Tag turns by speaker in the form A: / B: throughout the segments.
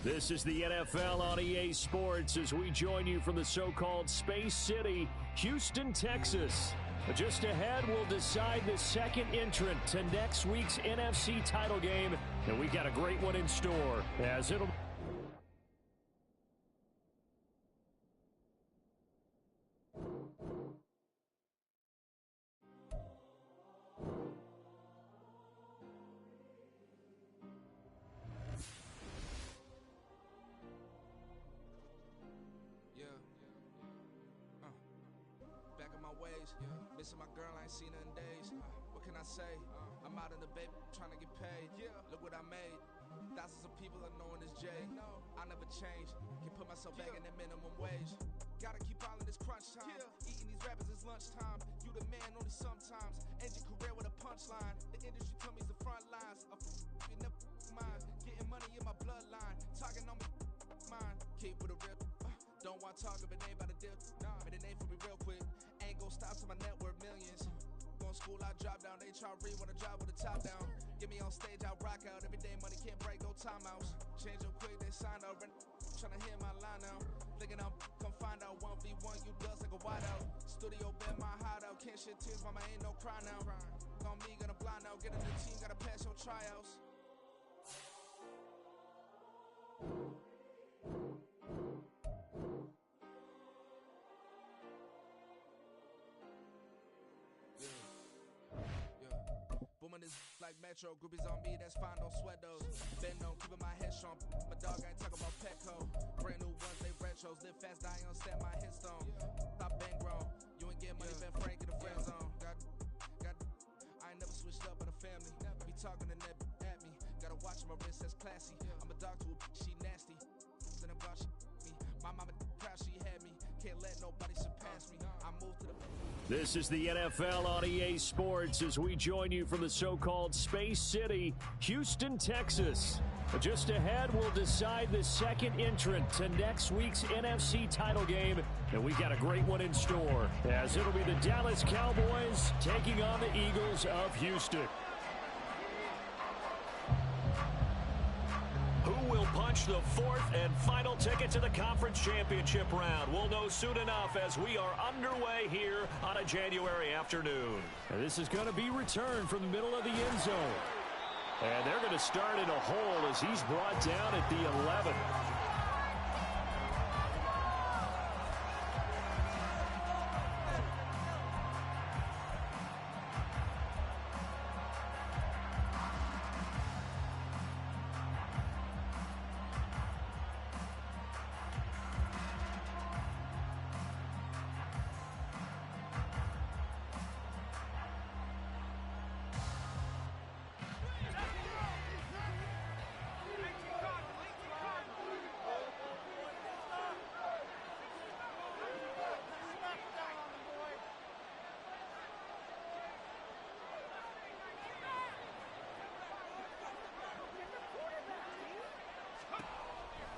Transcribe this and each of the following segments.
A: This is the NFL on EA Sports as we join you from the so-called Space City, Houston, Texas. Just ahead, we'll decide the second entrant to next week's NFC title game, and we got a great one in store as it'll...
B: Missing my girl, I ain't seen her in days. What can I say? I'm out in the baby trying to get paid. Look what I made. Thousands of people are knowing this J. I never change. Can put myself back in that minimum wage. Gotta keep all in this crunch time. Eating these rappers is lunchtime. You the man only sometimes. End your career with a punchline. The industry told me the front lines. You never mine. Getting money in my bloodline. Talking on me mine. Keep with a real. Don't want to talk if it ain't about a deal. Made a name for me real quick. Ain't gon' stop till my net worth millions. Going school, I drop down. Yr2 wanna drive with the top down. Get me on stage, I rock out. Every day money can't break, no timeouts. Change up quick, they sign up. Tryna hear my line now. Thinking I'm come find out 1v1, you dust like a wideout. Studio been my hideout. Can't shed tears, mama ain't no cry now. On me, gonna blind out. Get a new team, gotta pass your tryouts. Booming is like Metro, groupies on me, that's fine, don't sweat those. Been on, keeping my head strong. My dog ain't talking about Petco. Brand new ones, they retros. Live fast, die on, set my headstone. Stop been grown. You ain't get money, been Frank in the friend zone. I ain't never switched up on the family. Be talking to that at me. Gotta watch my wrist, that's classy. I'm a dog to a she nasty. Then about she me. My mama proud she had me. Can't let nobody surpass me. I moved to the...
A: This is the NFL on EA Sports as we join you from the so-called Space City, Houston, Texas. Just ahead, we'll decide the second entrant to next week's NFC title game, and we got a great one in store as it'll be the Dallas Cowboys taking on the Eagles of Houston. Who will punch the fourth and final ticket to the conference championship round? We'll know soon enough as we are underway here on a January afternoon. And this is going to be returned from the middle of the end zone. And they're going to start in a hole as he's brought down at the 11.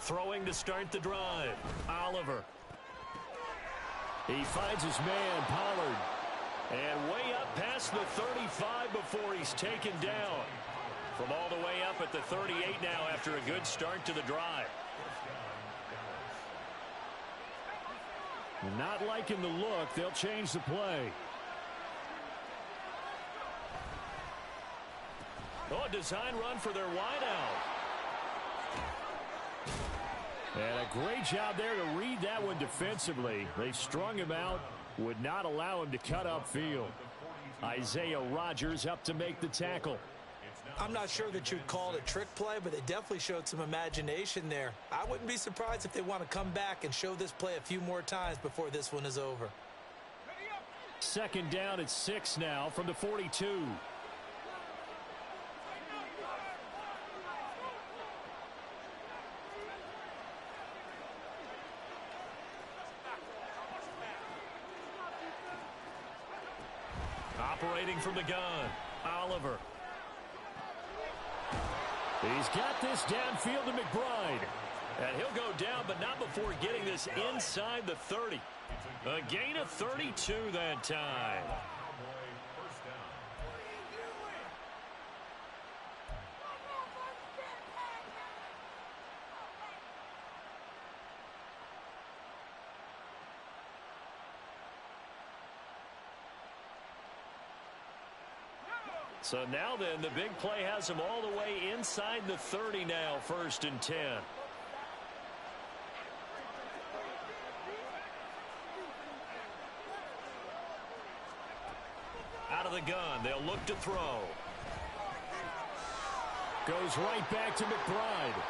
A: Throwing to start the drive, Oliver. He finds his man, Pollard. And way up past the 35 before he's taken down. From all the way up at the 38 now after a good start to the drive. Not liking the look, they'll change the play. Oh, a design run for their wideout. And a great job there to read that one defensively. They strung him out, would not allow him to cut upfield. Isaiah Rodgers up to make the tackle.
C: I'm not sure that you'd call it a trick play, but they definitely showed some imagination there. I wouldn't be surprised if they want to come back and show this play a few more times before this one is over.
A: Second down at 6 now from the 42. Operating from the gun, Oliver. He's got this downfield to McBride. And he'll go down, but not before getting this inside the 30. A gain of 32 that time. So now then, the big play has him all the way inside the 30 now, 1st and 10. Out of the gun, they'll look to throw. Goes right back to McBride.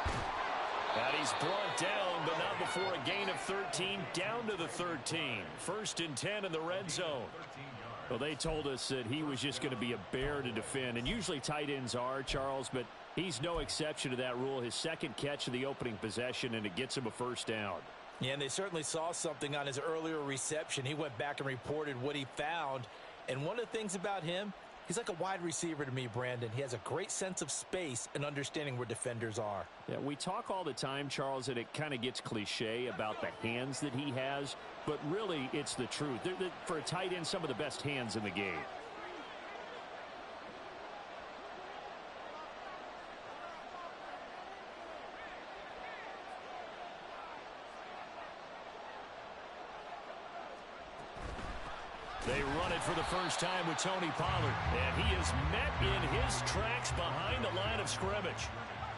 A: And he's brought down, but not before a gain of 13, down to the 13. 1st and 10 in the red zone. Well, they told us that he was just going to be a bear to defend, and usually tight ends are, Charles, but he's no exception to that rule. His second catch of the opening possession, and it gets him a 1st down.
C: Yeah, and they certainly saw something on his earlier reception. He went back and reported what he found, and one of the things about him, he's like a wide receiver to me, Brandon. He has a great sense of space and understanding where defenders are.
A: Yeah, we talk all the time, Charles, and it kind of gets cliche about the hands that he has, but really it's the truth. For a tight end, some of the best hands in the game. They run it for the first time with Tony Pollard, and he is met in his tracks behind the line of scrimmage.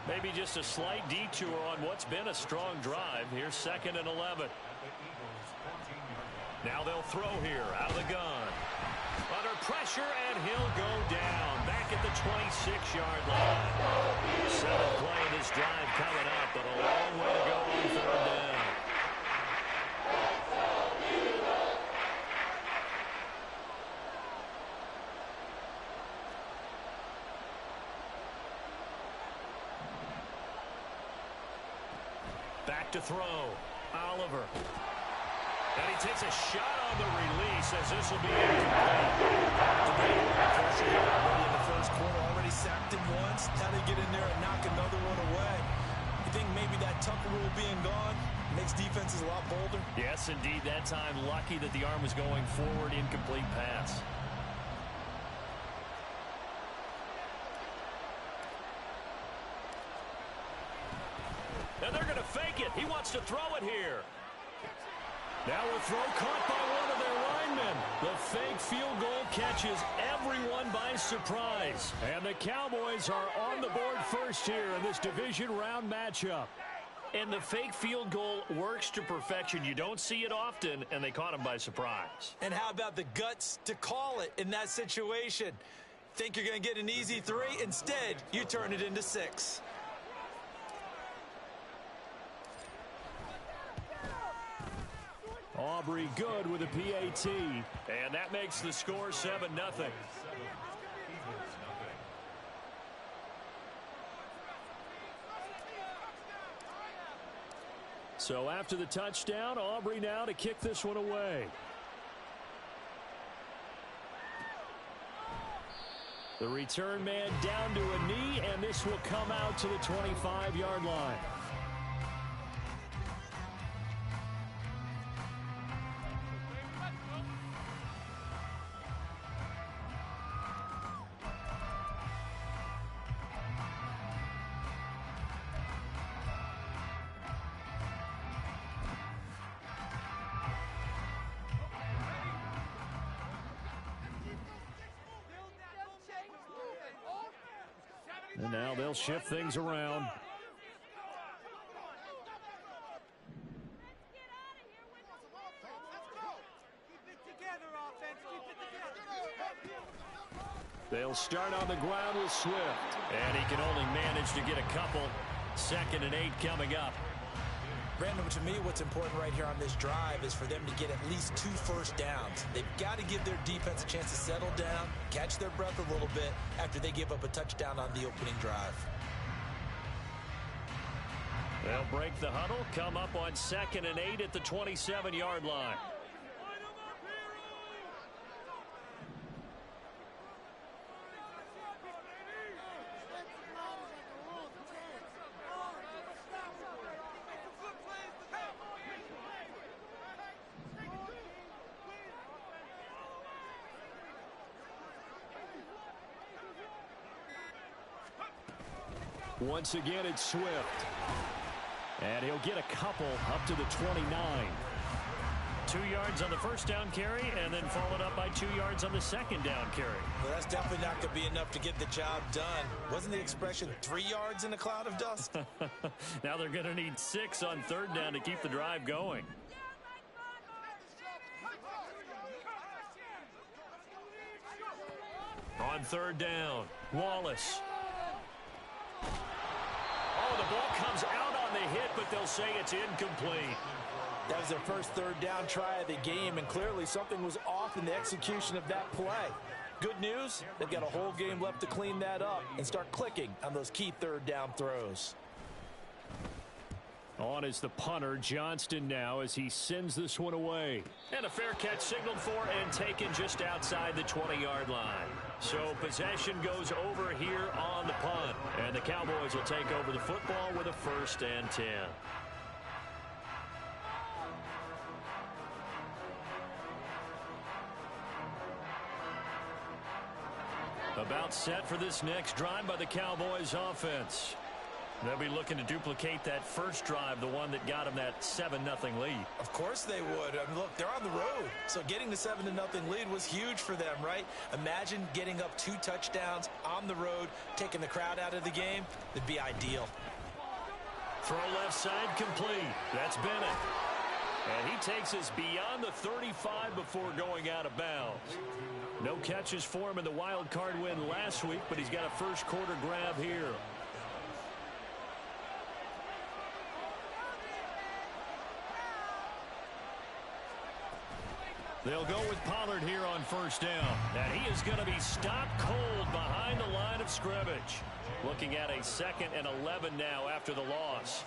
A: Maybe just a slight detour on what's been a strong drive. Here's 2nd and 11. Now they'll throw here out of the gun. Under pressure, and he'll go down back at the 26-yard line. 7th play in this drive coming up, but a long way to go on 3rd down. Back to throw. Oliver. And he takes a shot on the release as this will be incomplete.
C: Already in the first quarter, already sacked him once. How to get in there and knock another one away. You think maybe that Tucker rule being gone makes defenses a lot bolder?
A: Yes, indeed. That time, lucky that the arm was going forward. Incomplete pass. And they're going to fake it. He wants to throw it here. Now a throw caught by one of their linemen. The fake field goal catches everyone by surprise. And the Cowboys are on the board first here in this division round matchup. And the fake field goal works to perfection. You don't see it often, and they caught him by surprise.
C: And how about the guts to call it in that situation? Think you're going to get an easy 3? Instead, you turn it into 6.
A: Aubrey good with a PAT. And that makes the score 7-0. So after the touchdown, Aubrey now to kick this one away. The return man down to a knee, and this will come out to the 25-yard line. And now they'll shift things around. They'll start on the ground with Swift. And he can only manage to get a couple. 2nd and 8 coming up.
C: Brandon, to me, what's important right here on this drive is for them to get at least 2 first downs. They've got to give their defense a chance to settle down, catch their breath a little bit after they give up a touchdown on the opening drive.
A: They'll break the huddle, come up on 2nd and 8 at the 27-yard line. Once again, it's Swift. And he'll get a couple up to the 29. 2 yards on the first down carry, and then followed up by 2 yards on the second down carry.
C: Well, that's definitely not going to be enough to get the job done. Wasn't the expression 3 yards in a cloud of dust?
A: Now they're going to need 6 on third down to keep the drive going. On third down, Wallace. Oh, the ball comes out on the hit, but they'll say it's incomplete.
C: That was their first third down try of the game, and clearly something was off in the execution of that play. Good news, they've got a whole game left to clean that up and start clicking on those key third down throws.
A: On is the punter, Johnston, now as he sends this one away. And a fair catch signaled for and taken just outside the 20-yard line. So possession goes over here on the punt. And the Cowboys will take over the football with a 1st and 10. About set for this next drive by the Cowboys offense. They'll be looking to duplicate that first drive, the one that got them that 7-0 lead.
C: Of course they would. I mean, look, they're on the road. So getting the 7-0 lead was huge for them, right? Imagine getting up 2 touchdowns on the road, taking the crowd out of the game. It'd be ideal.
A: Throw left side complete. That's Bennett. And he takes us beyond the 35 before going out of bounds. No catches for him in the wild card win last week, but he's got a first quarter grab here. They'll go with Pollard here on first down. And he is going to be stopped cold behind the line of scrimmage. Looking at a 2nd and 11 now after the loss.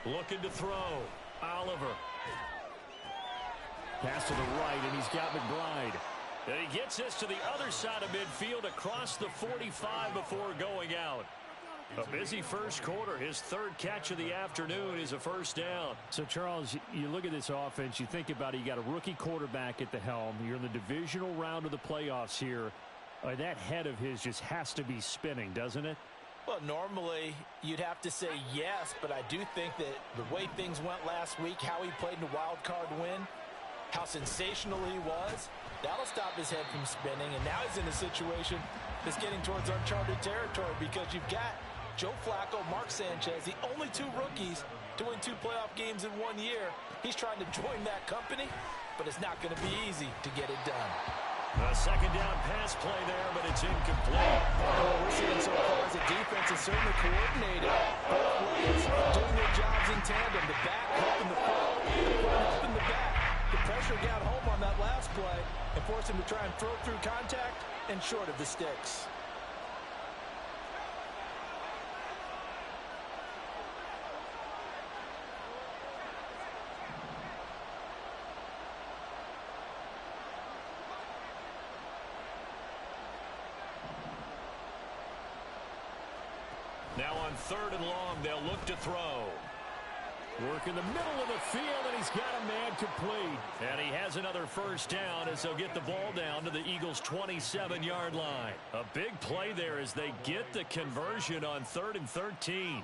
A: Looking to throw. Oliver. Pass to the right, and he's got McBride. And he gets this to the other side of midfield across the 45 before going out. A busy first quarter. His 3rd catch of the afternoon is a first down. So, Charles, you look at this offense, you think about it, you got a rookie quarterback at the helm. You're in the divisional round of the playoffs here. That head of his just has to be spinning, doesn't it?
C: Well, normally you'd have to say yes, but I do think that the way things went last week, how he played in the wild card win, how sensational he was, that'll stop his head from spinning. And now he's in a situation that's getting towards uncharted territory because you've got Joe Flacco, Mark Sanchez, the only 2 rookies to win 2 playoff games in 1 year. He's trying to join that company, but it's not going to be easy to get it done.
A: A second down pass play there, but it's incomplete.
C: What we're seeing so far is the defense is certainly coordinated. Both ways doing their jobs in tandem. The back helping the front, the front helping the back. The pressure got home on that last play and forced him to try and throw through contact and short of the sticks.
A: Now on 3rd and long, they'll look to throw. Work in the middle of the field, and he's got a man complete. And he has another first down as they'll get the ball down to the Eagles' 27-yard line. A big play there as they get the conversion on 3rd and 13.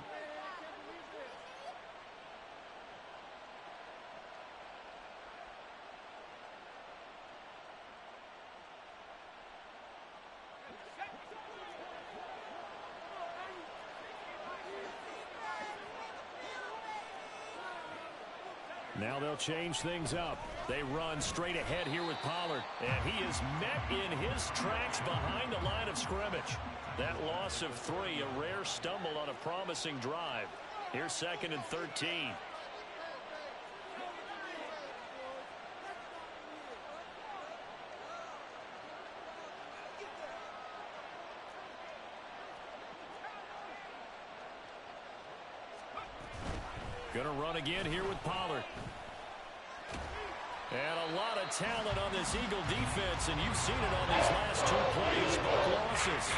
A: Now they'll change things up. They run straight ahead here with Pollard. And he is met in his tracks behind the line of scrimmage. That loss of 3, a rare stumble on a promising drive. Here's 2nd and 13. Gonna run again here with Pollard. And a lot of talent on this Eagle defense, and you've seen it on these last 2 plays, both losses.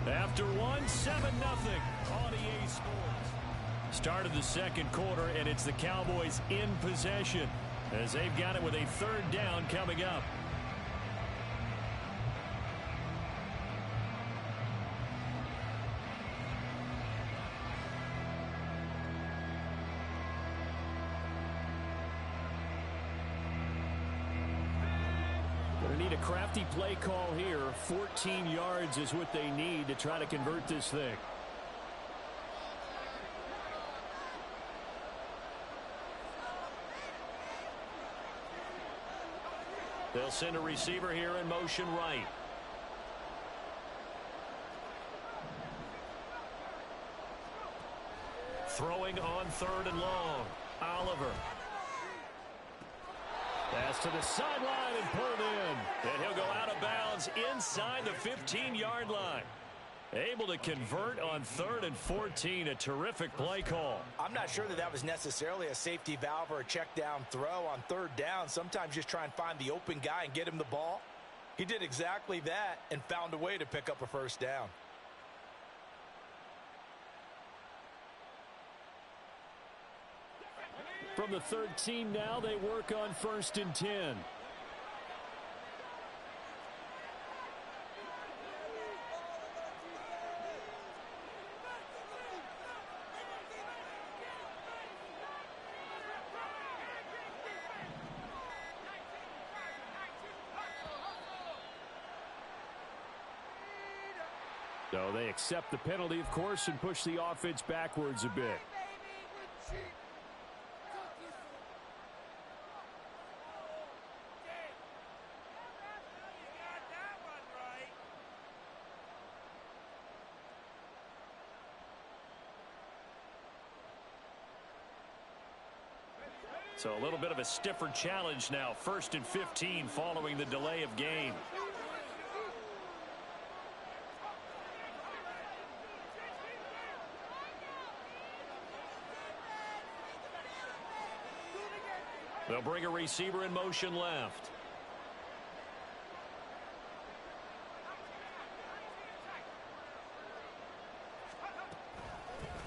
A: After one, 7-0 on EA Sports. Start of the second quarter, and it's the Cowboys in possession as they've got it with a third down coming up. Going to need a crafty play call here. 14 yards is what they need to try to convert this thing. They'll send a receiver here in motion right. Throwing on third and long. Oliver. Pass to the sideline and pulled in. And he'll go out of bounds inside the 15-yard line. Able to convert on 3rd and 14. A terrific play call.
C: I'm not sure that was necessarily a safety valve or a check down throw on 3rd down. Sometimes just try and find the open guy and get him the ball. He did exactly that and found a way to pick up a 1st down.
A: From the 13 now, they work on 1st and 10. So they accept the penalty, of course, and push the offense backwards a bit. So a little bit of a stiffer challenge now. 1st and 15 following the delay of game. They'll bring a receiver in motion left.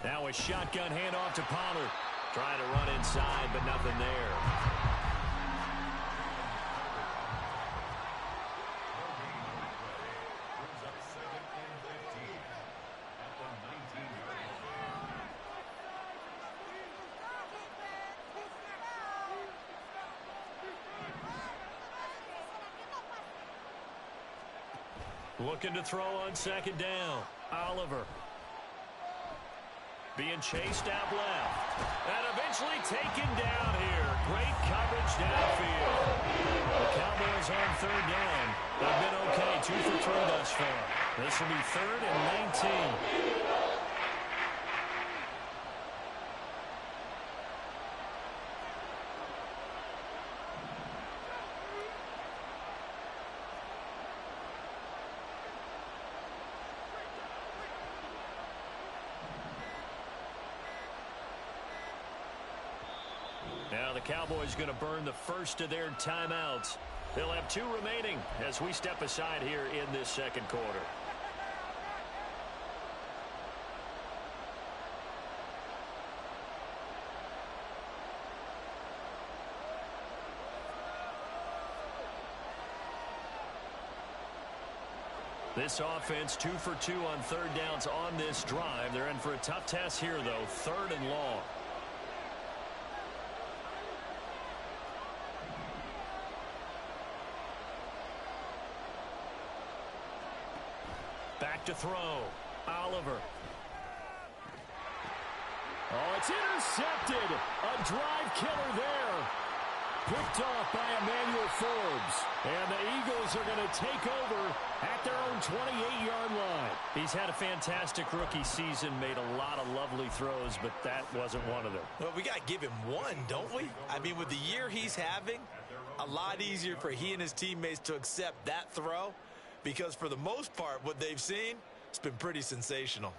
A: Now a shotgun handoff to Pollard. Trying to run inside, but nothing there. Looking to throw on 2nd down. Oliver. Being chased out left. And eventually taken down here. Great coverage downfield. The Cowboys on 3rd down. They've been okay. 2 for 3 thus far. This will be 3rd and 19. Now the Cowboys going to burn the first of their timeouts. They'll have 2 remaining as we step aside here in this second quarter. This offense 2 for 2 on 3rd downs on this drive. They're in for a tough test here, though. 3rd and long. Back to throw. Oliver. Oh, it's intercepted. A drive killer there. Picked off by Emmanuel Forbes. And the Eagles are going to take over at their own 28-yard line. He's had a fantastic rookie season, made a lot of lovely throws, but that wasn't one of them.
C: Well, we got to give him one, don't we? I mean, with the year he's having, a lot easier for he and his teammates to accept that throw. Because for the most part, what they've seen, it's been pretty sensational.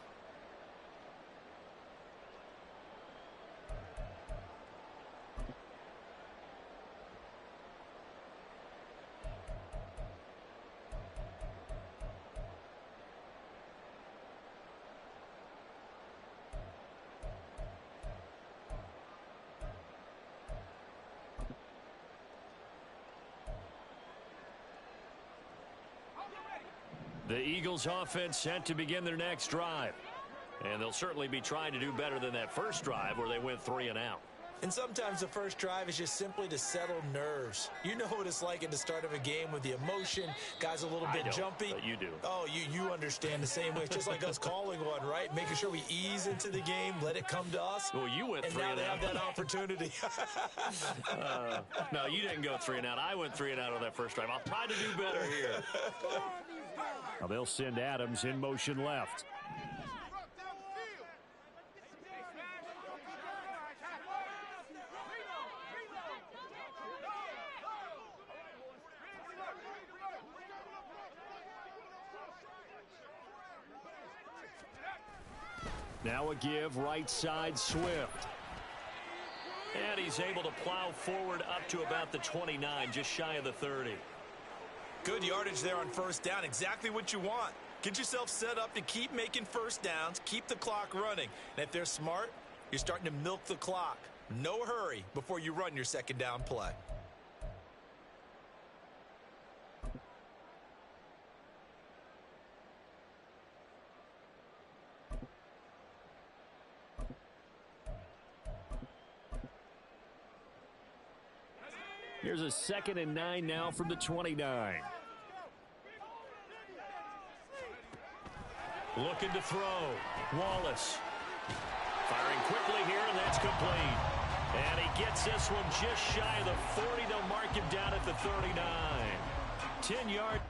A: The Eagles offense set to begin their next drive. And they'll certainly be trying to do better than that first drive where they went 3 and out.
C: And sometimes the first drive is just simply to settle nerves. You know what it's like at the start of a game with the emotion. Guys a little bit jumpy.
A: But you do.
C: Oh, you understand the same way. It's just like us calling one, right? Making sure we ease into the game, let it come to us.
A: Well, you went 3 and out.
C: And now they have that opportunity.
A: No, you didn't go 3 and out. I went 3 and out on that first drive. I'll try to do better here. Now they'll send Adams in motion left. Now a give, right side, Swift. And he's able to plow forward up to about the 29, just shy of the 30.
C: Good yardage there on first down. Exactly what you want. Get yourself set up to keep making first downs, keep the clock running. And if they're smart, you're starting to milk the clock. No hurry before you run your second down play.
A: Here's a 2nd and 9 now from the 29. Looking to throw. Wallace. Firing quickly here, and that's complete. And he gets this one just shy of the 40. They'll mark him down at the 39. 10-yard.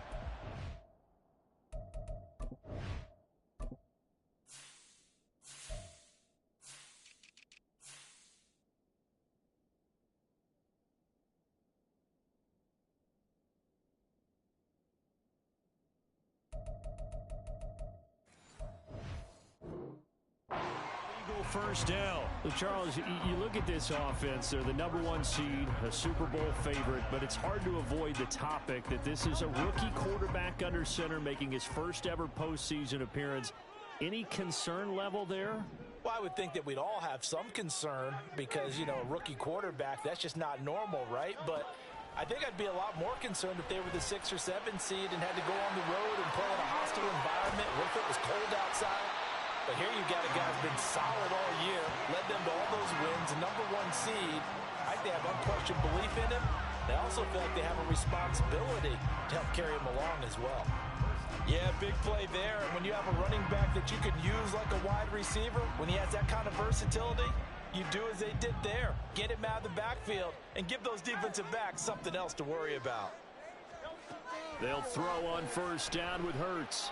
A: First down. Charles, you look at this offense, they're the #1 seed, a Super Bowl favorite, but it's hard to avoid the topic that this is a rookie quarterback under center making his first ever postseason appearance. Any concern level there?
C: Well, I would think that we'd all have some concern because, you know, a rookie quarterback, that's just not normal, right? But I think I'd be a lot more concerned if they were the 6 or 7 seed and had to go on the road and play in a hostile environment. What if it was cold outside? But here you got a guy who's been solid all year, led them to all those wins, #1 seed. I think they have unquestioned belief in him. They also feel like they have a responsibility to help carry him along as well. Yeah, big play there. And when you have a running back that you can use like a wide receiver, when he has that kind of versatility, you do as they did there. Get him out of the backfield and give those defensive backs something else to worry about.
A: They'll throw on first down with Hurts.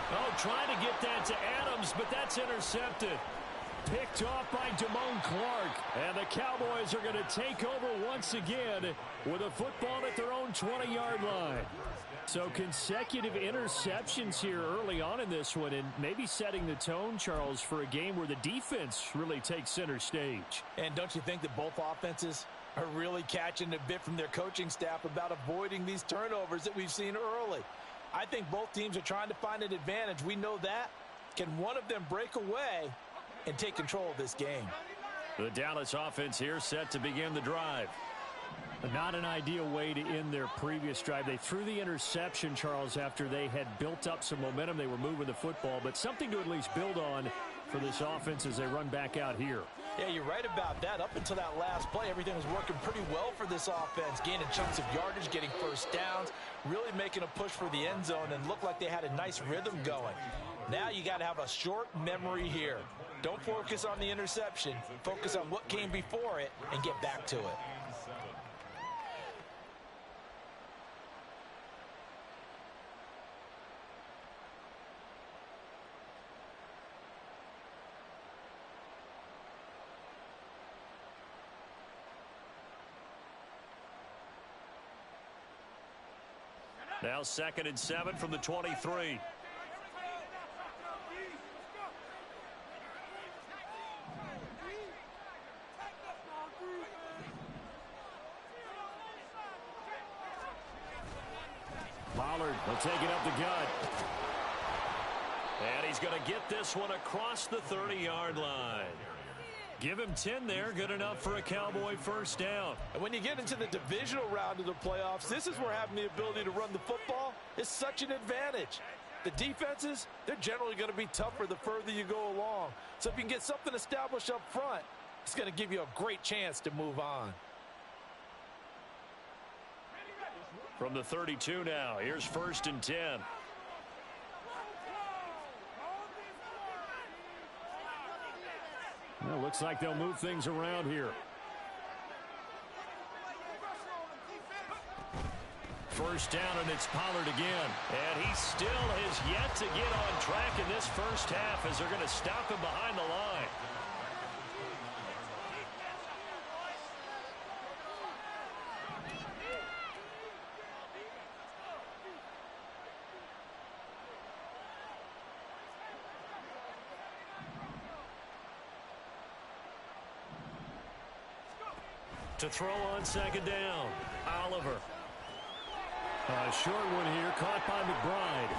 A: Oh, trying to get that to Adams, but that's intercepted. Picked off by Damone Clark. And the Cowboys are going to take over once again with a football at their own 20-yard line. So consecutive interceptions here early on in this one, and maybe setting the tone, Charles, for a game where the defense really takes center stage.
C: And don't you think that both offenses are really catching a bit from their coaching staff about avoiding these turnovers that we've seen early? I think both teams are trying to find an advantage. We know that. Can one of them break away and take control of this game?
A: The Dallas offense here set to begin the drive. Not an ideal way to end their previous drive. They threw the interception, Charles, after they had built up some momentum. They were moving the football, but something to at least build on for this offense as they run back out here.
C: Yeah, you're right about that. Up until that last play, everything was working pretty well for this offense, gaining chunks of yardage, getting first downs, really making a push for the end zone, and looked like they had a nice rhythm going. Now you got to have a short memory here. Don't focus on the interception. Focus on what came before it and get back to it.
A: Now 2nd and 7 from the 23. Pollard will take it up the gut. And he's going to get this one across the 30-yard line. Give him 10 there. Good enough for a Cowboy first down.
C: And when you get into the divisional round of the playoffs, this is where having the ability to run the football is such an advantage. The defenses, they're generally going to be tougher the further you go along. So if you can get something established up front, it's going to give you a great chance to move on.
A: From the 32 now, here's 1st and 10. Well, looks like they'll move things around here. First down, and it's Pollard again. And he still has yet to get on track in this first half as they're going to stop him behind the line. To throw on 2nd down, Oliver. A short one here, caught by McBride.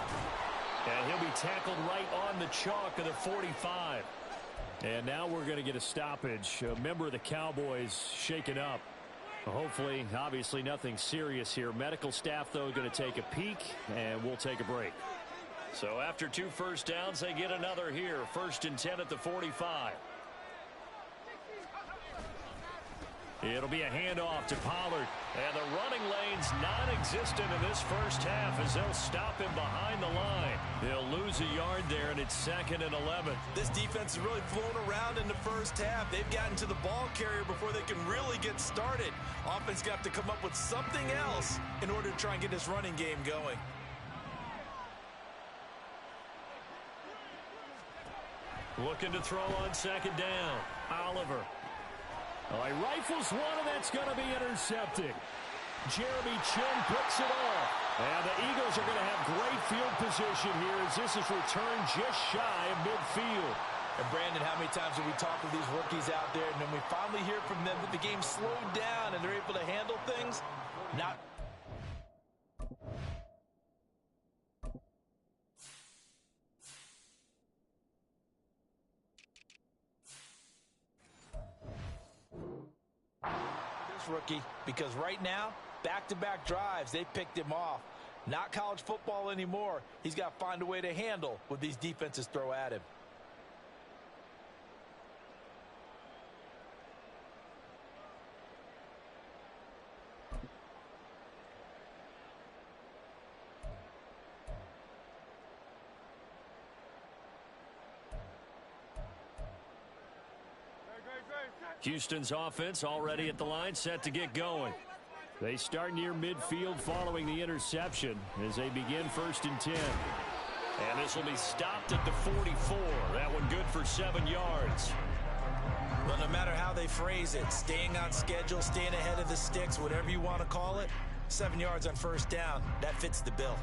A: And he'll be tackled right on the chalk of the 45. And now we're going to get a stoppage. A member of the Cowboys shaken up. Hopefully, obviously nothing serious here. Medical staff, though, going to take a peek, and we'll take a break. So after 2 first downs, they get another here. 1st and 10 at the 45. It'll be a handoff to Pollard. And the running lane's non-existent in this first half as they'll stop him behind the line. They'll lose a yard there, and it's 2nd and 11.
C: This defense has really flown around in the first half. They've gotten to the ball carrier before they can really get started. Offense got to come up with something else in order to try and get this running game going.
A: Looking to throw on 2nd down. Oliver. Well, he rifles one, and that's going to be intercepted. Jeremy Chin picks it off. And the Eagles are going to have great field position here as this is returned just shy of midfield.
C: And Brandon, how many times have we talked with these rookies out there, and then we finally hear from them that the game slowed down and they're able to handle things? Not. Rookie, because right now, back-to-back drives, they picked him off. Not college football anymore. He's got to find a way to handle what these defenses throw at him.
A: Houston's offense already at the line, set to get going. They start near midfield following the interception as they begin 1st and 10. And this will be stopped at the 44. That one good for 7 yards.
C: Well, no matter how they phrase it, staying on schedule, staying ahead of the sticks, whatever you want to call it, 7 yards on 1st down, that fits the bill.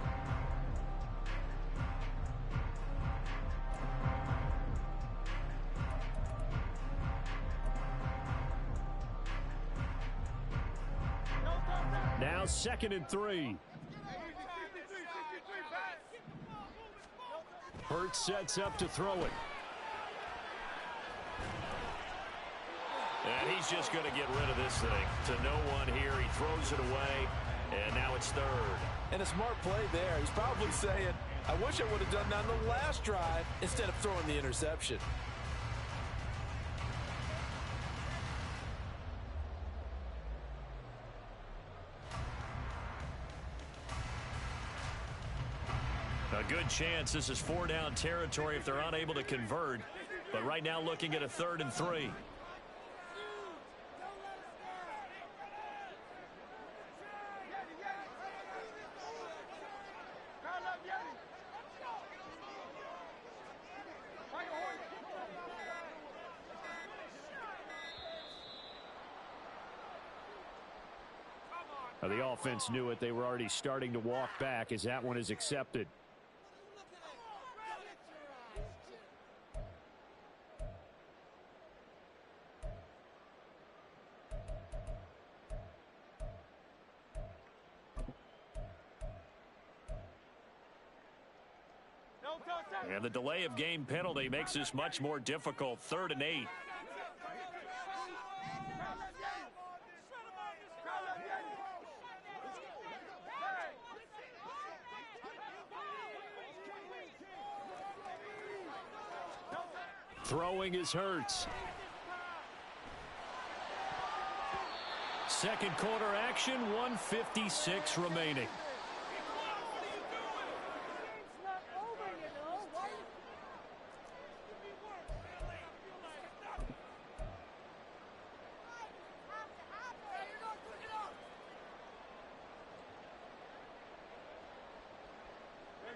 A: Now 2nd and 3. Hurts sets up to throw it. And he's just going to get rid of this thing to no one here. He throws it away, and now it's 3rd.
C: And a smart play there. He's probably saying, I wish I would have done that on the last drive instead of throwing the interception.
A: A good chance this is 4-down territory if they're unable to convert. But right now looking at a 3rd and 3. The offense knew it. They were already starting to walk back as that one is accepted. And the delay of game penalty makes this much more difficult. 3rd and 8. Throwing is Hurts. Second quarter action, 1:56 remaining.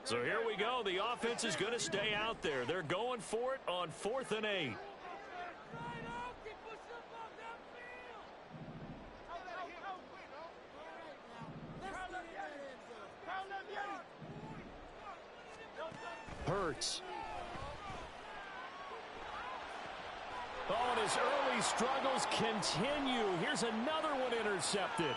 A: So here we go. The offense is going to stay out there. They're going for it on 4th and 8. Hurts. Oh, and his early struggles continue. Here's another one intercepted.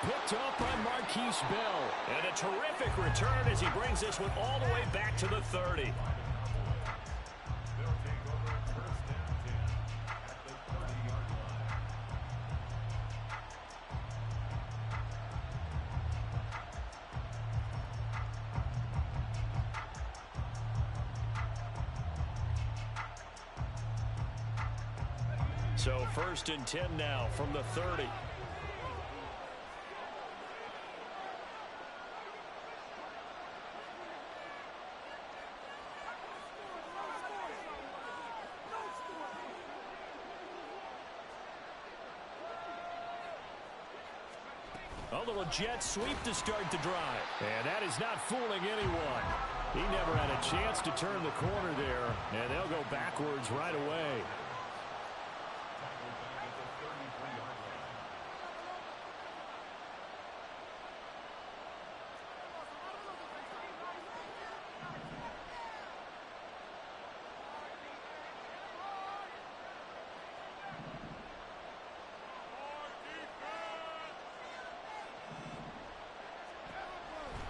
A: Picked up by Marquise Bell. And a terrific return as he brings this one all the way back to the 30. So 1st and 10 now from the 30. A little jet sweep to start the drive. And that is not fooling anyone. He never had a chance to turn the corner there. And they'll go backwards right away.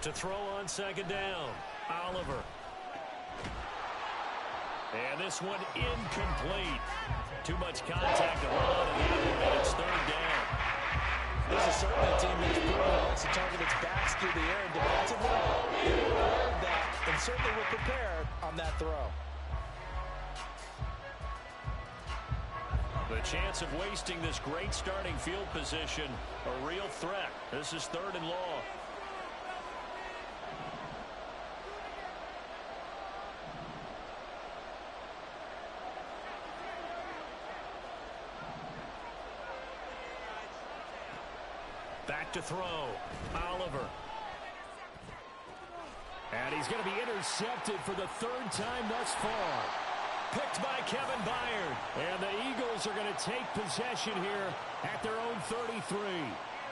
A: To throw on 2nd down, Oliver. And this one incomplete. Too much contact to run, and it's 3rd down.
C: This is certainly a team that's proven it wants to target its backs through the air, and defensively, they learned that and certainly were prepared on that throw.
A: The chance of wasting this great starting field position, a real threat. This is 3rd and long. Back to throw. Oliver. And he's going to be intercepted for the 3rd time thus far. Picked by Kevin Byard. And the Eagles are going to take possession here at their own 33.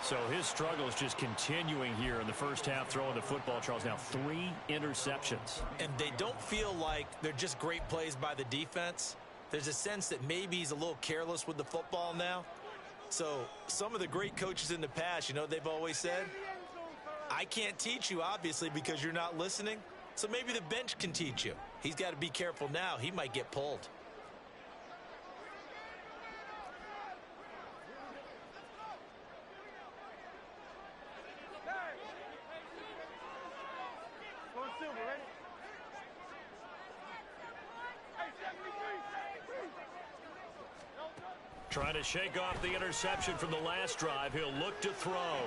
A: So his struggle is just continuing here in the first half, throwing the football. Charles, now 3 interceptions.
C: And they don't feel like they're just great plays by the defense. There's a sense that maybe he's a little careless with the football now. So some of the great coaches in the past, you know, they've always said, I can't teach you, obviously, because you're not listening. So maybe the bench can teach you. He's got to be careful now. He might get pulled.
A: Trying to shake off the interception from the last drive. He'll look to throw.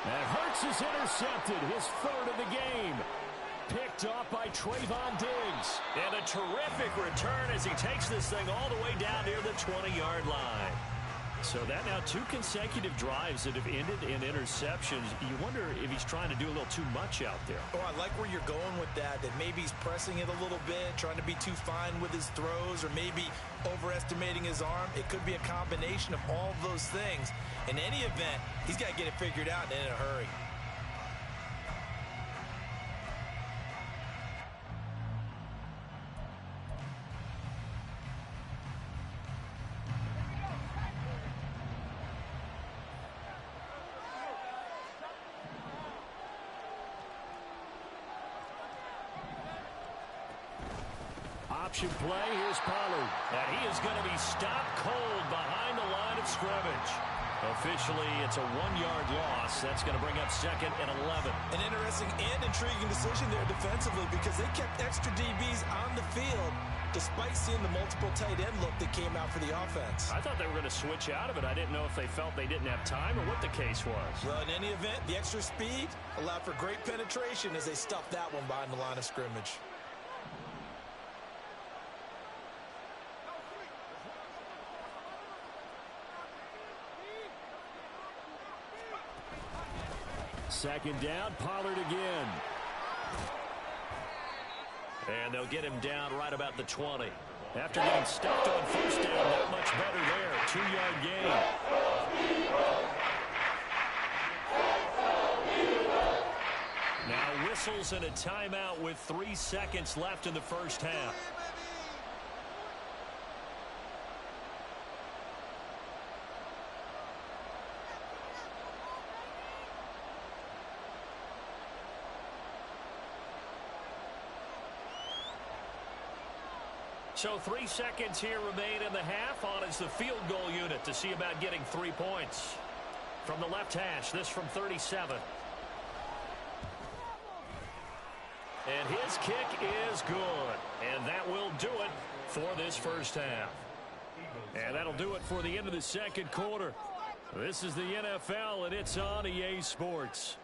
A: And Hurts is intercepted, his 3rd of the game. Picked off by Trayvon Diggs. And a terrific return as he takes this thing all the way down near the 20-yard line. So that now 2 consecutive drives that have ended in interceptions. You wonder if he's trying to do a little too much out there.
C: Oh, I like where you're going with that maybe he's pressing it a little bit, trying to be too fine with his throws, or maybe overestimating his arm. It could be a combination of all of those things. In any event, he's got to get it figured out and in a hurry.
A: Option play, here's Pollard. And he is going to be stopped cold behind the line of scrimmage. Officially, it's a 1-yard loss. That's going to bring up 2nd and 11.
C: An interesting and intriguing decision there defensively, because they kept extra DBs on the field despite seeing the multiple tight end look that came out for the offense.
A: I thought they were going to switch out of it. I didn't know if they felt they didn't have time or what the case was.
C: Well, in any event, the extra speed allowed for great penetration as they stuffed that one behind the line of scrimmage.
A: Second down, Pollard again. And they'll get him down right about the 20. After getting stuffed on first down, not much better there. 2-yard gain. Now whistles and a timeout with 3 seconds left in the first half. So 3 seconds here remain in the half. On is the field goal unit to see about getting 3 points. From the left hash, this from 37. And his kick is good. And that will do it for this first half. And that'll do it for the end of the second quarter. This is the NFL, and it's on EA Sports.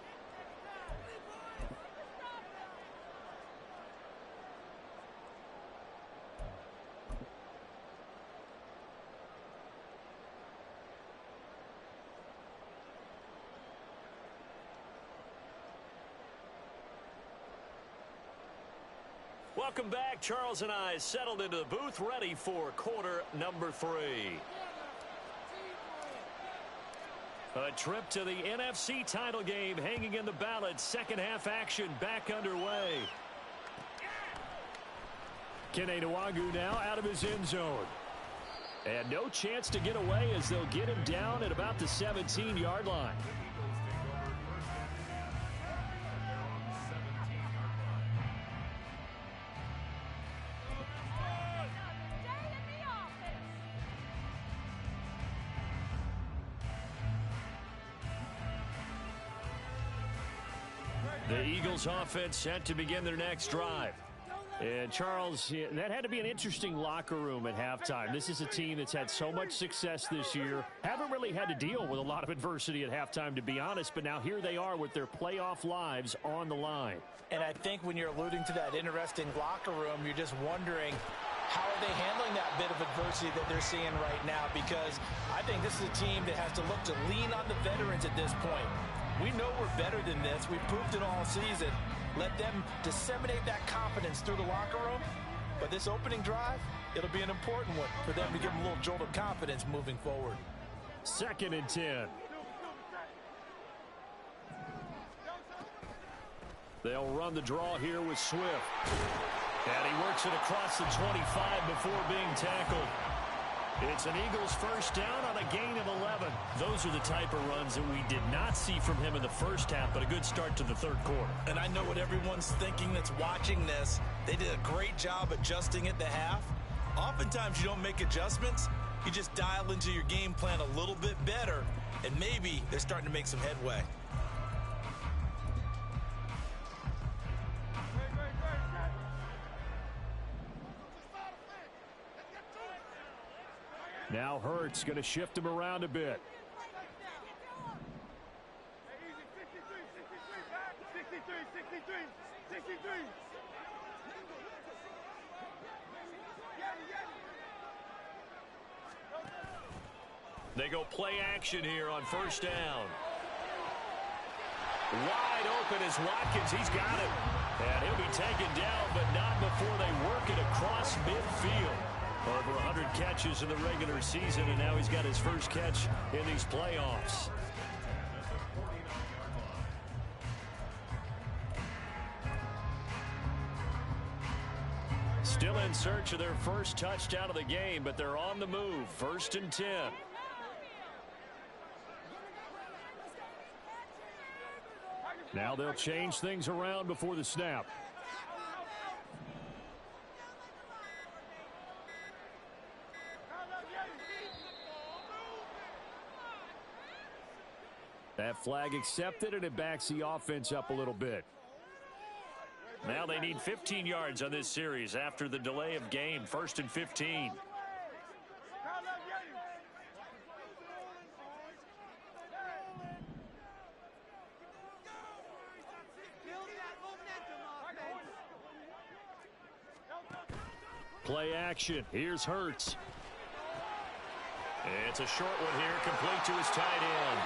A: Welcome back. Charles and I settled into the booth, ready for quarter number 3. A trip to the NFC title game hanging in the balance. Second half action back underway. Kene Nwangwu now out of his end zone. And no chance to get away as they'll get him down at about the 17-yard line. The Eagles offense set to begin their next drive. And Charles, that had to be an interesting locker room at halftime. This is a team that's had so much success this year. Haven't really had to deal with a lot of adversity at halftime, to be honest. But now here they are with their playoff lives on the line.
C: And I think when you're alluding to that interesting locker room, you're just wondering, how are they handling that bit of adversity that they're seeing right now? Because I think this is a team that has to look to lean on the veterans at this point. We know we're better than this. We've proved it all season. Let them disseminate that confidence through the locker room. But this opening drive, it'll be an important one for them to give them a little jolt of confidence moving forward.
A: 2nd and 10. They'll run the draw here with Swift. And he works it across the 25 before being tackled. It's an Eagles first down on a gain of 11. Those are the type of runs that we did not see from him in the first half, but a good start to the third quarter.
C: And I know what everyone's thinking that's watching this. They did a great job adjusting at the half. Oftentimes you don't make adjustments. You just dial into your game plan a little bit better, and maybe they're starting to make some headway.
A: Now Hurts going to shift him around a bit. They go play action here on first down. Wide open is Watkins. He's got it. And he'll be taken down, but not before they work it across midfield. Over 100 catches in the regular season, and now he's got his first catch in these playoffs. Still in search of their first touchdown of the game, but they're on the move. 1st and 10. Now they'll change things around before the snap. That flag accepted, and it backs the offense up a little bit. Now they need 15 yards on this series after the delay of game. 1st and 15. Play action. Here's Hurts. It's a short one here, complete to his tight end.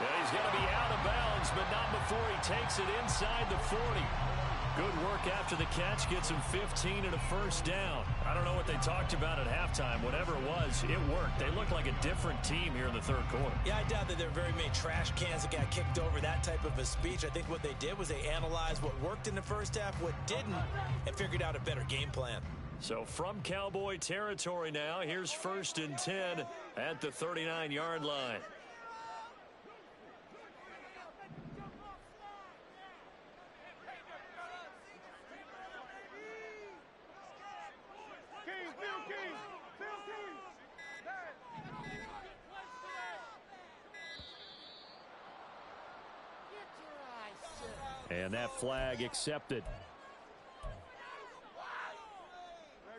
A: And he's going to be out of bounds, but not before he takes it inside the 40. Good work after the catch, gets him 15 and a first down. I don't know what they talked about at halftime. Whatever it was, it worked. They look like a different team here in the third quarter. Yeah, I doubt that there are very many trash cans that got kicked over, that type of a speech. I think what they did was they analyzed what worked in the first half, what didn't, and figured out a better game plan. So from Cowboy territory now, here's 1st and 10 at the 39-yard line. And that flag accepted.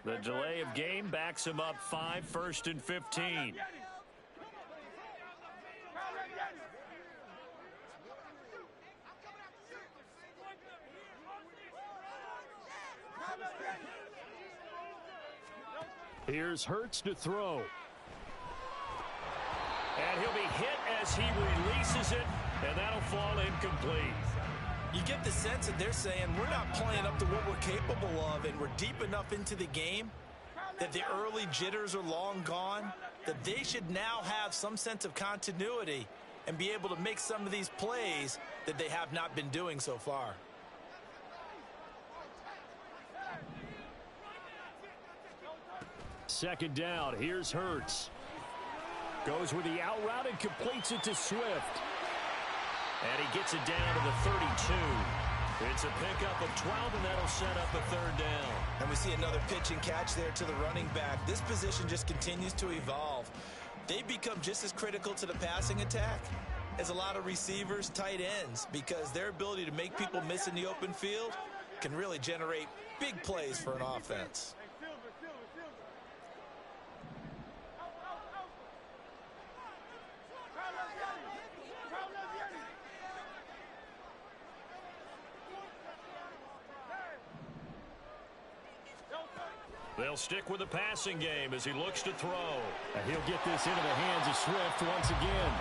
A: The delay of game backs him up 5, 1st and 15. Here's Hurts to throw. And he'll be hit as he releases it, and that'll fall incomplete. You get the sense that they're saying we're not playing up to what we're capable of, and we're deep enough into the game that the early jitters are long gone, that they should now have some sense of continuity and be able to make some of these plays that they have not been doing so far. Second down, here's Hurts. Goes with the out route and completes it to Swift. And he gets it down to the 32. It's a pickup of 12, and that'll set up a third down. And we see another pitch and catch there to the running back. This position just continues to evolve. They become just as critical to the passing attack as a lot of receivers, tight ends, because their ability to make people miss in the open field can really generate big plays for an offense. They'll stick with the passing game as he looks to throw. And he'll get this into the hands of Swift once again.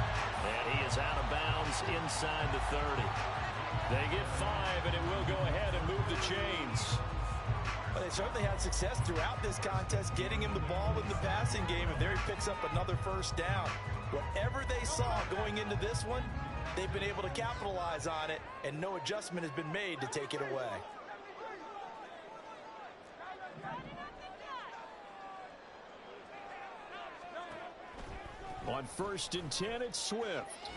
A: And he is out of bounds inside the 30. They get 5, and it will go ahead and move the chains. Well, they certainly had success throughout this contest getting him the ball in the passing game, and there he picks up another first down. Whatever they saw going into this one, they've been able to capitalize on it, and no adjustment has been made to take it away. On 1st and 10, it's Swift.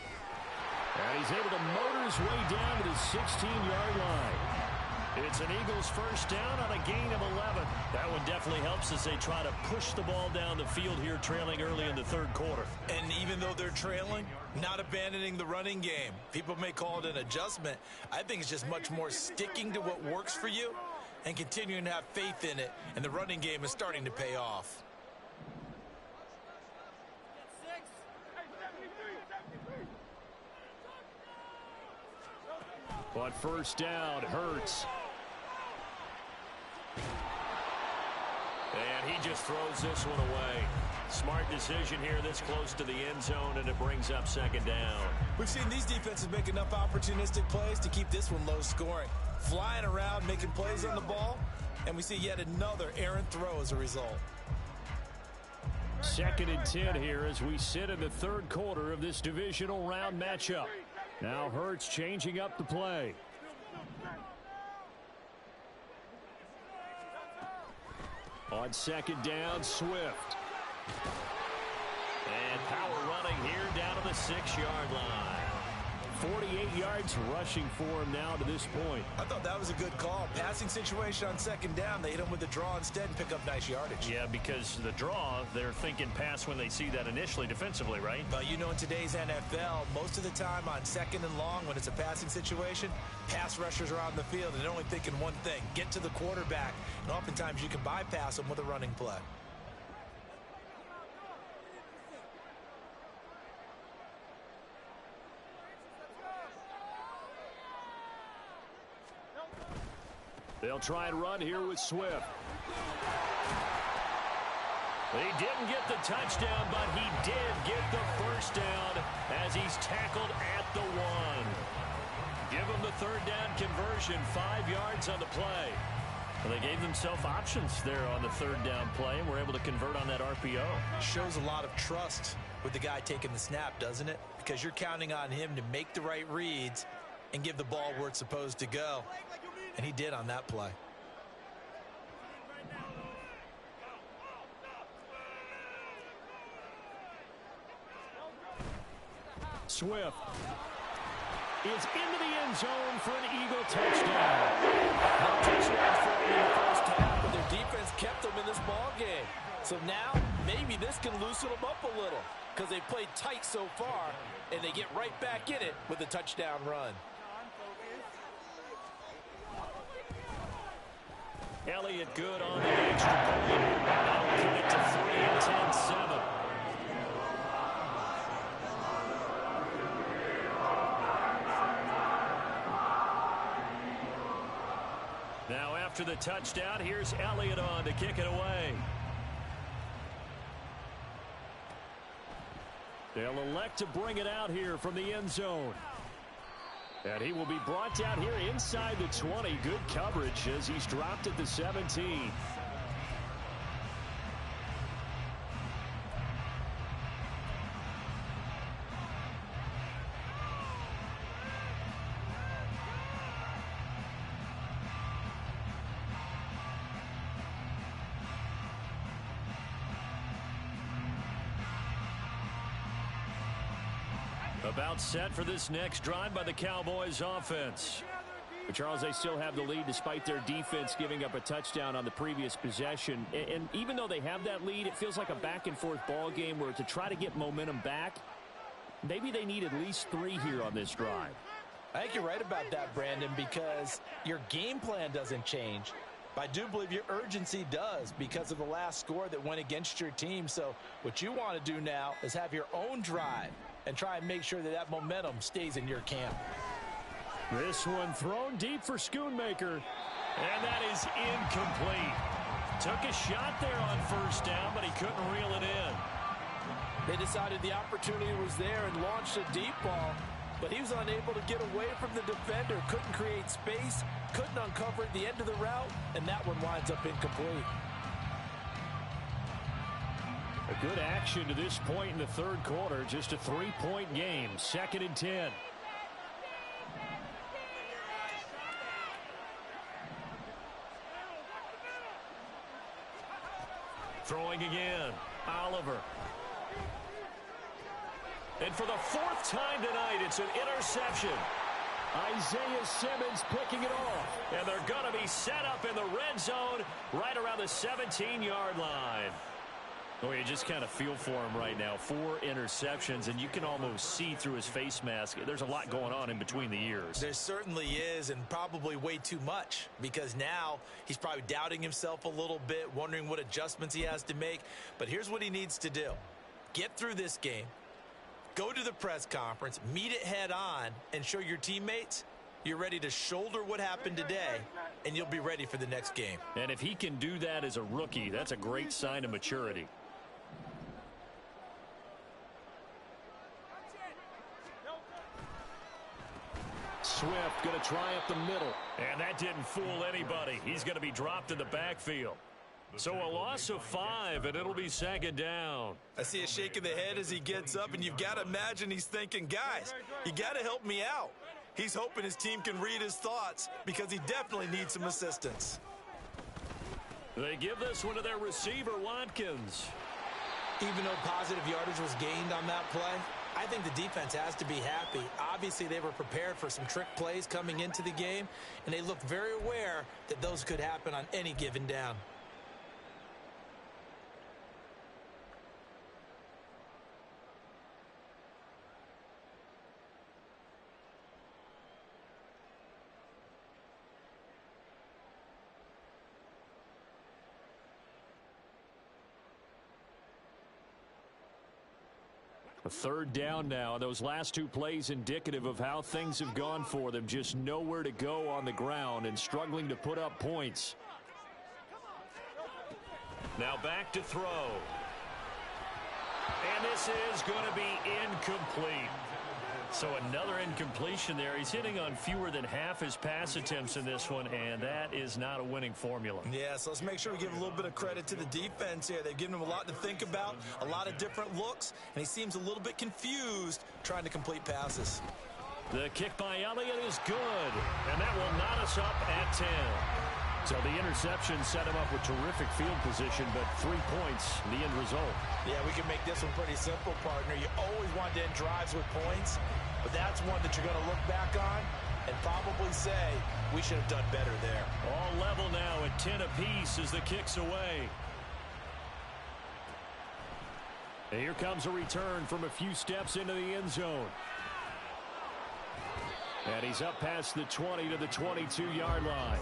A: And he's able to motor his way down to the 16-yard line. It's an Eagles first down on a gain of 11. That one definitely helps as they try to push the ball down the field here, trailing early in the third quarter. And even though they're trailing, not abandoning the running game. People may call it an adjustment. I think it's just much more sticking to what works for you and continuing to have faith in it. And the running game is starting to pay off. On 1st down, Hurts. And he just throws this one away. Smart decision here this close to the end zone, and it brings up 2nd down. We've seen these defenses make enough opportunistic plays to keep this one low scoring. Flying around, making plays on the ball, and we see yet another errant throw as a result. 2nd and 10 here as we sit in the third quarter of this divisional round matchup. Now Hurts changing up the play. On 2nd down, Swift. And power running here down to the 6-yard line. 48 yards rushing for him now to this point.
C: I thought that was a good call. Passing situation on second down. They hit him with the draw instead and pick up nice yardage.
A: Yeah, because the draw, they're thinking pass when they see that initially defensively, right?
C: But you know, in today's NFL, most of the time on second and long, when it's a passing situation, pass rushers are on the field and they're only thinking one thing: get to the quarterback. And oftentimes you can bypass them with a running play.
A: They'll try and run here with Swift. He didn't get the touchdown, but he did get the first down as he's tackled at the 1. Give him the third down conversion, 5 yards on the play. Well, they gave themselves options there on the third down play and were able to convert on that RPO.
C: Shows a lot of trust with the guy taking the snap, doesn't it? Because you're counting on him to make the right reads and give the ball where it's supposed to go. And he did on that play.
A: Swift is into the end zone for an Eagle touchdown.
D: No touchdowns for them in the first half, but their defense kept them in this ball game. So now maybe this can loosen them up a little because they played tight so far, and they get right back in it with a touchdown run.
A: Elliott good on the extra point. That'll put it to 3 and 10-7. Now after the touchdown, here's Elliott on to kick it away. They'll elect to bring it out here from the end zone. And he will be brought down here inside the 20. Good coverage as he's dropped at the 17. About set for this next drive by the Cowboys offense. But Charles, they still have the lead despite their defense giving up a touchdown on the previous possession. And even though they have that lead, it feels like a back-and-forth ball game where to try to get momentum back, maybe they need at least 3 here on this drive.
D: I think you're right about that, Brandon, because your game plan doesn't change. But I do believe your urgency does because of the last score that went against your team. So what you want to do now is have your own drive and try and make sure that that momentum stays in your camp.
A: This one thrown deep for Schoonmaker, and that is incomplete. Took a shot there on first down, but he couldn't reel it in.
D: They decided the opportunity was there and launched a deep ball, but he was unable to get away from the defender, couldn't create space, couldn't uncover the end of the route, and that one winds up incomplete.
A: A good action to this point in the third quarter. Just a 3-point game. 2nd and 10. Throwing again. Oliver. And for the 4th time tonight, it's an interception. Isaiah Simmons picking it off. And they're going to be set up in the red zone right around the 17-yard line. Oh, you just kind of feel for him right now. 4 interceptions, and you can almost see through his face mask. There's a lot going on in between the ears.
C: There certainly is, and probably way too much, because now he's probably doubting himself a little bit, wondering what adjustments he has to make. But here's what he needs to do. Get through this game, go to the press conference, meet it head on, and show your teammates you're ready to shoulder what happened today, and you'll be ready for the next game.
A: And if he can do that as a rookie, that's a great sign of maturity. Swift going to try up the middle. And that didn't fool anybody. He's going to be dropped in the backfield. So a loss of 5, and it'll be 2nd down.
C: I see a shake of the head as he gets up, and you've got to imagine he's thinking, guys, you got to help me out. He's hoping his team can read his thoughts because he definitely needs some assistance.
A: They give this one to their receiver, Watkins.
C: Even though positive yardage was gained on that play, I think the defense has to be happy. Obviously, they were prepared for some trick plays coming into the game, and they looked very aware that those could happen on any given down.
A: A third down now. Those last two plays indicative of how things have gone for them. Just nowhere to go on the ground and struggling to put up points. Now back to throw. And this is going to be incomplete. So another incompletion there. He's hitting on fewer than half his pass attempts in this one, and that is not a winning formula.
C: Yeah, so let's make sure we give a little bit of credit to the defense here. They've given him a lot to think about, a lot of different looks, and he seems a little bit confused trying to complete passes.
A: The kick by Elliott is good, and that will knot us up at 10. So the interception set him up with terrific field position, but 3 points, the end result.
C: Yeah, we can make this one pretty simple, partner. You always want to end drives with points, but that's one that you're going to look back on and probably say, we should have done better there.
A: All level now at 10 apiece as the kick's away. And here comes a return from a few steps into the end zone. And he's up past the 20 to the 22-yard line.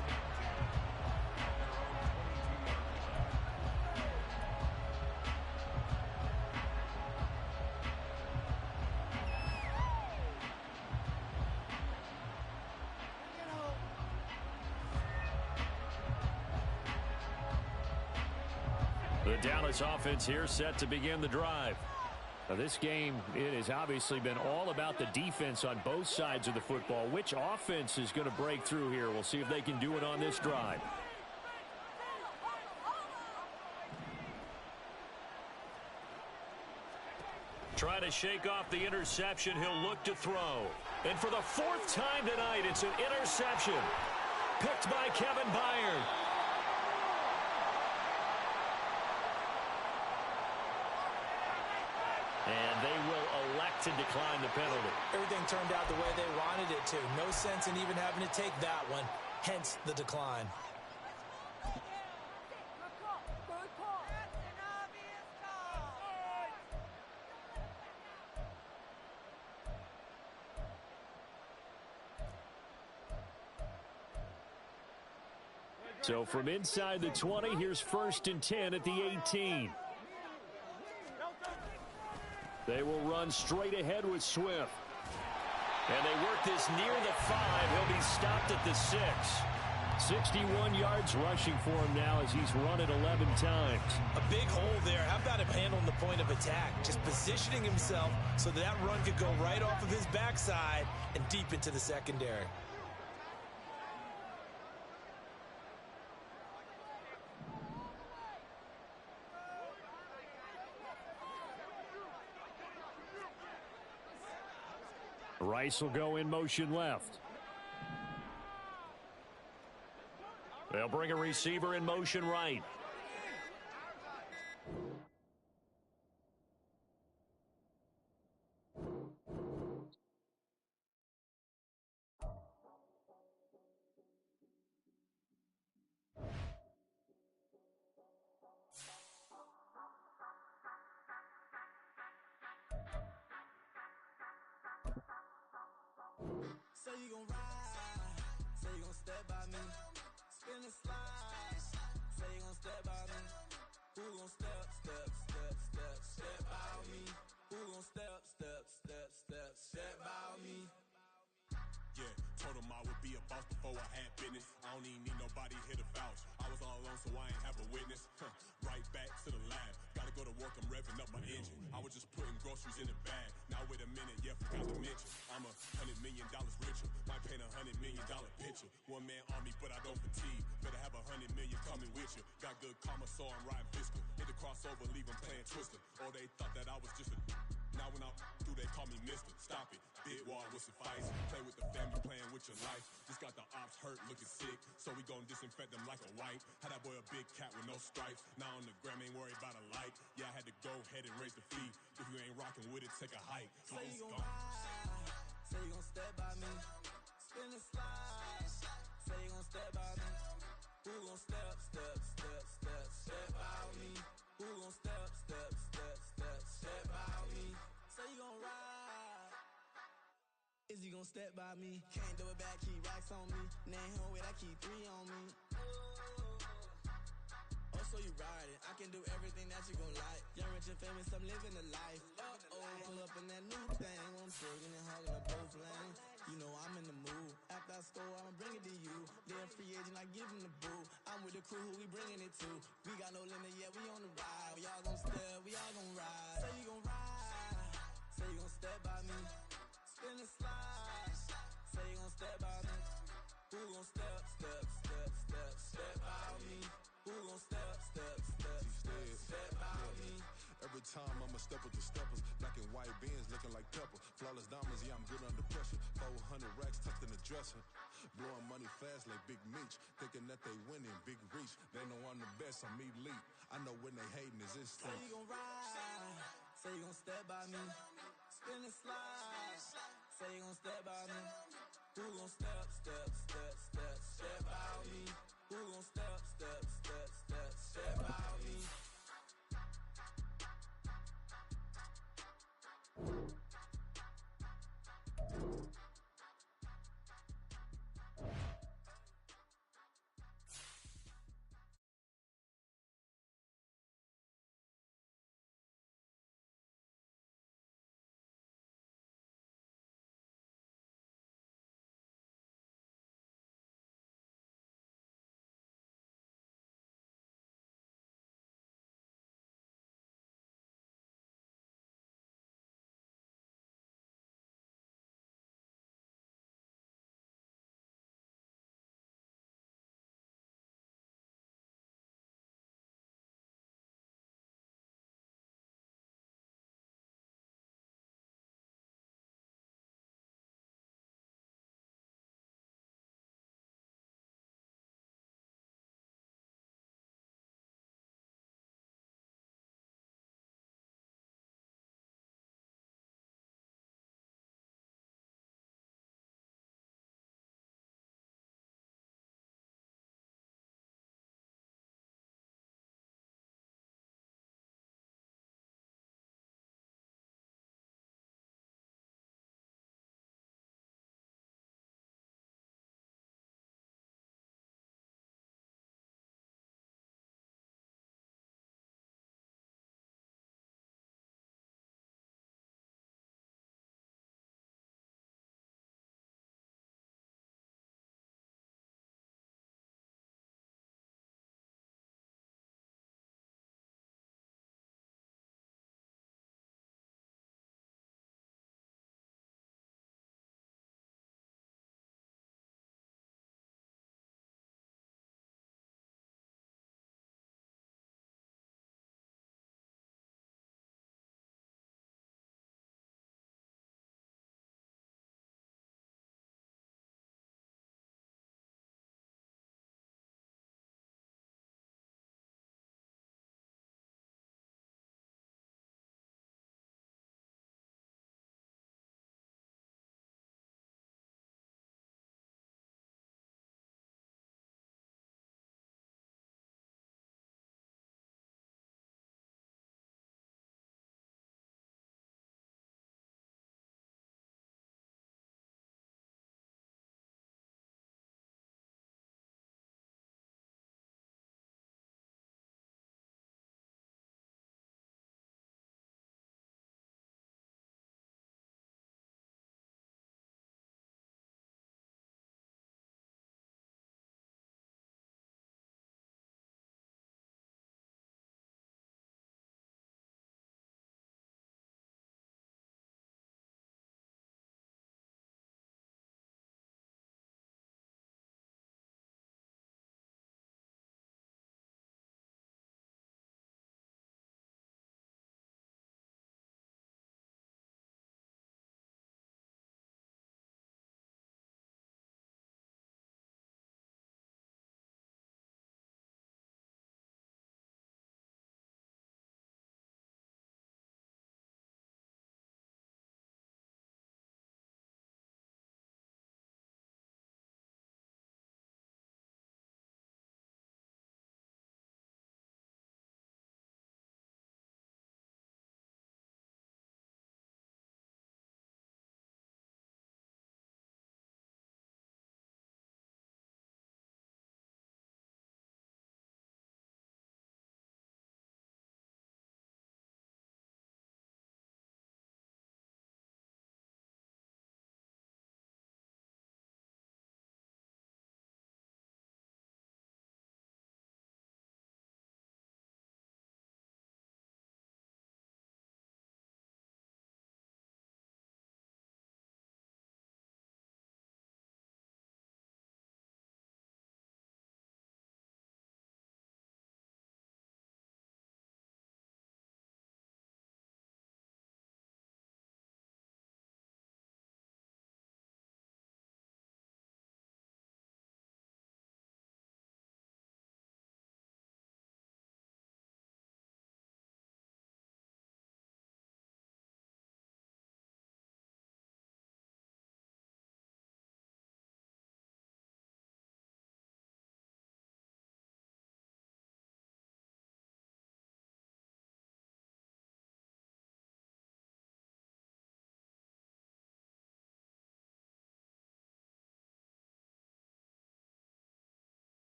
A: The Dallas offense here set to begin the drive. Now this game, it has obviously been all about the defense on both sides of the football. Which offense is going to break through here? We'll see if they can do it on this drive. Try to shake off the interception. He'll look to throw. And for the fourth time tonight, it's an interception. Picked by Kevin Byard. And they will elect to decline the penalty.
C: Everything turned out the way they wanted it to. No sense in even having to take that one, hence the decline.
A: So from inside the 20, here's 1st and 10 at the 18. They will run straight ahead with Swift. And they work this near the 5. He'll be stopped at the 6. 61 yards rushing for him now as he's run it 11 times.
C: A big hole there. How about him handling the point of attack? Just positioning himself so that run could go right off of his backside and deep into the secondary.
A: Rice will go in motion left. They'll bring a receiver in motion right.
B: Say you gon' ride, say you gon' step by me, spin and slide, say you gon' step by me, who gon' step by me, who gon' step by me.
E: Yeah, told him I would be a boss before I had business. I don't even need nobody here to vouch. I was all alone, so I ain't have a witness. Right back to the lab. Gotta go to work, I'm revving up my engine. I was just putting groceries in the bag. Now wait a minute, yeah, forgot to mention. I'm $100 million richer. Might paint $100 million picture. One man army, but I don't fatigue. Better have 100 million coming with you. Got good karma, so I'm riding fiscal. Hit the crossover, leave them playing Twister. Or they thought that I was just a Now when I do, they call me Mister. Stop it. Big wall would suffice. Play with the family, playing with your life. Just got the ops hurt, looking sick. So we gon' disinfect them like a wipe. Had that boy a big cat with no stripes. Now on the gram, ain't worried about a light. Yeah, I had to go ahead and raise the fee. If you ain't rocking with it, take a hike.
B: Say you gon' ride. Say you gon' step by me. Spin and slide. Say you gon' step by me. Who gon' step by me? Who gon' step by me? Say you gon' ride. Is he gon' step by me? Can't do it back, keep racks on me. Name home with I keep 3 on me. Oh, so you ride it. I can do everything that you gon' like. Young, rich, and famous, I'm living the life. Pull up in that new thing. I'm twerking and hogging up both lanes. You know I'm in the mood. After I score, I'ma bring it to you. They're a free agent, I give him the boo. I'm with the crew, who we bringing it to. We got no limit, yeah, we on the ride. We all gon' step, we all gon' ride. Say you gon' ride. Say you gon' step by me. Spin and slide. Say you gon' step by me. Who gon' step by me? Who gon' step by me?
E: Every time I'ma step with the steppers. Black and white beans looking like pepper. Flawless diamonds, yeah, I'm good under pressure. 400 racks tucked in the dresser. Blowing money fast like Big Meech. Thinking that they winning, big reach. They know I'm the best, I'm elite. I know when they hating is instinct.
B: Say you gon' ride. Say you gon' step by me. Spin and slide. Say you gon' step by me. Who gon' step by me? Who gon' step by me?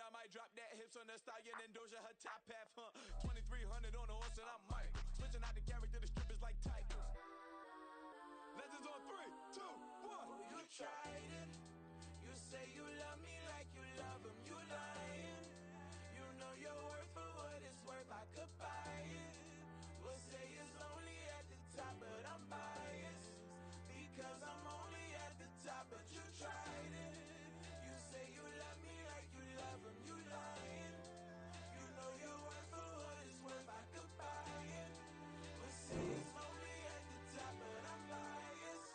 E: I might drop that hips on the stallion and Doja her top half, 2300 on the horse and I'm Michael. Switching out the character, the strippers like titles. Legends on 3, 2, 1.
B: Oh, you tried it. You say you love me like you love him. You lying. You know your worth for what it's worth. I could buy it. We'll say it's lonely at the top, but I'm biased. Because I'm only at the top, but you tried it. You say you love me like you love him. You lying. You know your worth for what it's worth. I could buy it. We'll say it's lonely at the top, but I'm biased.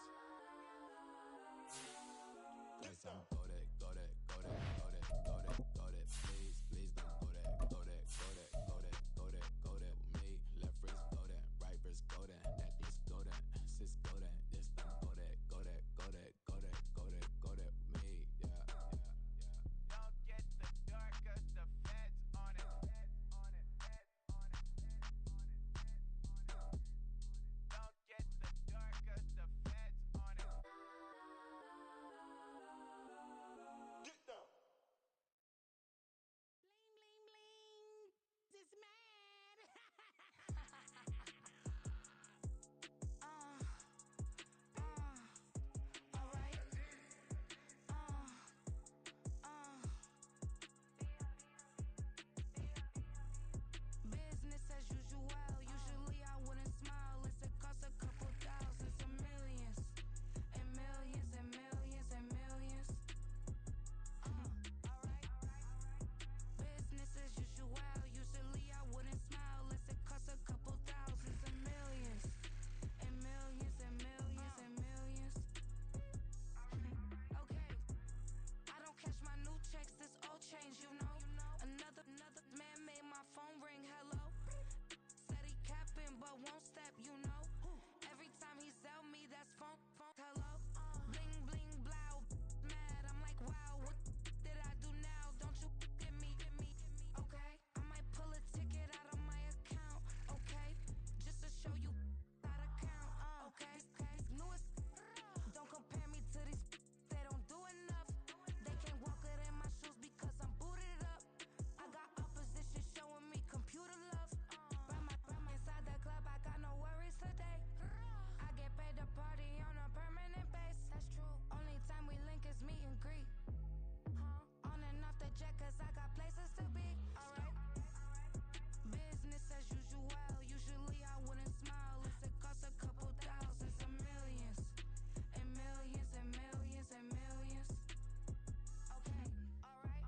F: Yes, I'm go that, go that, go that, go that, go that, go that. Please, please don't go that, go that, go that, go that, go that, go that with me. Left wrist go that, right wrist go that, that this go that, sis go that, this don't go that, go that, go that, go that, go that, go that with me. Yeah, yeah, yeah.
B: Don't get the dark, cause the feds on it. Don't get the dark, cause the feds on it.
E: Get down.
G: Bling, bling, bling. This mad. Alright. Business as usual. Usually I wouldn't smile. Unless it costs a couple thousands and millions. And millions and millions and millions. Alright. Business as usual. Usually I wouldn't smile unless it costs a couple thousands and millions. And millions and millions and millions. Okay. I don't cash my new checks, this old change, you know. Another man made my phone ring, hello. Said he capping but won't step, you know. Every time he sell me, that's phone, hello. Bling, bling, blow, mad, I'm like, wow, what did I do now? Don't you get me, okay? I might pull a ticket out of my account, okay? Just to show you how to count, okay? Newest, don't compare me to these, they don't do enough. They can't walk it in my shoes because I'm booted up. I got opposition showing me computer love. Run inside the club, I got no worries today. I get paid to party on a permanent base. That's true. Only time we link is meet and greet. On and off the jet, cause I got places to be. Alright. Business as usual. Usually I wouldn't smile unless it costs a couple thousands and millions. And millions and millions and millions. Okay, alright.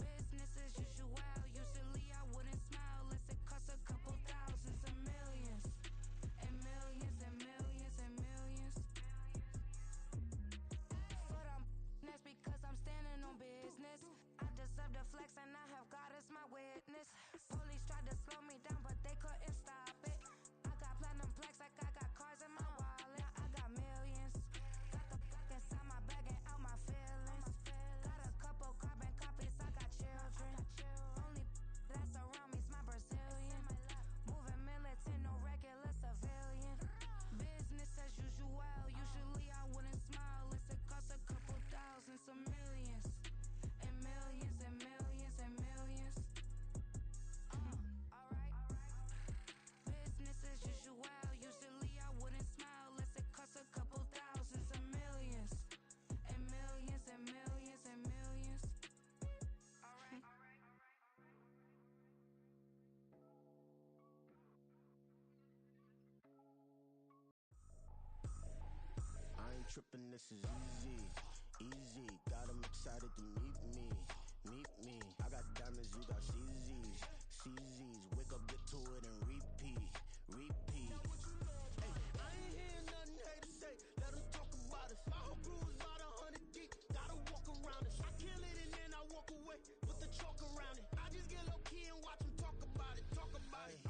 G: Business as usual. Usually I wouldn't smile unless it costs a couple thousands and millions. And millions and millions and millions. Foot on that's because I'm standing on business. I deserve the flex and I have God as my witness. Police tried to slow me down but they couldn't stop it. I got platinum plaques like I got cars in my wallet. I got millions. Got the fuck inside my bag and out my feelings. Got a couple carbon copies, I got children. Only that's around me's my Brazilian. Moving militant, no regular civilian. Business as usual. Usually I wouldn't smile unless it costs a couple thousands of millions. And millions and millions and millions. Alright. Business as usual. Usually I wouldn't smile unless it costs a couple thousands of millions. And millions and millions and millions. Alright.
H: I ain't tripping, this is easy, easy. Got 'em excited to meet me, meet me. I got diamonds, you got CZs, CZs. Wake up, get to it and repeat, repeat. Hey, I ain't hearing nothing haters say. Let 'em talk about us. My whole crew is about 100 deep. Gotta walk around us. I kill it and then I walk away. Put the chalk around it. I just get low key and watch 'em talk about it. Talk about it.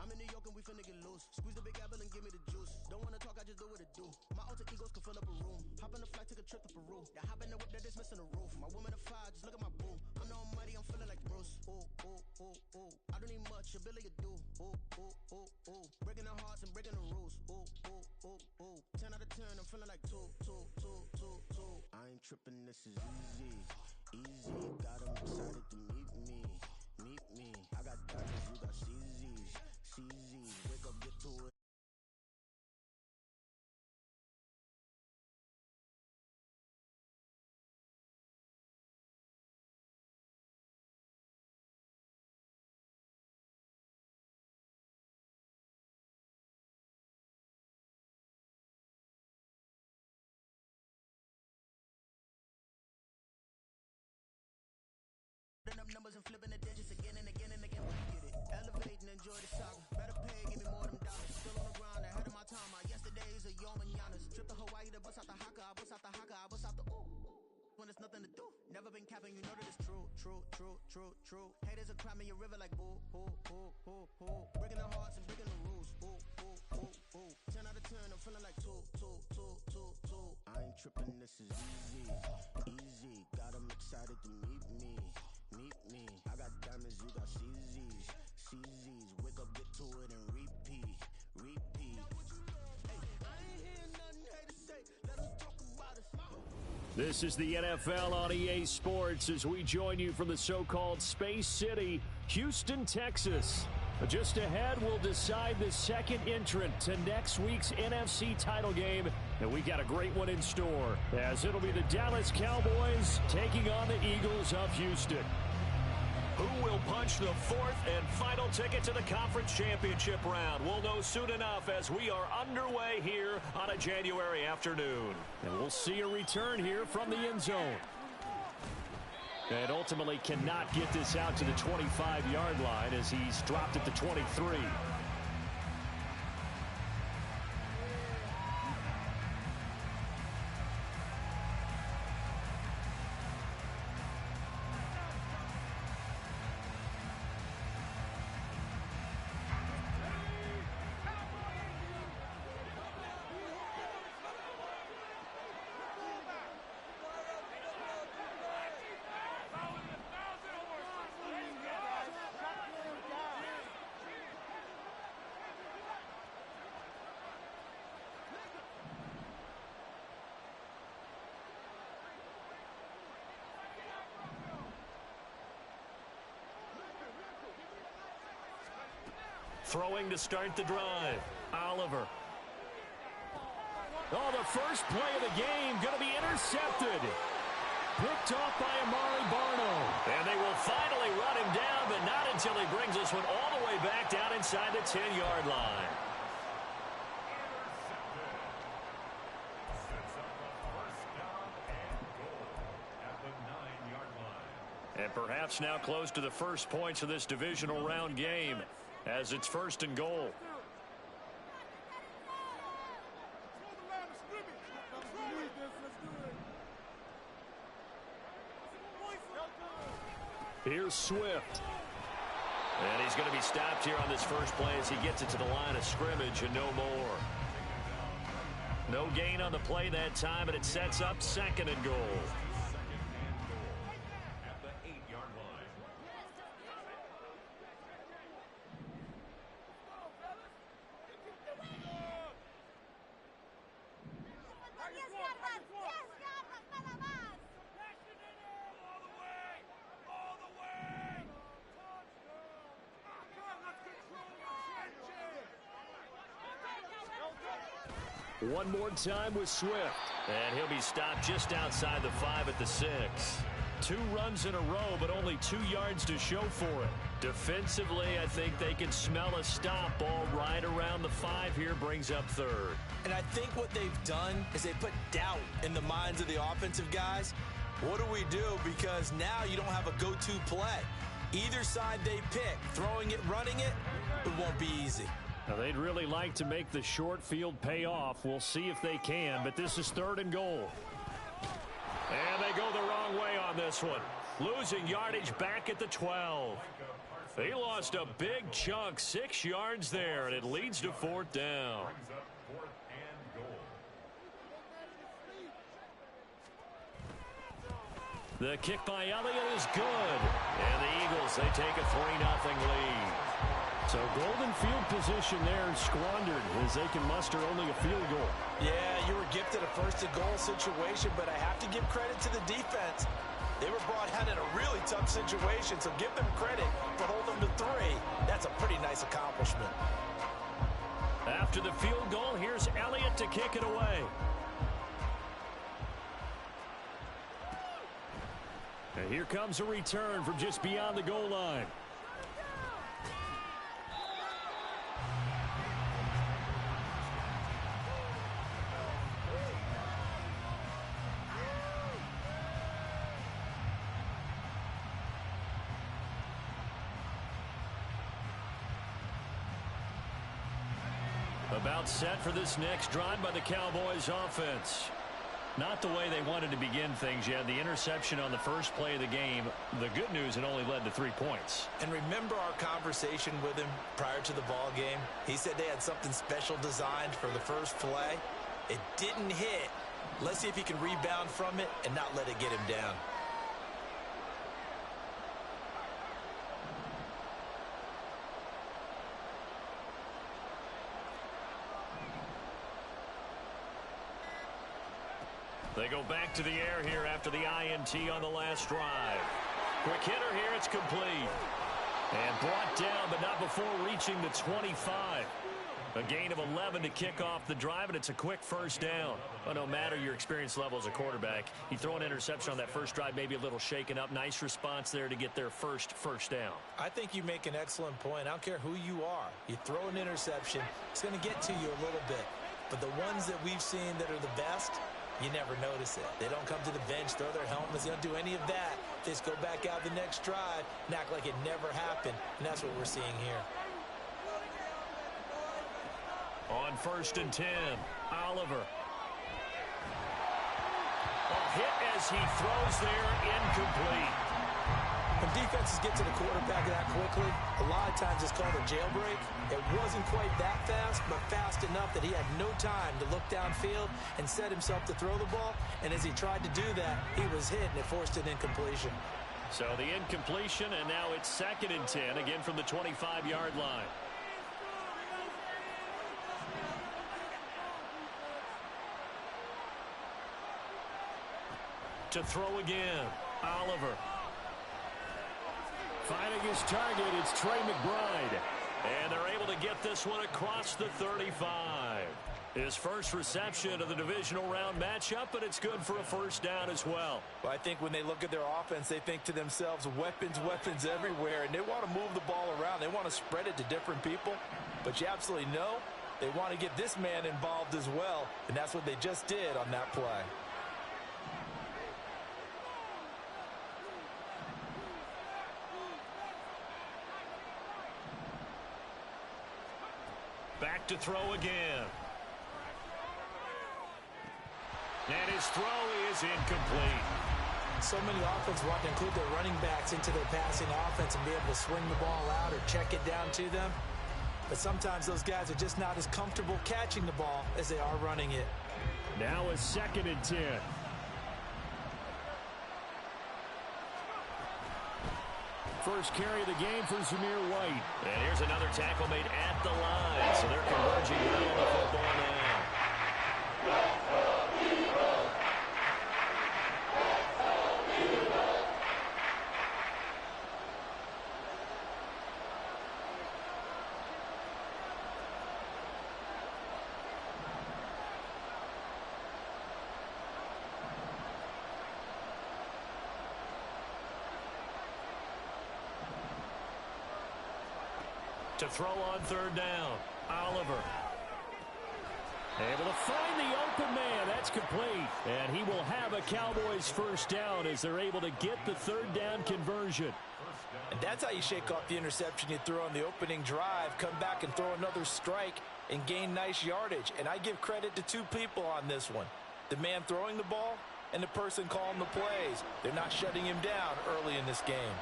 H: I'm in New York and we finna get loose. Squeeze the big apple and give me the juice. Don't wanna talk, I just do what it do. My alter egos can fill up a room. Hop on a flight, take a trip to Peru. Yeah, hop in the whip that is missing the roof. My woman a fire, just look at my boo. I'm the almighty, I'm feeling like Bruce. Ooh, ooh, ooh, ooh. I don't need much, ability to do. Ooh, ooh, ooh, ooh. Breaking the hearts and breaking the rules. Ooh, ooh, ooh, ooh. 10 out of 10, I'm feeling like 2, 2, 2, 2, 2. I ain't tripping, this is easy, easy. Got them excited to meet me. I got diamonds, you got CZs. Wake up, get to it. Up numbers and flipping the digits again and again and again. When you get it, elevate and enjoy the saga. Better pay, give me more than dollars. Still on the ground, ahead of my time. My yesterdays are your mananas. Trip to Hawaii to bust out the haka. I bust out the haka. I bust out the ooh. When there's nothing to do. Never been capping, you know that it's true. Haters are crying me a river like boo. Breaking the hearts and breaking the rules. Ooh. 10 out of 10, I'm feeling like two. I ain't tripping, this is easy. Got them excited to meet me. I got diamonds, you got CZs. Wake up, get to it, and repeat. Hey, I ain't hearing nothing haters say. Let them talk about us.
A: This is the NFL on EA Sports as we join you from the so-called Space City, Houston, Texas. Just ahead, we'll decide the second entrant to next week's NFC title game. And we got a great one in store, as it'll be the Dallas Cowboys taking on the Eagles of Houston. Who will punch the fourth and final ticket to the conference championship round? We'll know soon enough as we are underway here on a January afternoon. And we'll see a return here from the end zone. And ultimately cannot get this out to the 25-yard line as he's dropped at the 23. Throwing to start the drive. Oliver. Oh, the first play of the game going to be intercepted. Picked off by Amari Barno. And they will finally run him down, but not until he brings this one all the way back down inside the 10-yard line. And perhaps now close to the first points of this divisional round game, as it's 1st and goal. Here's Swift. And he's going to be stopped here on this first play as he gets it to the line of scrimmage and no more. No gain on the play that time, and it sets up 2nd and goal. One more time with Swift. And he'll be stopped just outside the 5 at the 6. 2 runs in a row, but only 2 yards to show for it. Defensively, I think they can smell a stop. Ball right around the 5 here, brings up 3rd.
C: And I think what they've done is they put doubt in the minds of the offensive guys. What do we do? Because now you don't have a go-to play. Either side they pick, throwing it, running it, it won't be easy.
A: Now, they'd really like to make the short field pay off. We'll see if they can, but this is 3rd and goal. And they go the wrong way on this one. Losing yardage back at the 12. They lost a big chunk, 6 yards there, and it leads to 4th down. The kick by Elliott is good. And the Eagles, they take a 3-0 lead. So golden field position there squandered as they can muster only a field goal.
C: Yeah, you were gifted a 1st and goal situation, but I have to give credit to the defense.
D: They were brought out in a really tough situation, so give them credit for holding them to 3. That's a pretty nice accomplishment.
A: After the field goal, here's Elliott to kick it away. And here comes a return from just beyond the goal line. About set for this next drive by the Cowboys offense. Not the way they wanted to begin things. You had the interception on the first play of the game. The good news, it only led to 3 points.
D: And remember our conversation with him prior to the ball game? He said they had something special designed for the first play. It didn't hit. Let's see if he can rebound from it and not let it get him down.
A: They go back to the air here after the INT on the last drive. Quick hitter here, it's complete. And brought down, but not before reaching the 25. A gain of 11 to kick off the drive, and it's a quick first down. Well, no matter your experience level as a quarterback, you throw an interception on that first drive, maybe a little shaken up. Nice response there to get their first down.
D: I think you make an excellent point. I don't care who you are. You throw an interception, it's going to get to you a little bit. But the ones that we've seen that are the best, you never notice it. They don't come to the bench, throw their helmets. They don't do any of that. They just go back out the next drive and act like it never happened. And that's what we're seeing here.
A: On 1st and 10, Oliver. A hit as he throws there, incomplete.
D: When defenses get to the quarterback that quickly, a lot of times it's called a jailbreak. It wasn't quite that fast, but fast enough that he had no time to look downfield and set himself to throw the ball. And as he tried to do that, he was hit, and it forced an incompletion.
A: So the incompletion, and now it's 2nd and 10, again from the 25-yard line. To throw again, Oliver. Finding his target, it's Trey McBride. And they're able to get this one across the 35. His first reception of the divisional round matchup, but it's good for a first down as well.
D: Well, I think when they look at their offense, they think to themselves, weapons, weapons everywhere, and they want to move the ball around. They want to spread it to different people, but you absolutely know they want to get this man involved as well, and that's what they just did on that play.
A: Back to throw again. And his throw is incomplete.
D: So many offenses want to include their running backs into their passing offense and be able to swing the ball out or check it down to them. But sometimes those guys are just not as comfortable catching the ball as they are running it.
A: Now a 2nd and 10. First carry of the game for Zamir White. And here's another tackle made at the line. So they're converging around the football now. To throw on 3rd down, Oliver. Able to find the open man. That's complete. And he will have a Cowboys first down as they're able to get the 3rd down conversion.
D: And that's how you shake off the interception you threw on the opening drive, come back and throw another strike and gain nice yardage. And I give credit to 2 people on this one. The man throwing the ball and the person calling the plays. They're not shutting him down early in this game.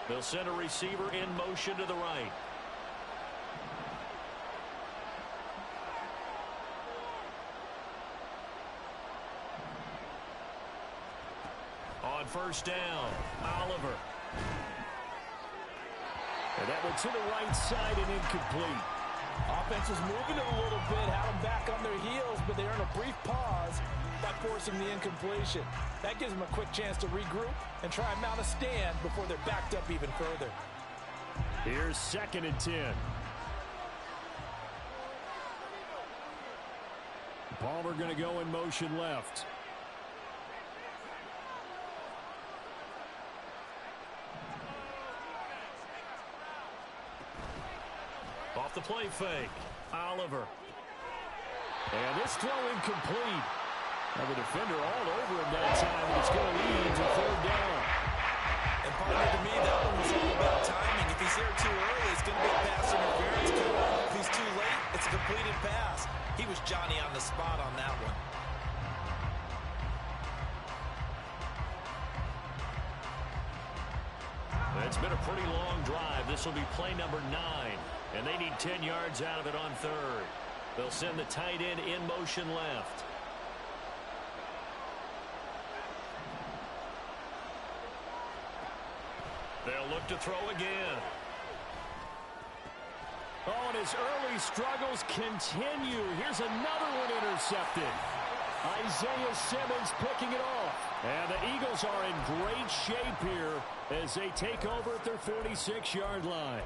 A: They'll send a receiver in motion to the right. On 1st down, Oliver. And that one to the right side and incomplete.
D: Offense was moving it a little bit, had them back on their heels, but they earned a brief pause by forcing the incompletion. That gives them a quick chance to regroup and try and mount a stand before they're backed up even further.
A: Here's 2nd and 10. Palmer going to go in motion left. Off the play fake. Oliver. And this throw incomplete. Now the defender all over him that time, and it's going to lead to 3rd down.
C: And partner, to me, that one was all about timing. If he's there too early, it's going to be a pass interference call. If he's too late, it's a completed pass. He was Johnny on the spot on that one.
A: It's been a pretty long drive. This will be play number 9. And they need 10 yards out of it on 3rd. They'll send the tight end in motion left. They'll look to throw again. Oh, and his early struggles continue. Here's another one intercepted. Isaiah Simmons picking it off. And the Eagles are in great shape here as they take over at their 46-yard line.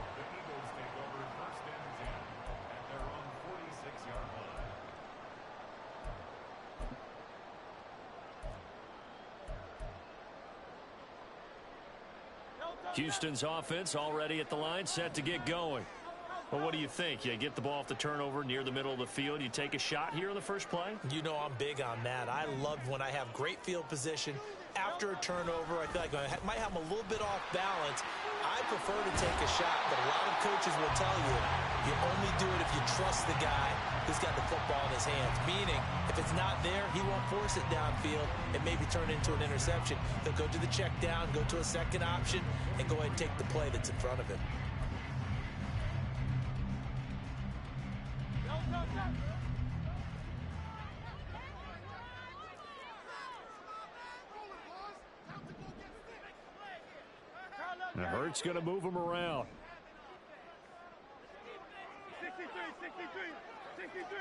A: Houston's offense already at the line, set to get going. Well, what do you think? You get the ball off the turnover near the middle of the field. You take a shot here in the first play?
C: You know I'm big on that. I love when I have great field position. After a turnover, I feel like I might have them a little bit off balance. I prefer to take a shot, but a lot of coaches will tell you you only do it if you trust the guy who's got the football in his hands. Meaning, if it's not there, he won't force it downfield and maybe turn into an interception. He'll go to the check down, go to a second option, and go ahead and take the play that's in front of him.
A: Now Hurts going to move him around.
I: 63.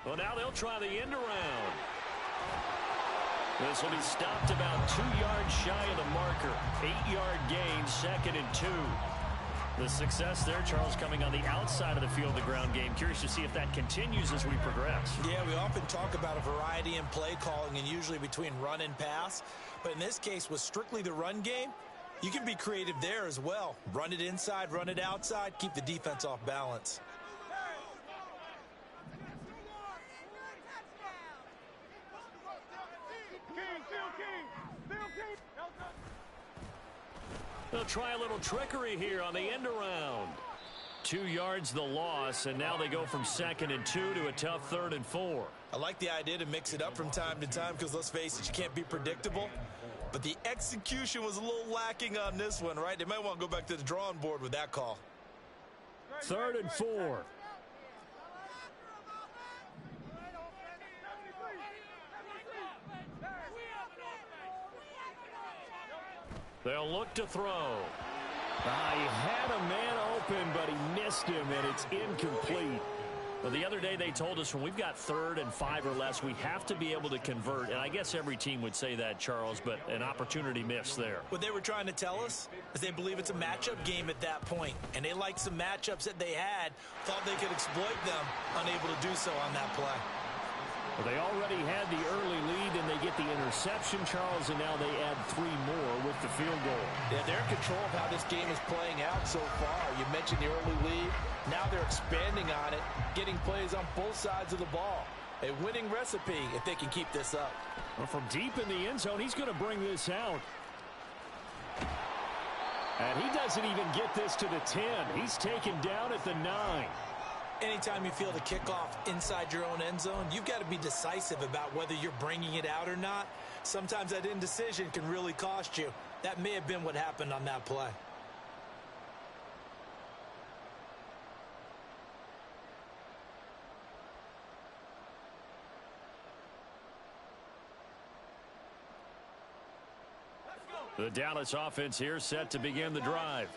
A: Well, now they'll try the end around. This will be stopped about 2 yards shy of the marker. 8-yard gain, 2nd and 2. The success there, Charles, coming on the outside of the field, the ground game. Curious to see if that continues as we progress.
C: Yeah, we often talk about a variety in play calling and usually between run and pass. But in this case, with strictly the run game, you can be creative there as well. Run it inside, run it outside, keep the defense off balance.
A: They'll try a little trickery here on the end around. 2 yards the loss, and now they go from 2nd and 2 to a tough 3rd and 4.
C: I like the idea to mix it up from time to time because, let's face it, you can't be predictable. But the execution was a little lacking on this one, right? They might want to go back to the drawing board with that call.
A: 3rd and 4. They'll look to throw. He had a man open, but he missed him, and it's incomplete. Well, the other day they told us when we've got 3rd and 5 or less, we have to be able to convert. And I guess every team would say that, Charles, but an opportunity missed there.
C: What they were trying to tell us is they believe it's a matchup game at that point. And they liked some matchups that they had, thought they could exploit them, unable to do so on that play.
A: Well, they already had the early lead, and they get the interception, Charles, and now they add 3 more with the field goal.
D: Yeah, they're in control of how this game is playing out so far. You mentioned the early lead. Now they're expanding on it, getting plays on both sides of the ball. A winning recipe if they can keep this up.
A: Well, from deep in the end zone, he's going to bring this out. And he doesn't even get this to the 10. He's taken down at the 9.
C: Anytime you feel the kickoff inside your own end zone, you've got to be decisive about whether you're bringing it out or not. Sometimes that indecision can really cost you. That may have been what happened on that play.
A: The Dallas offense here set to begin the drive.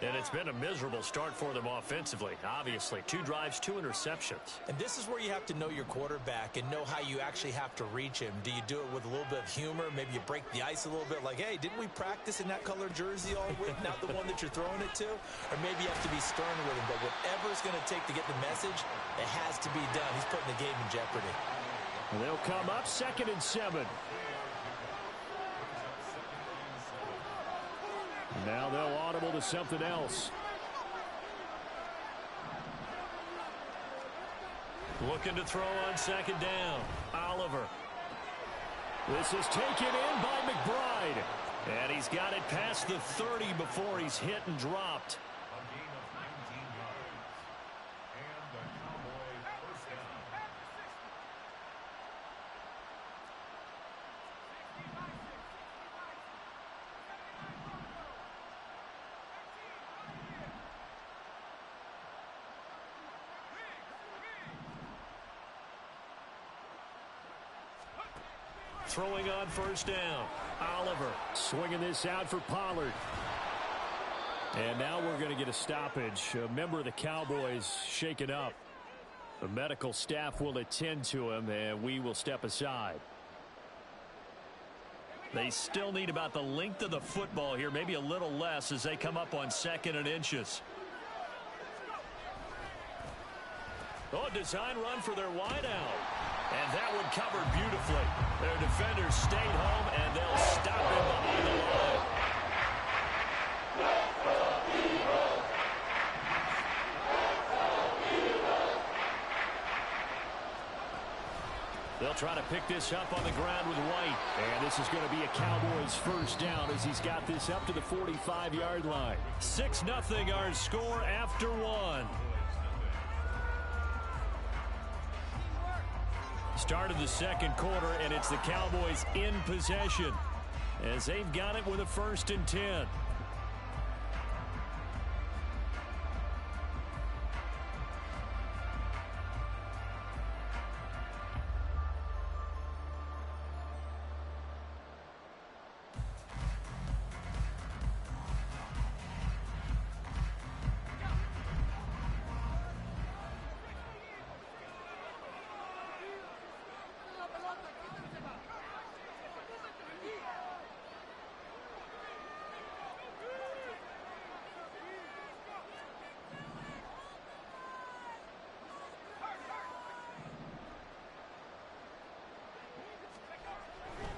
A: And it's been a miserable start for them offensively, obviously. 2 drives, 2 interceptions.
C: And this is where you have to know your quarterback and know how you actually have to reach him. Do you do it with a little bit of humor? Maybe you break the ice a little bit like, hey, didn't we practice in that color jersey all week, not the one that you're throwing it to? Or maybe you have to be stern with him. But whatever it's going to take to get the message, it has to be done. He's putting the game in jeopardy.
A: And they'll come up 2nd and 7. Now they'll audible to something else. Looking to throw on 2nd down. Oliver. This is taken in by McBride. And he's got it past the 30 before he's hit and dropped. Throwing on 1st down. Oliver swinging this out for Pollard. And now we're going to get a stoppage. A member of the Cowboys shaken up. The medical staff will attend to him, and we will step aside. They still need about the length of the football here, maybe a little less as they come up on 2nd and inches. Oh, design run for their wideout. And that one covered beautifully. Their defenders stayed home, and they'll stop him behind the line. They'll try to pick this up on the ground with White. And this is going to be a Cowboys 1st down as he's got this up to the 45-yard line. 6-0 our score after 1. Start of the 2nd quarter, and it's the Cowboys in possession as they've got it with a 1st and 10.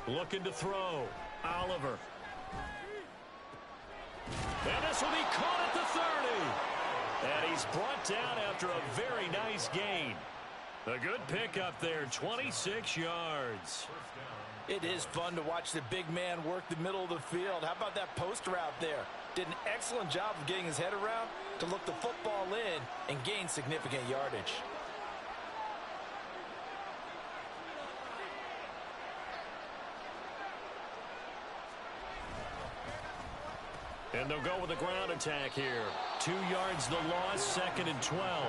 A: Looking to throw. Oliver. And this will be caught at the 30. And he's brought down after a very nice gain. A good pickup there, 26 yards.
C: It is fun to watch the big man work the middle of the field. How about that post route there? Did an excellent job of getting his head around to look the football in and gain significant yardage.
A: And they'll go with a ground attack here. 2 yards the loss, 2nd and 12.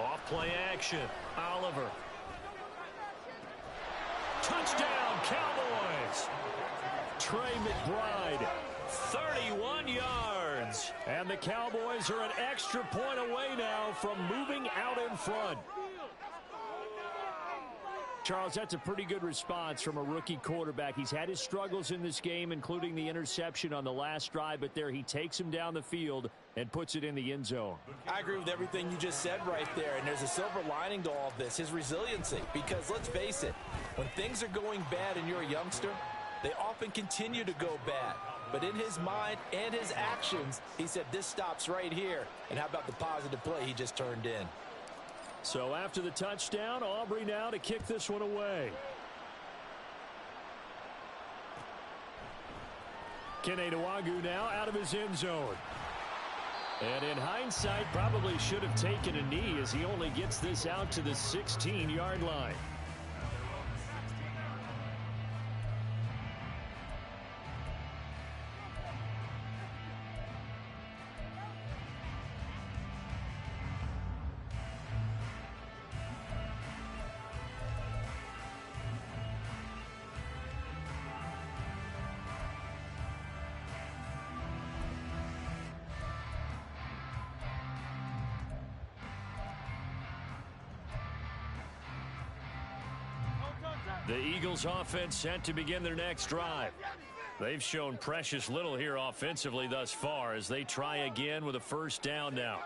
A: Off play action. Oliver. Touchdown, Cowboys. Trey McBride, 31 yards. And the Cowboys are an extra point away now from moving out in front. Charles, that's a pretty good response from a rookie quarterback. He's had his struggles in this game, including the interception on the last drive, but there he takes him down the field and puts it in the end zone.
C: I agree with everything you just said right there, and there's a silver lining to all of this, his resiliency. Because let's face it, when things are going bad and you're a youngster, they often continue to go bad. But in his mind and his actions, he said this stops right here. And how about the positive play he just turned in?
A: So after the touchdown, Aubrey now to kick this one away. Kene Nwangwu now out of his end zone. And in hindsight, probably should have taken a knee as he only gets this out to the 16-yard line. The Eagles offense set to begin their next drive. They've shown precious little here offensively thus far as they try again with a first down now.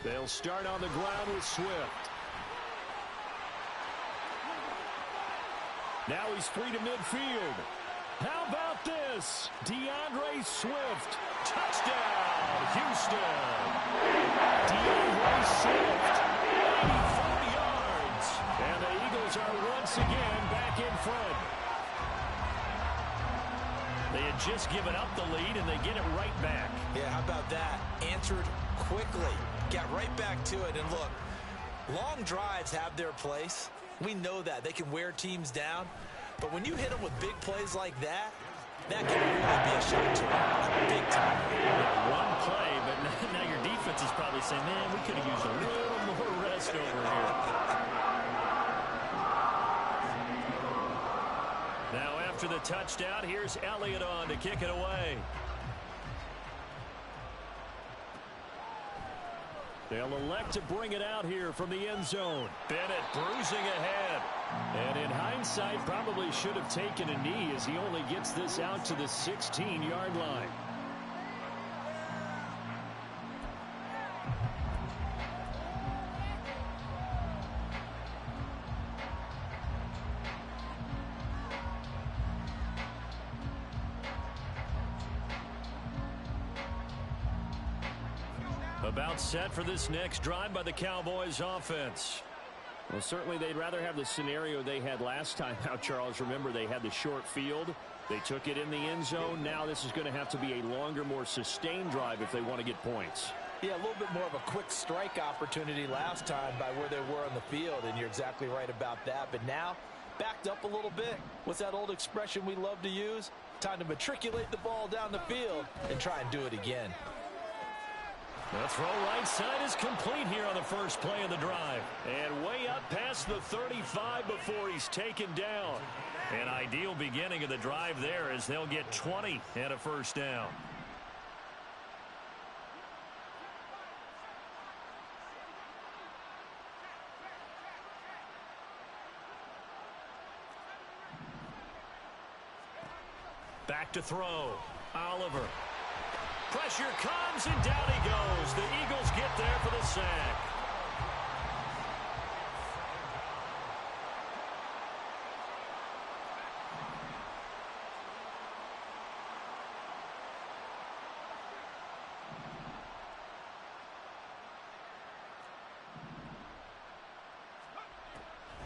A: They'll start on the ground with Swift. Now he's free to midfield. How about this? DeAndre Swift. Touchdown, Houston. DeAndre Swift, 84 yards. And the Eagles are once again back in front. They had just given up the lead, and they get it right back.
C: Yeah, how about that? Answered quickly. Got right back to it. And look, long drives have their place. We know that. They can wear teams down. But when you hit them with big plays like that, that can really be a shot to them. Big time.
A: Yeah, one play, but now your defense is probably saying, man, we could have used a little more rest over here. Now after the touchdown, here's Elliott on to kick it away. They'll elect to bring it out here from the end zone. Bennett bruising ahead. And in hindsight, probably should have taken a knee as he only gets this out to the 16-yard line. About set for this next drive by the Cowboys offense. Well, certainly they'd rather have the scenario they had last time out, Charles. Remember, they had the short field. They took it in the end zone. Now this is going to have to be a longer, more sustained drive if they want to get points.
D: Yeah, a little bit more of a quick strike opportunity last time by where they were on the field, and you're exactly right about that. But now, backed up a little bit. What's that old expression we love to use? Time to matriculate the ball down the field and try and do it again.
A: The throw right side is complete here on the first play of the drive. And way up past the 35 before he's taken down. An ideal beginning of the drive there as they'll get 20 and a first down. Back to throw. Oliver. Pressure comes, and down he goes. The Eagles get there for the sack.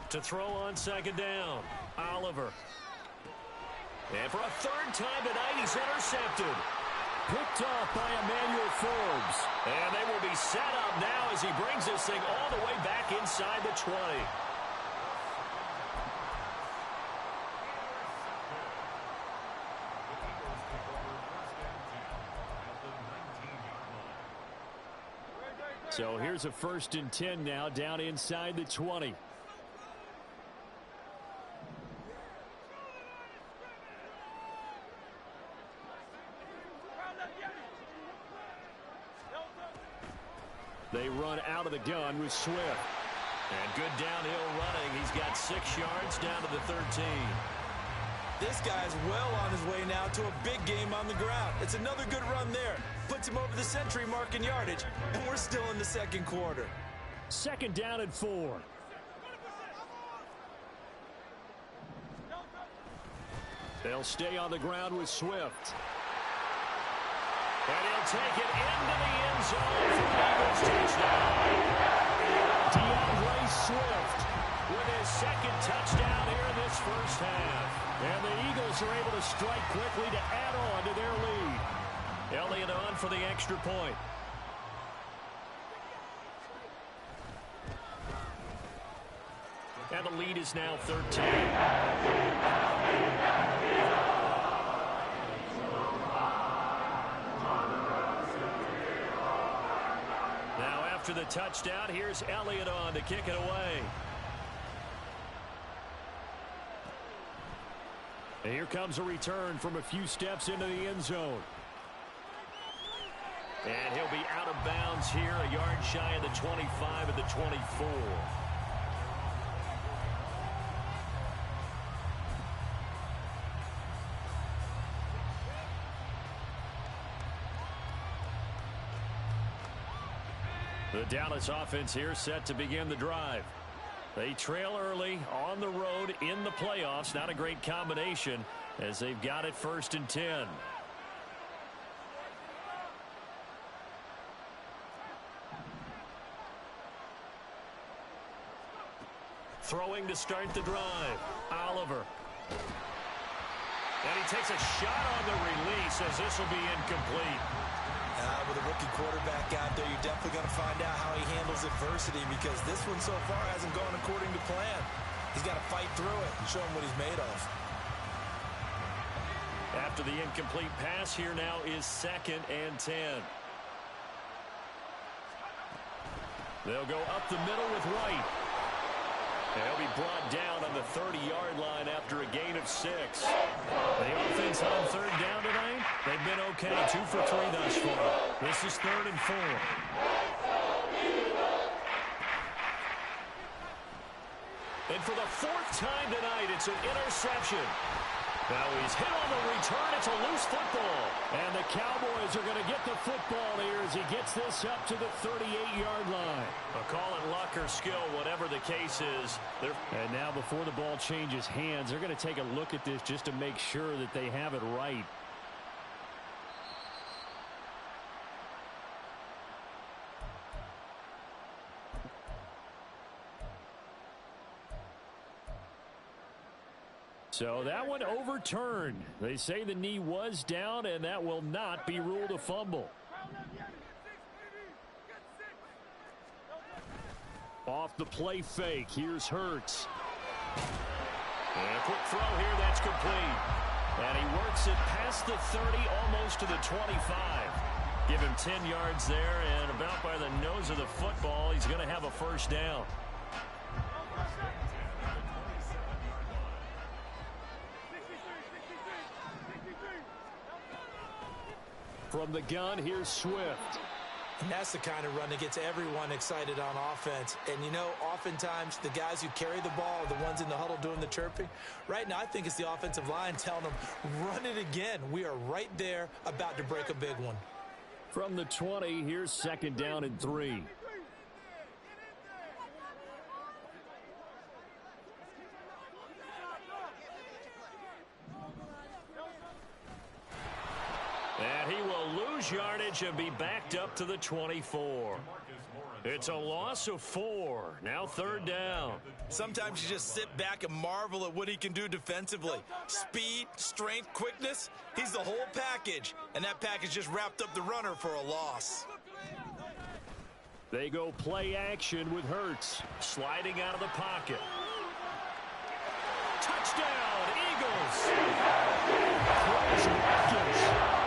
A: To throw on second down. Oliver. And for a third time tonight, he's intercepted. Picked off by Emmanuel Forbes. And they will be set up now as he brings this thing all the way back inside the 20. So here's a 1st and 10 now down inside the 20. They run out of the gun with Swift. And good downhill running. He's got 6 yards down to the 13.
C: This guy's well on his way now to a big game on the ground. It's another good run there. Puts him over the century mark in yardage. And we're still in the second quarter.
A: 2nd down and 4. They'll stay on the ground with Swift. And he'll take it into the end zone for the Eagles touchdown. DeAndre Swift with his 2nd touchdown here in this first half. And the Eagles are able to strike quickly to add on to their lead. Elliott on for the extra point. And the lead is now 13. After the touchdown, here's Elliott on to kick it away. And here comes a return from a few steps into the end zone. And he'll be out of bounds here, a yard shy of the 25 of the 24. The Dallas offense here set to begin the drive. They trail early on the road in the playoffs. Not a great combination as they've got it 1st and 10. Throwing to start the drive. Oliver. And he takes a shot on the release as this will be incomplete.
C: With a rookie quarterback out there, you're definitely going to find out how he handles adversity because this one so far hasn't gone according to plan. He's got to fight through it and show him what he's made of.
A: After the incomplete pass, here now is 2nd and 10. They'll go up the middle with Wright. And he'll be brought down on the 30-yard line after a gain of 6. The offense on 3rd down tonight, they've been okay. 2 for 3 thus far. This is 3rd and 4. And for the 4th time tonight, it's an interception. Now he's hit on the return. It's a loose football. And the Cowboys are going to get the football here as he gets this up to the 38-yard line. I'll call it luck or skill, whatever the case is. And now before the ball changes hands, they're going to take a look at this just to make sure that they have it right. So that one overturned. They say the knee was down, and that will not be ruled a fumble. Off the play fake, here's Hurts. And a quick throw here, that's complete. And he works it past the 30, almost to the 25. Give him 10 yards there, and about by the nose of the football, he's going to have a 1st down. From the gun, here's Swift.
C: And that's the kind of run that gets everyone excited on offense. And, you know, oftentimes the guys who carry the ball are the ones in the huddle doing the chirping. Right now, I think it's the offensive line telling them, run it again. We are right there about to break a big one.
A: From the 20, here's 2nd down and 3. And he will lose yardage and be backed up to the 24. It's a loss of 4. Now 3rd down.
C: Sometimes you just sit back and marvel at what he can do defensively. Speed, strength, quickness. He's the whole package. And that package just wrapped up the runner for a loss.
A: They go play action with Hurts. Sliding out of the pocket. Touchdown, Eagles.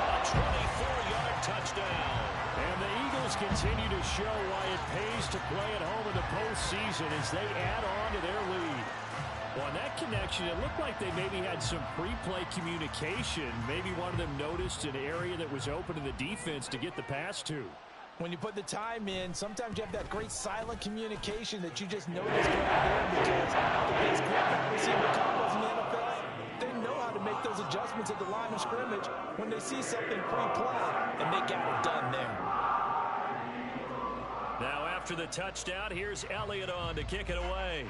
A: A 24-yard touchdown. And the Eagles continue to show why it pays to play at home in the postseason as they add on to their lead. Well, in that connection, it looked like they maybe had some pre-play communication. Maybe one of them noticed an area that was open to the defense to get the pass to.
D: When you put the time in, sometimes you have that great silent communication that you just notice going there because the best quarterback receiver combos in the NFL, they know how to make those adjustments at the line of scrimmage when they see something pre-play, and they got it done there.
A: Now after the touchdown, here's Elliott on to kick it away.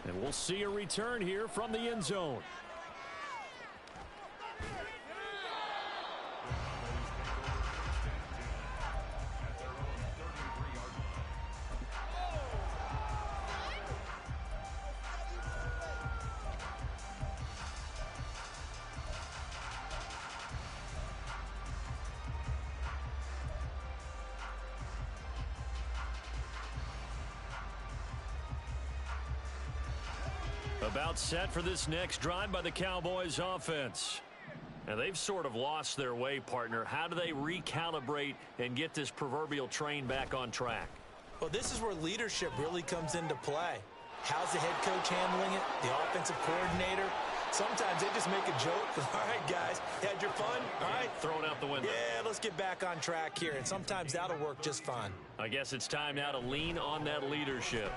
A: And we'll see a return here from the end zone. About set for this next drive by the Cowboys offense. And they've sort of lost their way, partner. How do they recalibrate and get this proverbial train back on track?
C: Well, this is where leadership really comes into play. How's the head coach handling it? The offensive coordinator?
D: Sometimes they just make a joke. All right, guys, had your fun? All right.
A: Throw it out the window.
D: Yeah, let's get back on track here, and sometimes that'll work just fine.
A: I guess it's time now to lean on that leadership.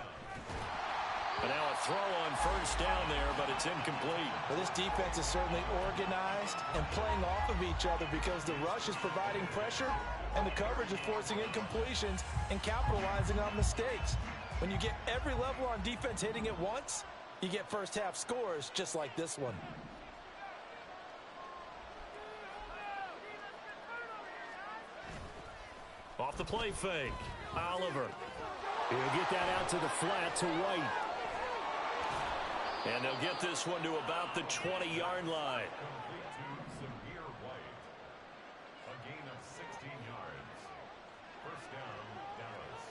A: And now a throw on first down there, but it's incomplete.
D: Well, this defense is certainly organized and playing off of each other because the rush is providing pressure and the coverage is forcing incompletions and capitalizing on mistakes. When you get every level on defense hitting at once, you get first half scores just like this one.
A: Off the play fake. Oliver. He'll get that out to the flat to White. And they'll get this one to about the 20-yard line.
E: A gain of 16 yards. First down, Dallas.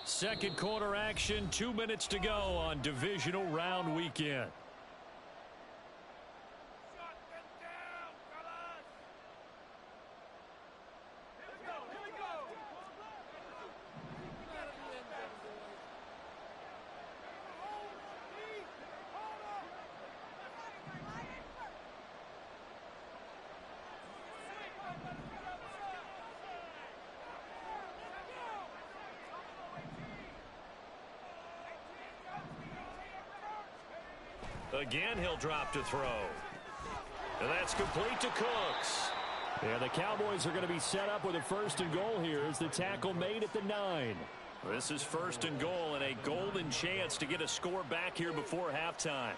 A: Second quarter action, 2 minutes to go on divisional round weekend. Again, he'll drop to throw. And that's complete to Cooks. And the Cowboys are going to be set up with a first and goal here as the tackle made at the 9. This is first and goal and a golden chance to get a score back here before halftime.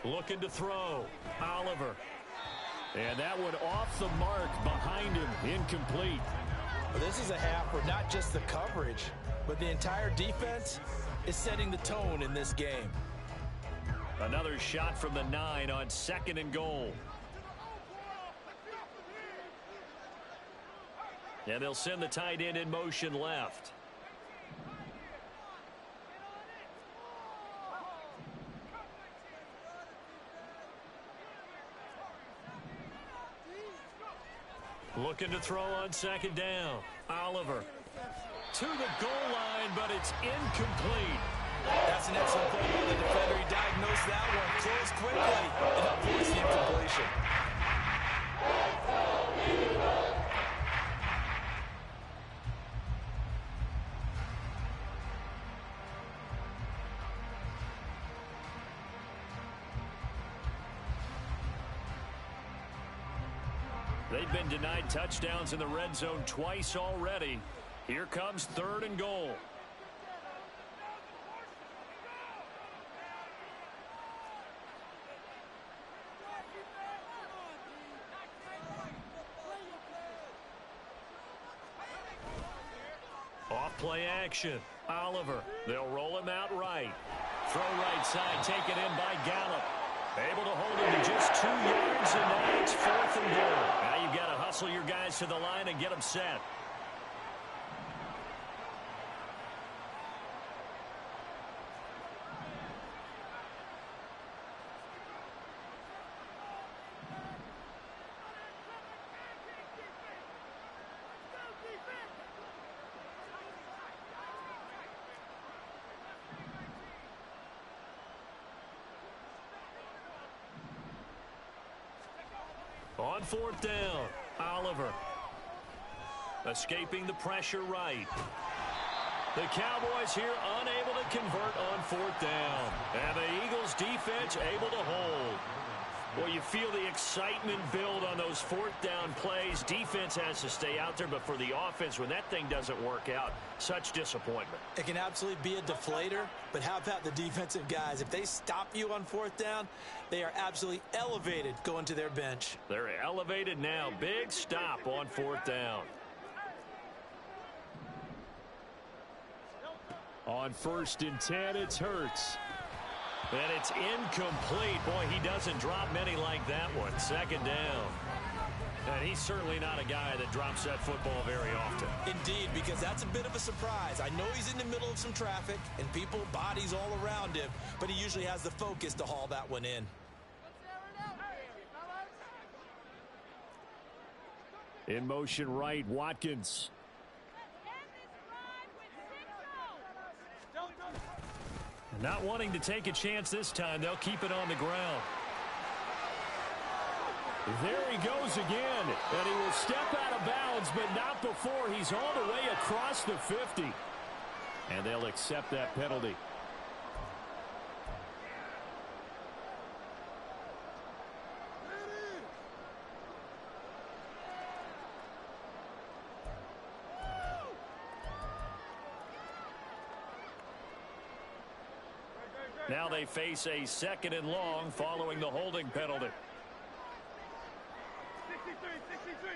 A: Looking to throw. Oliver. And that one off the mark behind him. Incomplete.
D: Well, this is a half where not just the coverage, but the entire defense is setting the tone in this game.
A: Another shot from the 9 on second and goal. And they'll send the tight end in motion left. Looking to throw on second down. Oliver to the goal line, but it's incomplete.
D: That's an excellent play by the defender. He diagnosed that one, closed quickly, and helped force the incompletion.
A: They've been denied touchdowns in the red zone twice already. Here comes third and goal. Off play action. Oliver. They'll roll him out right. Throw right side, taken in by Gallup. Able to hold him to just 2 yards, and now it's fourth and goal. Now you've got to hustle your guys to the line and get them set. On fourth down, Oliver. Escaping the pressure right. The Cowboys here unable to convert on fourth down. And the Eagles defense able to hold. Well, you feel the excitement build on those fourth down plays. Defense has to stay out there, but for the offense, when that thing doesn't work out, such disappointment.
D: It can absolutely be a deflator, but how about the defensive guys? If they stop you on fourth down, they are absolutely elevated going to their bench.
A: They're elevated now. Big stop on fourth down. On 1st and 10, it's Hurts. And it's incomplete. Boy, he doesn't drop many like that one. 2nd down. And he's certainly not a guy that drops that football very often.
C: Indeed, because that's a bit of a surprise. I know he's in the middle of some traffic and people, bodies all around him, but he usually has the focus to haul that one in.
A: In motion right, Watkins. Not wanting to take a chance this time, they'll keep it on the ground. There he goes again, and he will step out of bounds, but not before he's all the way across the 50. And they'll accept that penalty. Now they face a 2nd and long following the holding penalty.
I: 63.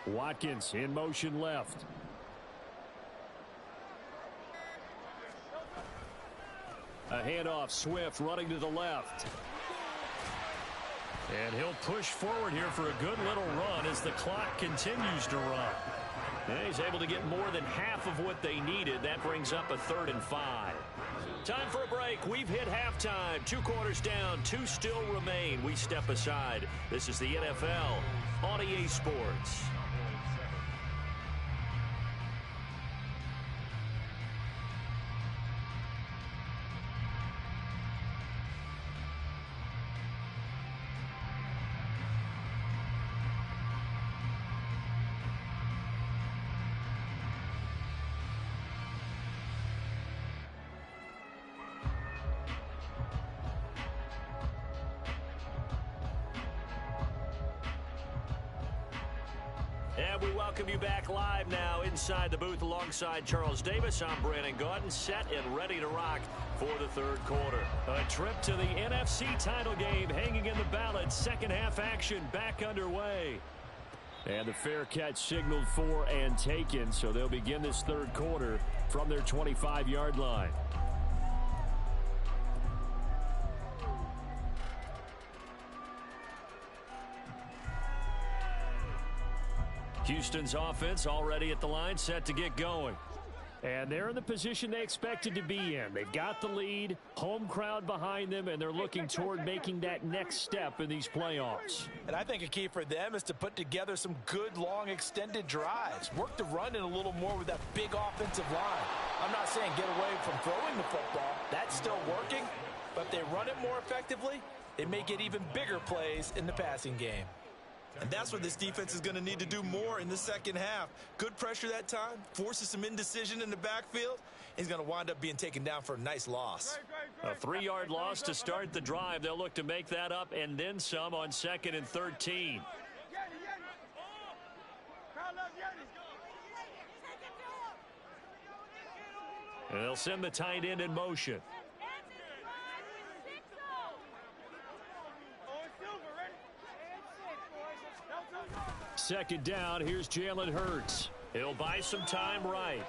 A: Watkins in motion left. A handoff, Swift running to the left. And he'll push forward here for a good little run as the clock continues to run. And he's able to get more than half of what they needed. That brings up a 3rd and 5. Time for a break. We've hit halftime. 2 quarters down. 2 still remain. We step aside. This is the NFL on EA Sports. And we welcome you back live now inside the booth alongside Charles Davis. I'm Brandon Gaudin, set and ready to rock for the 3rd quarter. A trip to the NFC title game hanging in the balance. 2nd half action back underway. And the fair catch signaled for and taken, so they'll begin this 3rd quarter from their 25-yard line. Houston's offense already at the line, set to get going. And they're in the position they expected to be in. They've got the lead, home crowd behind them, and they're looking toward making that next step in these playoffs.
D: And I think a key for them is to put together some good, long, extended drives. Work the run in a little more with that big offensive line. I'm not saying get away from throwing the football. That's still working. But if they run it more effectively, they may get even bigger plays in the passing game.
C: And that's what this defense is going to need to do more in the 2nd half. Good pressure that time, forces some indecision in the backfield. He's going to wind up being taken down for a nice loss.
A: A 3-yard loss to start the drive. They'll look to make that up and then some on 2nd and 13. And they'll send the tight end in motion. Second down, here's Jalen Hurts. He'll buy some time right.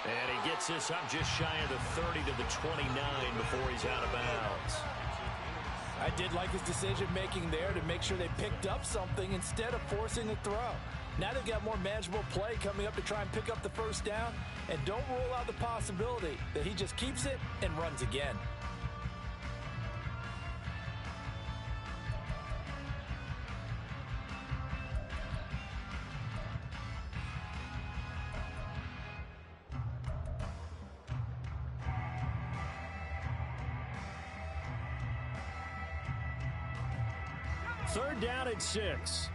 A: And he gets this up just shy of the 30 to the 29 before he's out of bounds.
D: I did like his decision-making there to make sure they picked up something instead of forcing a throw. Now they've got more manageable play coming up to try and pick up the 1st down. And don't rule out the possibility that he just keeps it and runs again.
A: Third down at 6.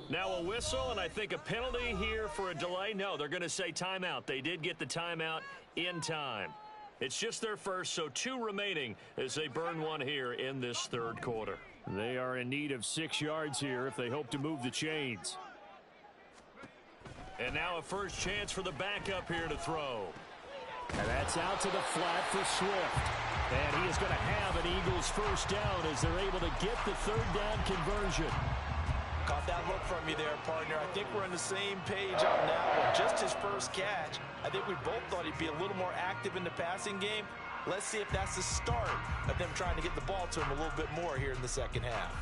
A: Now a whistle, and I think a penalty here for a delay. No, they're going to say timeout. They did get the timeout in time. It's just their first, so 2 remaining as they burn one here in this 3rd quarter. They are in need of 6 yards here if they hope to move the chains. And now a first chance for the backup here to throw. And that's out to the flat for Swift. And he is going to have an Eagles first down as they're able to get the third down conversion.
D: Caught that look from you there, partner. I think we're on the same page on that one. Just his first catch. I think we both thought he'd be a little more active in the passing game. Let's see if that's the start of them trying to get the ball to him a little bit more here in the second half.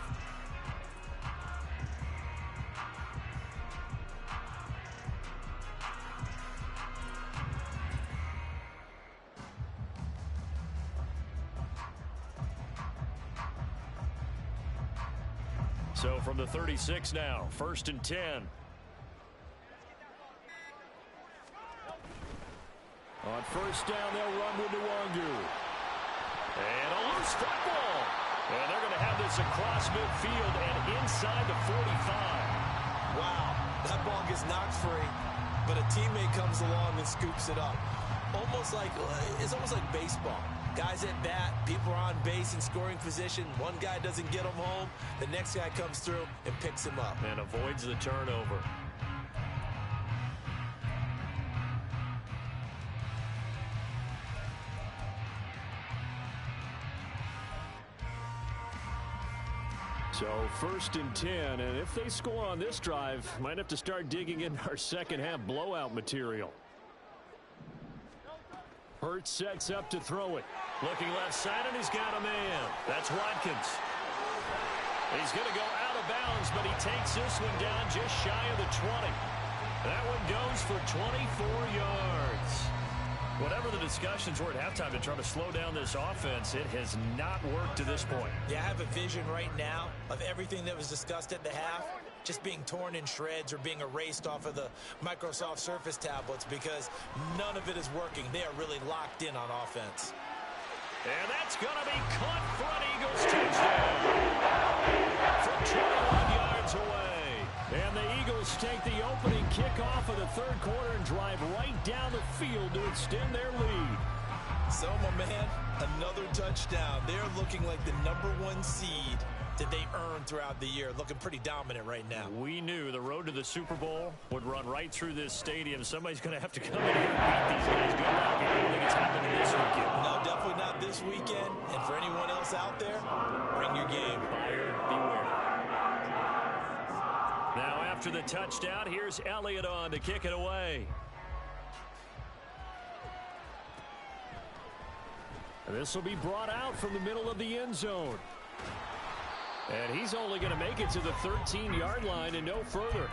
A: So from the 36 now, 1st and 10. On first down, they'll run with Nwangu. And a loose football. And they're going to have this across midfield and inside the 45.
C: Wow, that ball gets knocked free, but a teammate comes along and scoops it up. It's almost like baseball. Guys at bat, people are on base in scoring position. One guy doesn't get him home. The next guy comes through and picks him up.
A: And avoids the turnover. So 1st and 10, and if they score on this drive, might have to start digging in our second half blowout material. Hurts sets up to throw it. Looking left side, and he's got a man. That's Watkins. He's going to go out of bounds, but he takes this one down just shy of the 20. That one goes for 24 yards. Whatever the discussions were at halftime to try to slow down this offense, it has not worked to this point.
C: Yeah, I have a vision right now of everything that was discussed at the half just being torn in shreds or being erased off of the Microsoft Surface tablets because none of it is working. They are really locked in on offense.
A: And that's going to be caught for an Eagles touchdown from 21 yards away. And the Eagles take the opening kickoff of the third quarter and drive right down the field to extend their lead.
C: So, my man, another touchdown. They're looking like the #1 seed that they earned throughout the year. Looking pretty dominant right now.
A: We knew the road to the Super Bowl would run right through this stadium. Somebody's going to have to come in here and beat these guys. Good luck. I don't think it's happening this weekend.
C: No, definitely not this weekend. And for anyone else out there, bring your game.
A: Buyer beware. Now after the touchdown, here's Elliott on to kick it away. And this will be brought out from the middle of the end zone. And he's only going to make it to the 13-yard line and no further.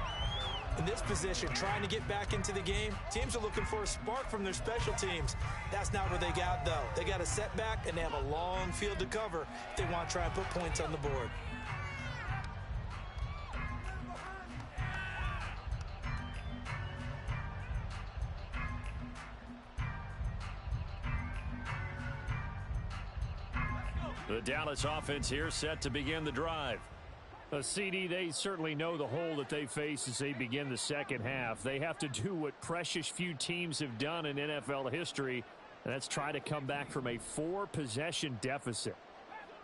C: In this position, trying to get back into the game, teams are looking for a spark from their special teams. That's not what they got, though. They got a setback, and they have a long field to cover if they want to try and put points on the board.
A: The Dallas offense here set to begin the drive. CD, they certainly know the hole that they face as they begin the second half. They have to do what precious few teams have done in NFL history, and that's try to come back from a 4-possession deficit.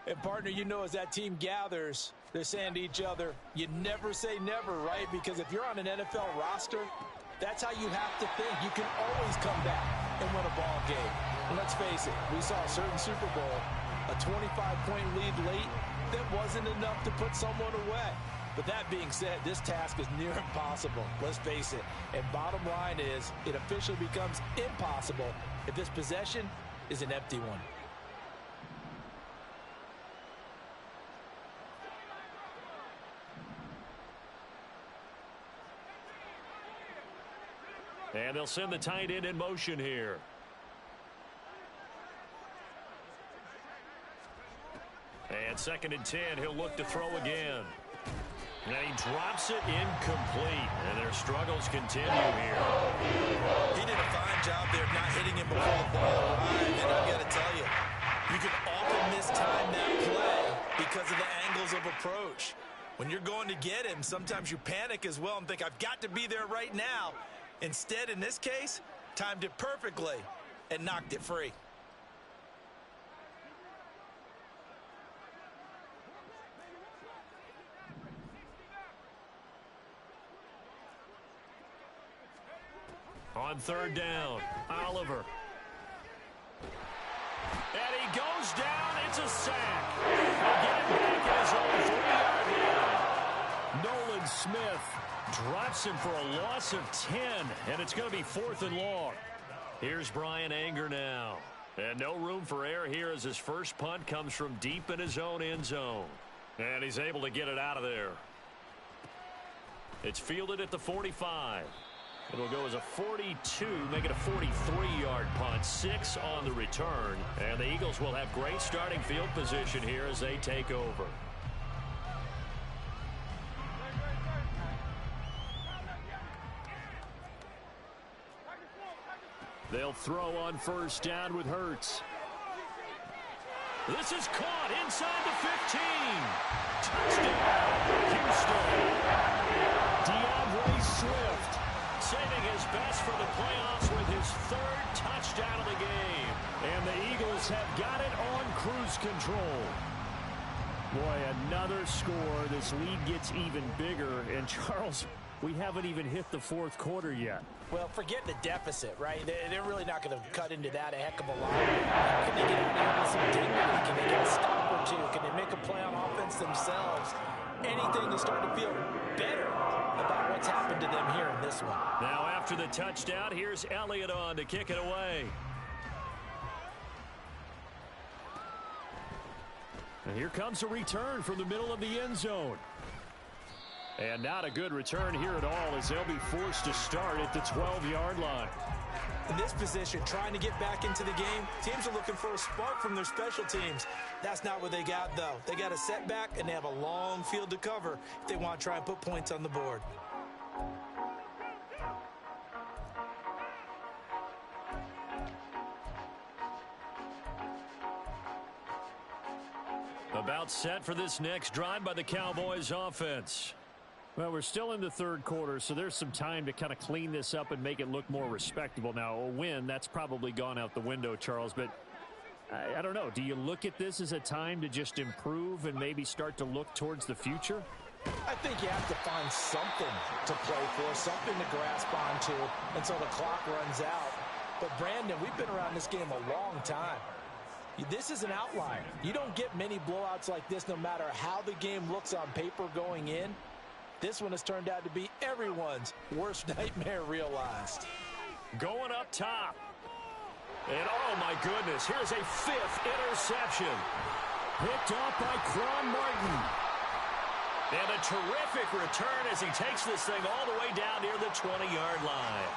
D: And, partner, you know as that team gathers, they're saying to each other, you never say never, right? Because if you're on an NFL roster, that's how you have to think. You can always come back and win a ball game. And let's face it, we saw a certain Super Bowl, a 25-point lead late, that wasn't enough to put someone away. But that being said, this task is near impossible. Let's face it. And bottom line is, it officially becomes impossible if this possession is an empty one.
A: And they'll send the tight end in motion here. And 2nd and 10, he'll look to throw again. And he drops it incomplete. And their struggles continue here.
C: He did a fine job there of not hitting him before the ball arrived. And I've got to tell you, you can often mistime that play because of the angles of approach. When you're going to get him, sometimes you panic as well and think, I've got to be there right now. Instead, in this case, timed it perfectly and knocked it free.
A: On 3rd down, Oliver. And he goes down. It's a sack. He'll get it back at his own 3-yard line. Nolan Smith drops him for a loss of 10, and it's going to be 4th and long. Here's Brian Anger now. And no room for error here as his first punt comes from deep in his own end zone. And he's able to get it out of there. It's fielded at the 45. It'll go as a 42, make it a 43-yard punt, 6 on the return. And the Eagles will have great starting field position here as they take over. They'll throw on first down with Hurts. This is caught inside the 15. Touchdown, Houston. DeAndre Swift saving his best for the playoffs with his 3rd touchdown of the game. And the Eagles have got it on cruise control. Boy, another score. This lead gets even bigger. And Charles, we haven't even hit the 4th quarter yet.
D: Well, forget the deficit, right? They're really not going to cut into that a heck of a lot. Can they get out there with some dignity? Can they get a stop or two? Can they make a play on offense themselves? Anything to start to feel better about what's happened to them here in this one.
A: Now after the touchdown, here's Elliott on to kick it away. And here comes a return from the middle of the end zone. And not a good return here at all as they'll be forced to start at the 12-yard line.
D: In this position, trying to get back into the game, teams are looking for a spark from their special teams. That's not what they got, though. They got a setback, and they have a long field to cover if they want to try and put points on the board.
A: About set for this next drive by the Cowboys offense. Well, we're still in the 3rd quarter, so there's some time to kind of clean this up and make it look more respectable. Now, a win, that's probably gone out the window, Charles, but I don't know. Do you look at this as a time to just improve and maybe start to look towards the future?
D: I think you have to find something to play for, something to grasp onto until the clock runs out. But, Brandon, we've been around this game a long time. This is an outlier. You don't get many blowouts like this no matter how the game looks on paper going in. This one has turned out to be everyone's worst nightmare realized.
A: Going up top. And oh my goodness, here's a 5th interception. Picked off by Quan Martin. And a terrific return as he takes this thing all the way down near the 20-yard line.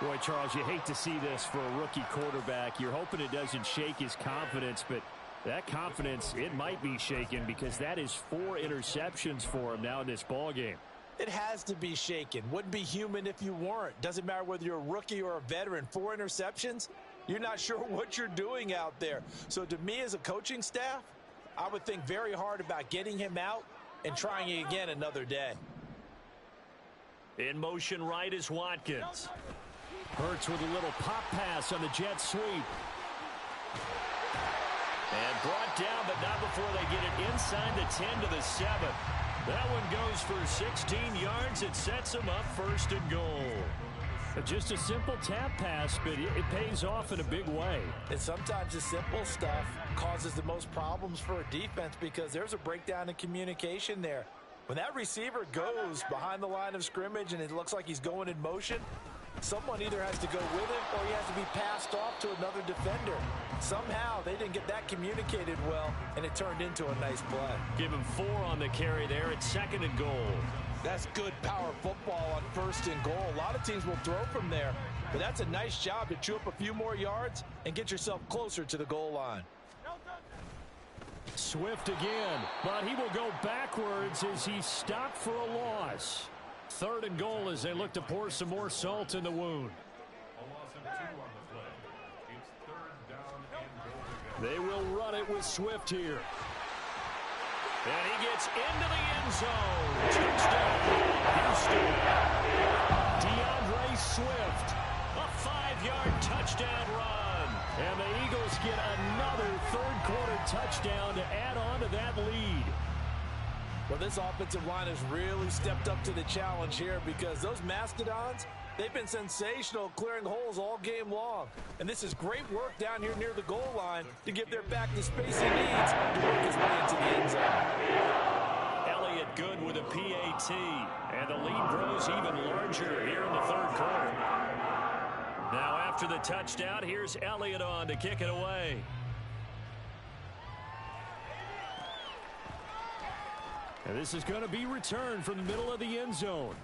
A: Boy, Charles, you hate to see this for a rookie quarterback. You're hoping it doesn't shake his confidence, but that confidence, it might be shaken because that is 4 interceptions for him now in this ballgame.
D: It has to be shaken. Wouldn't be human if you weren't. Doesn't matter whether you're a rookie or a veteran. 4 interceptions, you're not sure what you're doing out there. So to me as a coaching staff, I would think very hard about getting him out and trying it again another day.
A: In motion right is Watkins. Hurts with a little pop pass on the jet sweep. And brought down, but not before they get it inside the 10 to the 7. That one goes for 16 yards. It sets them up 1st and goal. Just a simple tap pass, but it pays off in a big way.
D: And sometimes the simple stuff causes the most problems for a defense because there's a breakdown in communication there. When that receiver goes behind the line of scrimmage and it looks like he's going in motion, someone either has to go with him or he has to be passed off to another defender. Somehow they didn't get that communicated well, and it turned into a nice play.
A: Give him 4 on the carry there at 2nd and goal.
D: That's good power football on 1st and goal. A lot of teams will throw from there, but that's a nice job to chew up a few more yards and get yourself closer to the goal line.
A: Swift again, but he will go backwards as he stopped for a loss. 3rd and goal as they look to pour some more salt in the wound. They will run it with Swift here. And he gets into the end zone. Touchdown, Houston. DeAndre Swift, a 5-yard touchdown run. And the Eagles get another 3rd quarter touchdown to add on to that lead.
D: Well, this offensive line has really stepped up to the challenge here because those Mastodons, They've been sensational clearing holes all game long. And this is great work down here near the goal line to give their back the space he needs to work his way into the end zone.
A: Elliott good with a PAT. And the lead grows even larger here in the third quarter. Now after the touchdown, here's Elliott on to kick it away. And this is going to be returned from the middle of the end zone.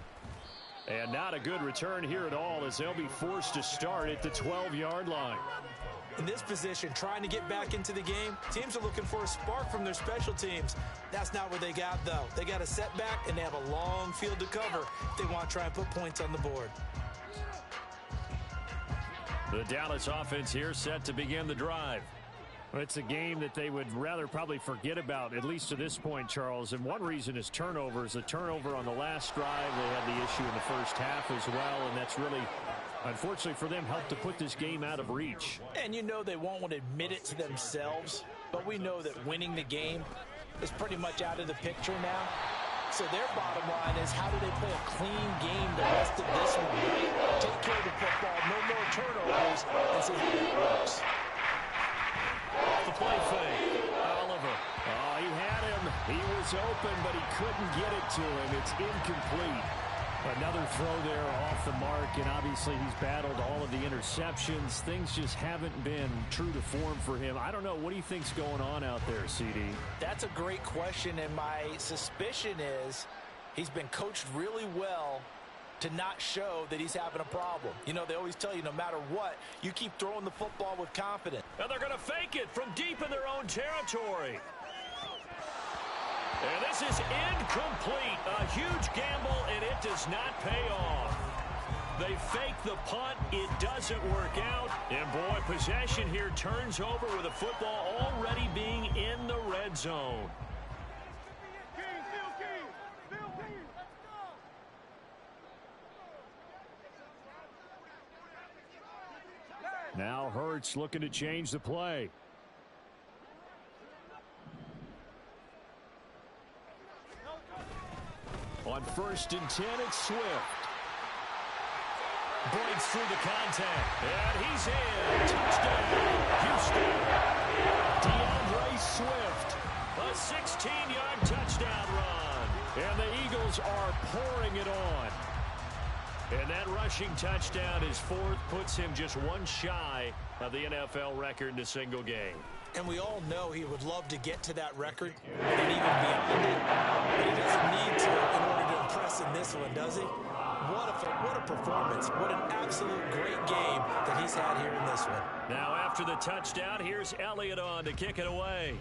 A: And not a good return here at all, as they'll be forced to start at the 12-yard line.
D: In this position, trying to get back into the game, teams are looking for a spark from their special teams. That's not what they got, though. They got a setback, and they have a long field to cover if they want to try and put points on the board.
A: The Dallas offense here set to begin the drive. It's a game that they would rather probably forget about, at least to this point, Charles. And one reason is turnovers. A turnover on the last drive. They had the issue in the first half as well, and that's really, unfortunately for them, helped to put this game out of reach.
D: And you know they won't want to admit it to themselves, but we know that winning the game is pretty much out of the picture now. So their bottom line is, how do they play a clean game the rest of this one, right? Take care of the football, no more turnovers, and see how that works.
A: The play fake. Oliver. Oh, he had him. He was open, but he couldn't get it to him. It's incomplete. Another throw there off the mark, and obviously he's battled all of the interceptions. Things just haven't been true to form for him. I don't know. What do you think's going on out there, CD?
D: That's a great question, and my suspicion is he's been coached really well to not show that he's having a problem. You know, they always tell you no matter what, you keep throwing the football with confidence.
A: And they're going to fake it from deep in their own territory. And this is incomplete. A huge gamble, and it does not pay off. They fake the punt. It doesn't work out. And, boy, possession here turns over with the football already being in the red zone. Now Hurts looking to change the play. On 1st and 10, it's Swift. Breaks through the contact. And he's in. Touchdown, Houston. DeAndre Swift. A 16-yard touchdown run. And the Eagles are pouring it on. And that rushing touchdown, his fourth, puts him just one shy of the NFL record in a single game.
D: And we all know he would love to get to that record and even beyond it. But he doesn't need to in order to impress in this one, does he? What a performance. What an absolute great game that he's had here in this one.
A: Now after the touchdown, here's Elliott on to kick it away.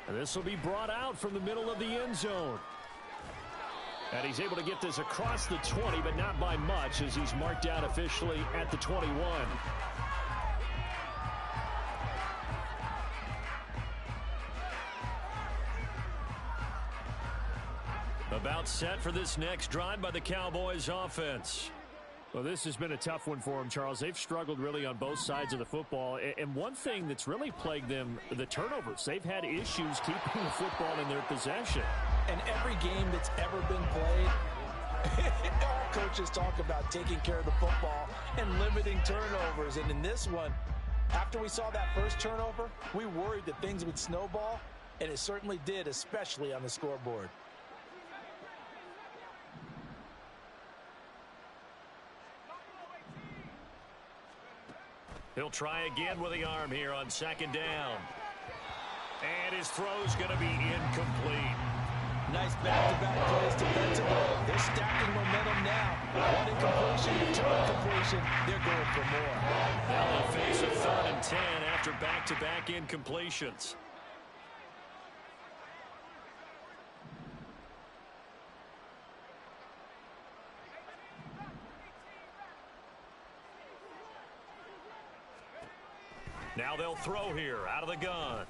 A: And this will be brought out from the middle of the end zone. And he's able to get this across the 20, but not by much, as he's marked out officially at the 21. About set for this next drive by the Cowboys offense. Well, this has been a tough one for them, Charles. They've struggled really on both sides of the football. And one thing that's really plagued them, the turnovers. They've had issues keeping the football in their possession.
D: And every game that's ever been played, all coaches talk about taking care of the football and limiting turnovers. And in this one, after we saw that first turnover, we worried that things would snowball, and it certainly did, especially on the scoreboard.
A: He'll try again with the arm here on 2nd down. And his throw's going to be incomplete.
D: Nice back-to-back plays defensively. They're stacking momentum now. One incompletion, two incompletion. They're going for more.
A: Now they'll face a 3rd and 10 after back-to-back incompletions. Now they'll throw here out of the gun.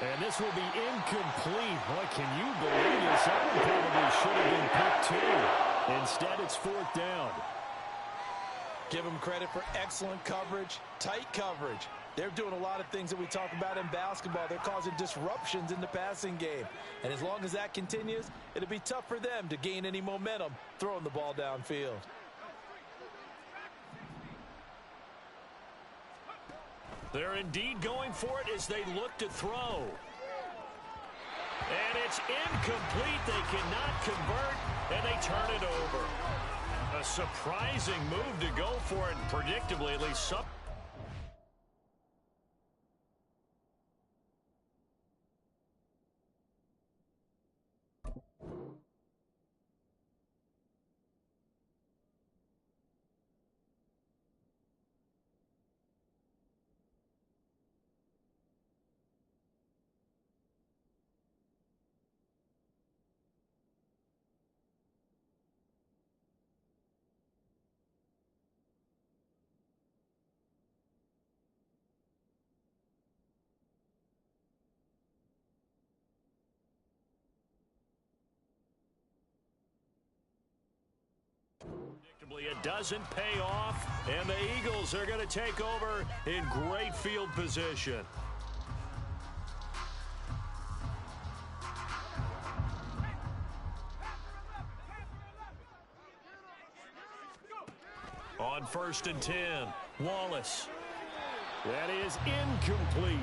A: And this will be incomplete. Boy, can you believe this? That one probably should have been picked too. Instead, it's 4th down.
D: Give them credit for excellent coverage, tight coverage. They're doing a lot of things that we talk about in basketball. They're causing disruptions in the passing game. And as long as that continues, it'll be tough for them to gain any momentum throwing the ball downfield.
A: They're indeed going for it as they look to throw. And it's incomplete. They cannot convert, and they turn it over. A surprising move to go for it, and predictably, at least some. It doesn't pay off, and the Eagles are going to take over in great field position. On 1st and 10, Wallace. That is incomplete.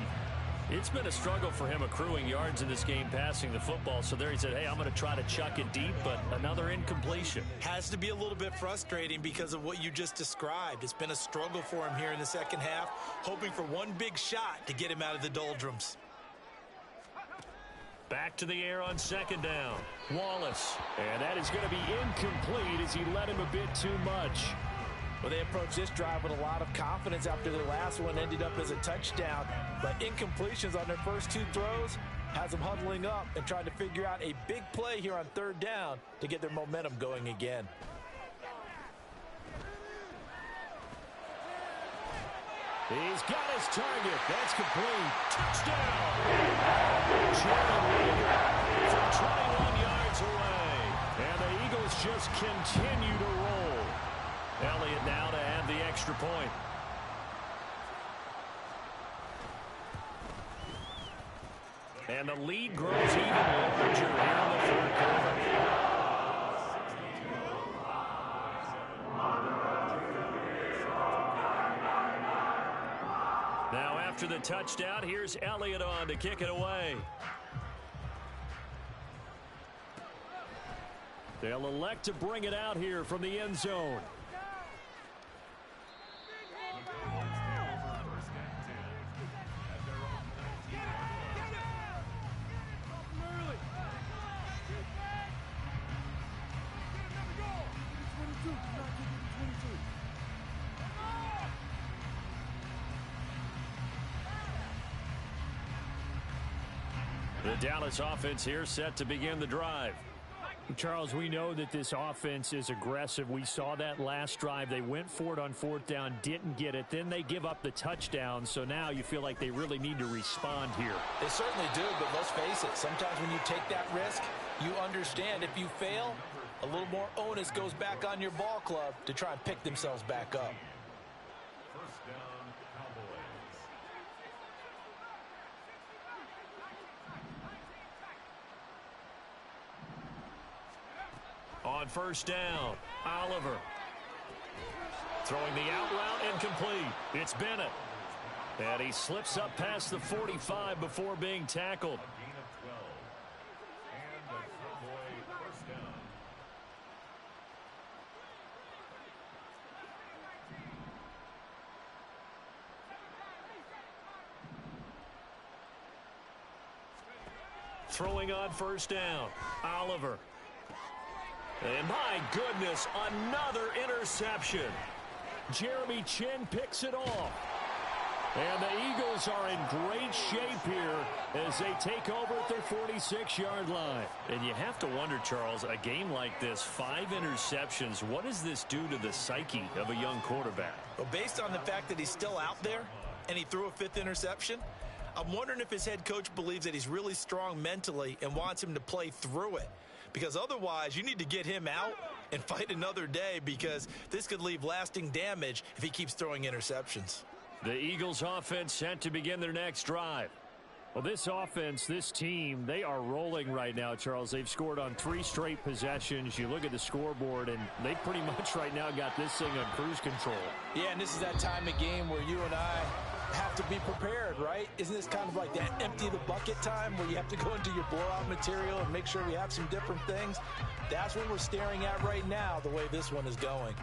A: It's been a struggle for him accruing yards in this game passing the football. So there he said, hey, I'm going to try to chuck it deep, but another incompletion.
D: Has to be a little bit frustrating because of what you just described. It's been a struggle for him here in the second half, hoping for one big shot to get him out of the doldrums.
A: Back to the air on 2nd down. Wallace. And that is going to be incomplete as he led him a bit too much.
D: Well, they approached this drive with a lot of confidence after their last one ended up as a touchdown. But incompletions on their first 2 throws has them huddling up and trying to figure out a big play here on 3rd down to get their momentum going again.
A: He's got his target. That's complete. Touchdown. Jordan from 21 yards away. And the Eagles just continue to roll. Elliott now to add the extra point. And the lead grows even larger here in the 3rd quarter. Now after the touchdown, here's Elliott on to kick it away. They'll elect to bring it out here from the end zone. The Dallas offense here set to begin the drive.
I: Charles, we know that this offense is aggressive. We saw that last drive. They went for it on 4th down, didn't get it. Then they give up the touchdown. So now you feel like they really need to respond here.
D: They certainly do, but let's face it. Sometimes when you take that risk, you understand if you fail, a little more onus goes back on your ball club to try and pick themselves back up.
A: On 1st down, Oliver. Throwing the out route incomplete. It's Bennett. And he slips up past the 45 before being tackled. Throwing on 1st down, Oliver. And my goodness, another interception. Jeremy Chin picks it off. And the Eagles are in great shape here as they take over at their 46-yard line. And you have to wonder, Charles, a game like this, 5 interceptions, what does this do to the psyche of a young quarterback?
D: Well, based on the fact that he's still out there and he threw a 5th interception, I'm wondering if his head coach believes that he's really strong mentally and wants him to play through it. Because otherwise, you need to get him out and fight another day because this could leave lasting damage if he keeps throwing interceptions.
A: The Eagles offense set to begin their next drive.
I: Well, this offense, this team, they are rolling right now, Charles. They've scored on 3 straight possessions. You look at the scoreboard, and they pretty much right now got this thing on cruise control.
D: Yeah, and this is that time of game where you and I have to be prepared, right? Isn't this kind of like that empty the bucket time where you have to go into your blowout material and make sure we have some different things? That's what we're staring at right now, the way this one is going.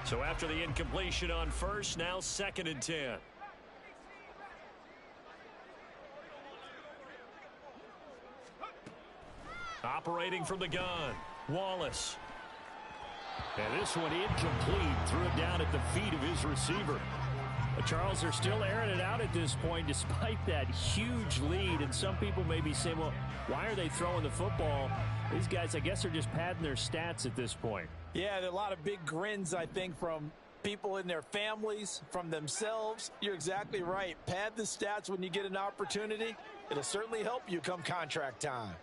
A: So after the incompletion on first, now 2nd and 10. Operating from the gun, Wallace.
I: And this one incomplete. Threw it down at the feet of his receiver. But Charles, they're still airing it out at this point despite that huge lead. And some people may be saying, well, why are they throwing the football? These guys, I guess, are just padding their stats at this point.
D: Yeah, there are a lot of big grins, I think, from people in their families, from themselves. You're exactly right. Pad the stats when you get an opportunity. It'll certainly help you come contract time.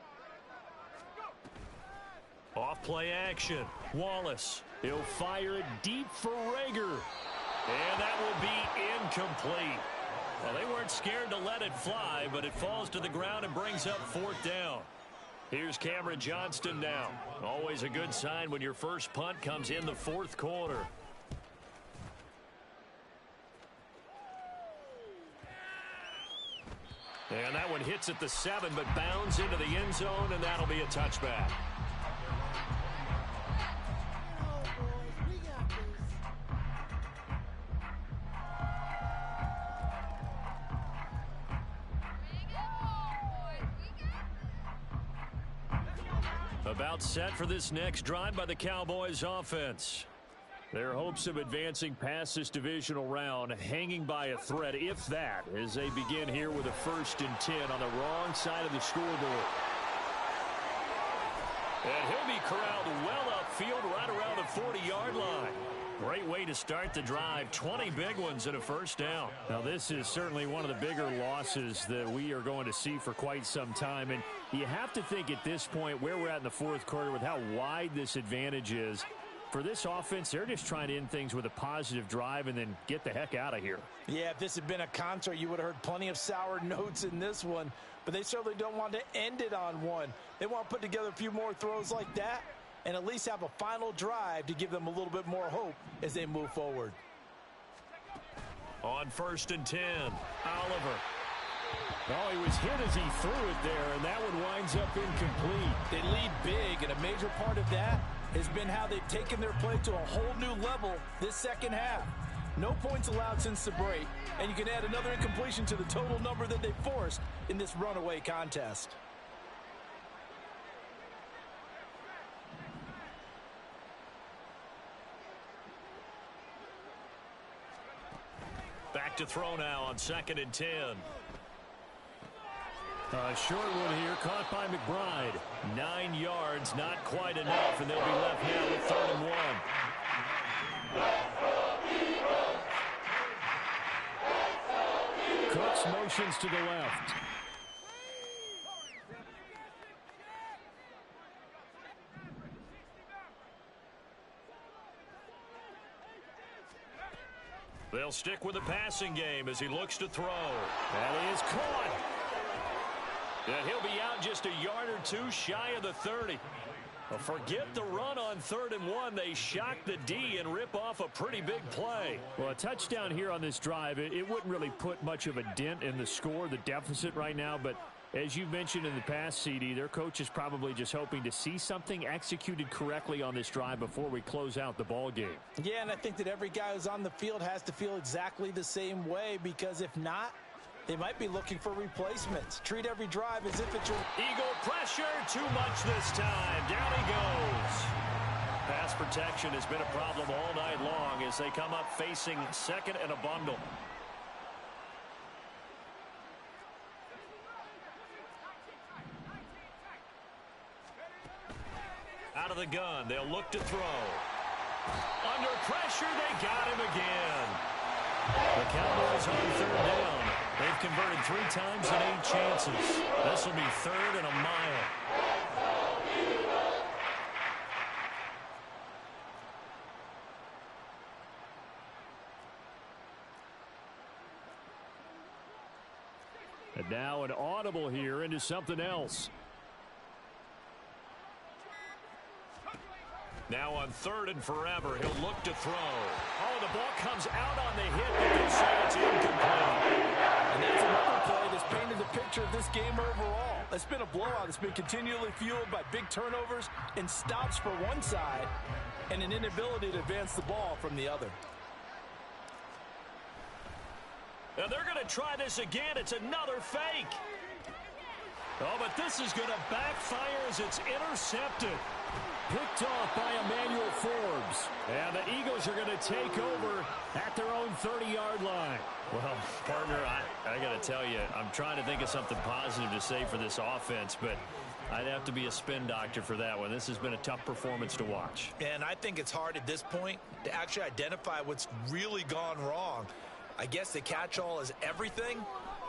A: Off play action. Wallace. He'll fire it deep for Ricc. And that will be incomplete. Well, they weren't scared to let it fly, but it falls to the ground and brings up 4th down. Here's Cameron Johnston now. Always a good sign when your first punt comes in the 4th quarter. And that one hits at the 7, but bounds into the end zone, and that'll be a touchback. About set for this next drive by the Cowboys offense. Their hopes of advancing past this divisional round hanging by a thread, if that, as they begin here with a 1st and 10 on the wrong side of the scoreboard. And he'll be corralled well upfield right around the 40-yard line. Great way to start the drive. 20 big ones and a 1st down.
I: Now, this is certainly one of the bigger losses that we are going to see for quite some time. And you have to think at this point where we're at in the 4th quarter with how wide this advantage is. For this offense, they're just trying to end things with a positive drive and then get the heck out of here.
D: Yeah, if this had been a concert, you would have heard plenty of sour notes in this one. But they certainly don't want to end it on one. They want to put together a few more throws like that and at least have a final drive to give them a little bit more hope as they move forward.
A: On 1st and 10, Oliver.
I: Oh, he was hit as he threw it there, and that one winds up incomplete.
D: They lead big, and a major part of that has been how they've taken their play to a whole new level this second half. No points allowed since the break, and you can add another incompletion to the total number that they forced in this runaway contest.
A: Back to throw now on 2nd and 10.
I: Short one here, caught by McBride.
A: 9 yards, not quite enough, and they'll be left now with 3rd and 1.
I: Cooks motions to the left.
A: They'll stick with the passing game as he looks to throw. That is caught. And he'll be out just a yard or 2 shy of the 30. Well, forget the run on 3rd and 1. They shock the D and rip off a pretty big play.
I: Well, a touchdown here on this drive, it wouldn't really put much of a dent in the score, the deficit right now, but as you mentioned in the past, CD, their coach is probably just hoping to see something executed correctly on this drive before we close out the ball game.
D: Yeah, and I think that every guy who's on the field has to feel exactly the same way, because if not, they might be looking for replacements. Treat every drive as if it's your...
A: Eagle pressure, too much this time. Down he goes. Pass protection has been a problem all night long as they come up facing 2nd and a bundle. Out of the gun, they'll look to throw. Under pressure, they got him again. The Cowboys on 3rd down. They've converted 3 times in 8 chances. This will be 3rd and a mile. And now an audible here into something else. Now on 3rd and forever, he'll look to throw. Oh, the ball comes out on the hit, but they'll say it's incomplete.
D: And that's another play that's painted the picture of this game overall. It's been a blowout. It's been continually fueled by big turnovers and stops for one side and an inability to advance the ball from the other.
A: Now they're going to try this again. It's another fake. Oh, but this is going to backfire as it's intercepted. Picked off by Emmanuel Forbes. And the Eagles are going to take over at their own 30-yard line. Well, partner, I got to tell you, I'm trying to think of something positive to say for this offense, but I'd have to be a spin doctor for that one. This has been a tough performance to watch.
C: And I think it's hard at this point to actually identify what's really gone wrong. I guess the catch-all is everything.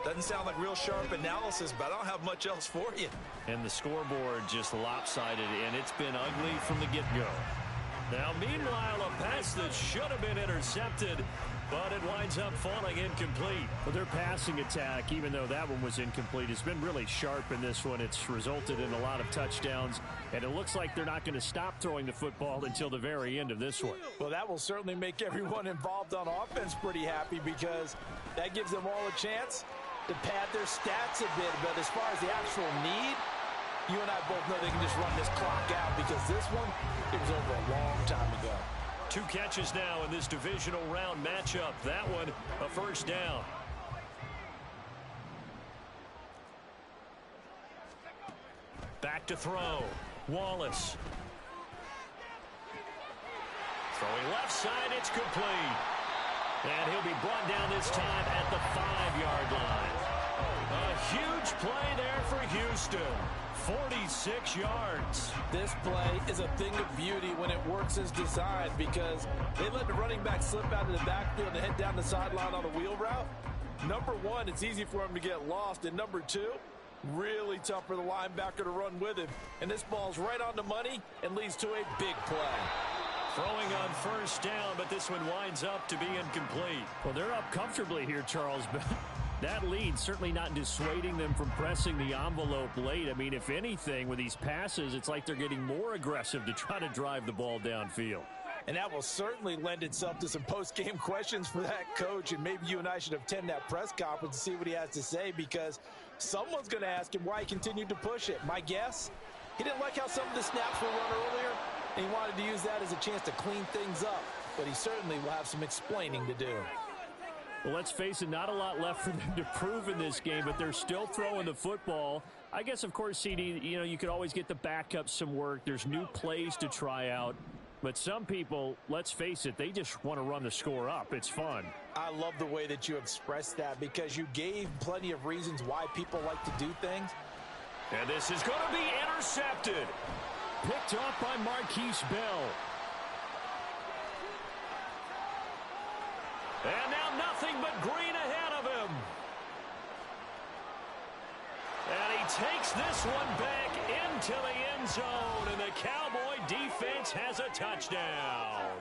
C: Doesn't sound like real sharp analysis, but I don't have much else for you.
A: And the scoreboard just lopsided, and it's been ugly from the get-go. Now, meanwhile, a pass that should have been intercepted, but it winds up falling incomplete. Well, their passing attack, even though that one was incomplete, has been really sharp in this one. It's resulted in a lot of touchdowns, and it looks like they're not going to stop throwing the football until the very end of this one.
D: Well, that will certainly make everyone involved on offense pretty happy because that gives them all a chance to pad their stats a bit. But as far as the actual need, you and I both know they can just run this clock out because this one, it was over a long time ago.
A: 2 catches now in this divisional round matchup. That one, a first down. Back to throw. Wallace. Throwing left side, it's complete. And he'll be brought down this time at the 5-yard line. A huge play there for Houston. 46 yards.
D: This play is a thing of beauty when it works as designed because they let the running back slip out of the backfield and head down the sideline on a wheel route. Number 1, it's easy for him to get lost. And number 2, really tough for the linebacker to run with him. And this ball's right on the money and leads to a big play.
A: Throwing on first down, but this one winds up to be incomplete. Well, they're up comfortably here, Charles, but that lead certainly not dissuading them from pressing the envelope late. I mean, if anything, with these passes, it's like they're getting more aggressive to try to drive the ball downfield.
D: And that will certainly lend itself to some post-game questions for that coach, and maybe you and I should attend that press conference to see what he has to say because someone's going to ask him why he continued to push it. My guess, he didn't like how some of the snaps were run earlier, and he wanted to use that as a chance to clean things up. But he certainly will have some explaining to do.
A: Well, let's face it, not a lot left for them to prove in this game, but they're still throwing the football. I guess, of course, CD, you could always get the backup some work. There's new plays to try out. But some people, let's face it, they just want to run the score up. It's fun.
D: I love the way that you expressed that because you gave plenty of reasons why people like to do things.
A: And this is going to be intercepted. Picked off by Marquise Bell. And now nothing but green ahead of him. And he takes this one back into the end zone, and the Cowboy defense has a touchdown.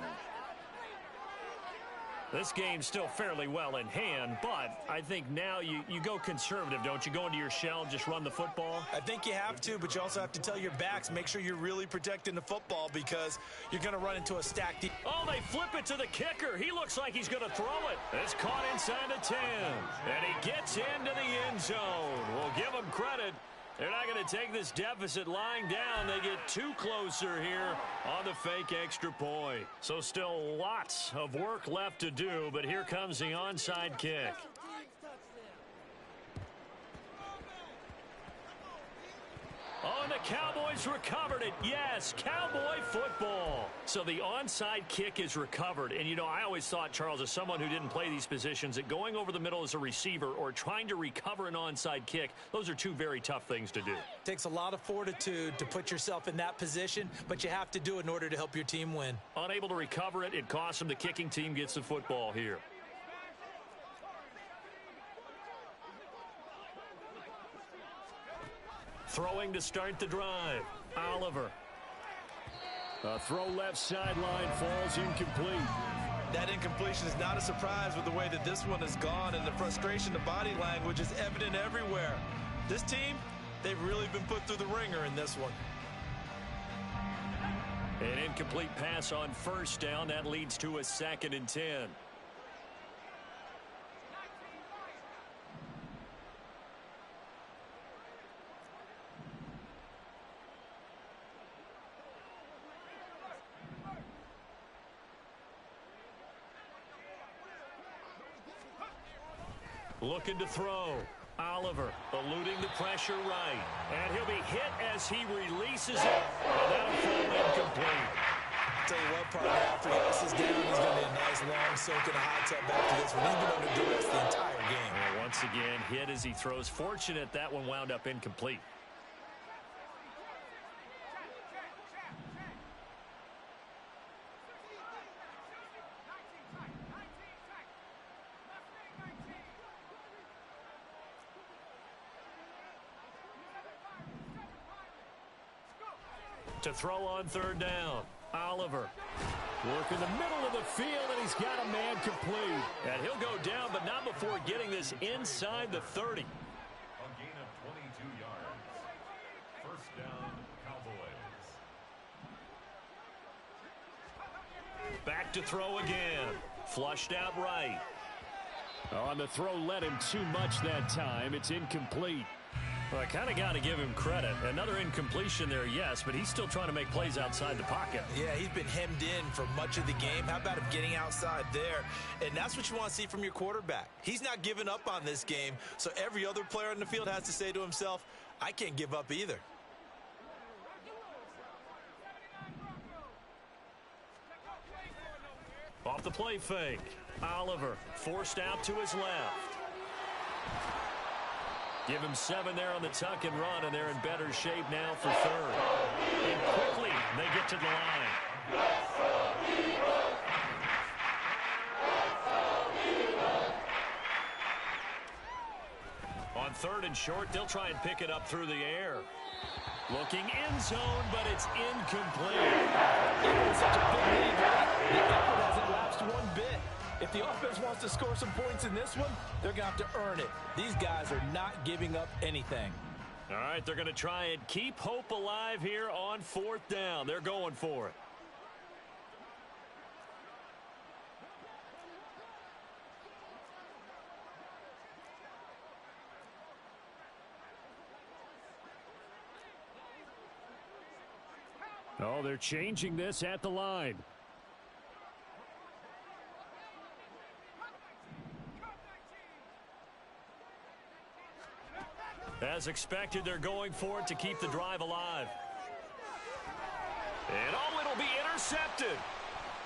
A: This game's still fairly well in hand, but I think now you go conservative, don't you? Go into your shell and just run the football?
C: I think you have to, but you also have to tell your backs, make sure you're really protecting the football because you're going to run into a stacked...
A: Oh, they flip it to the kicker. He looks like he's going to throw it. It's caught inside the 10, and he gets into the end zone. We'll give him credit. They're not going to take this deficit lying down. They get 2 closer here on the fake extra point. So still lots of work left to do, but here comes the onside kick. Oh, and the Cowboys recovered it. Yes, Cowboy football. So the onside kick is recovered. And, I always thought, Charles, as someone who didn't play these positions, that going over the middle as a receiver or trying to recover an onside kick, those are 2 very tough things to do.
C: Takes a lot of fortitude to put yourself in that position, but you have to do it in order to help your team win.
A: Unable to recover it, it costs them. The kicking team gets the football here. Throwing to start the drive. Oliver. A throw left sideline falls incomplete.
D: That incompletion is not a surprise with the way that this one has gone, and the frustration, the body language is evident everywhere. This team, they've really been put through the ringer in this one.
A: An incomplete pass on first down. That leads to a 2nd and 10. Looking to throw. Oliver eluding the pressure right. And he'll be hit as he releases it. And that'll fall incomplete.
D: Tell you what, partner, after this is down, he's going to be a nice long soak in a hot tub after this one. He's been under duress the entire game.
A: Well, once again, hit as he throws. Fortunate that one wound up incomplete. To throw on 3rd down. Oliver. Work in the middle of the field, and he's got a man complete. And he'll go down, but not before getting this inside the 30.
J: A gain of 22 yards. First down, Cowboys.
A: Back to throw again. Flushed out right. On the throw, led him too much that time. It's incomplete. Well, I kind of got to give him credit. Another incompletion there, yes, but he's still trying to make plays outside the pocket.
D: Yeah, he's been hemmed in for much of the game. How about him getting outside there? And that's what you want to see from your quarterback. He's not giving up on this game, so every other player in the field has to say to himself, I can't give up either.
A: Off the play fake. Oliver forced out to his left. Give him 7 there on the tuck and run, and they're in better shape now for 3rd. And quickly, they get to the line. On 3rd and short, they'll try and pick it up through the air. Looking end zone, but it's incomplete.
D: It's such a big lead, right? The effort hasn't lapsed one bit. If the offense wants to score some points in this one, they're going to have to earn it. These guys are not giving up anything.
A: All right, they're going to try and keep hope alive here on 4th down. They're going for it. Oh, they're changing this at the line. As expected, they're going for it to keep the drive alive. And oh, it'll be intercepted.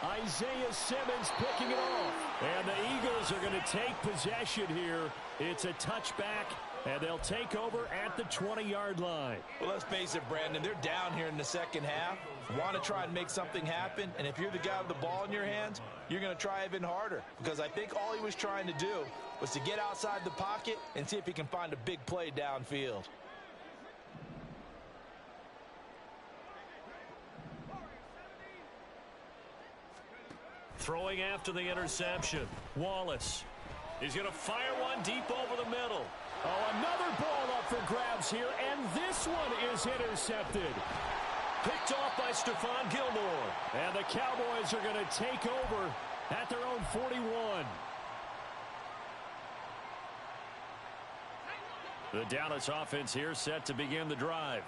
A: Isaiah Simmons picking it off. And the Eagles are going to take possession here. It's a touchback, and they'll take over at the 20-yard line.
D: Well, let's face it, Brandon. They're down here in the second half. Want to try and make something happen. And if you're the guy with the ball in your hands, you're going to try even harder. Because I think all he was trying to do was to get outside the pocket and see if he can find a big play downfield.
A: Throwing after the interception. Wallace. He's going to fire one deep over the middle. Oh, another ball up for grabs here, and this one is intercepted. Picked off by Stephon Gilmore. And the Cowboys are going to take over at their own 41. The Dallas offense here set to begin the drive.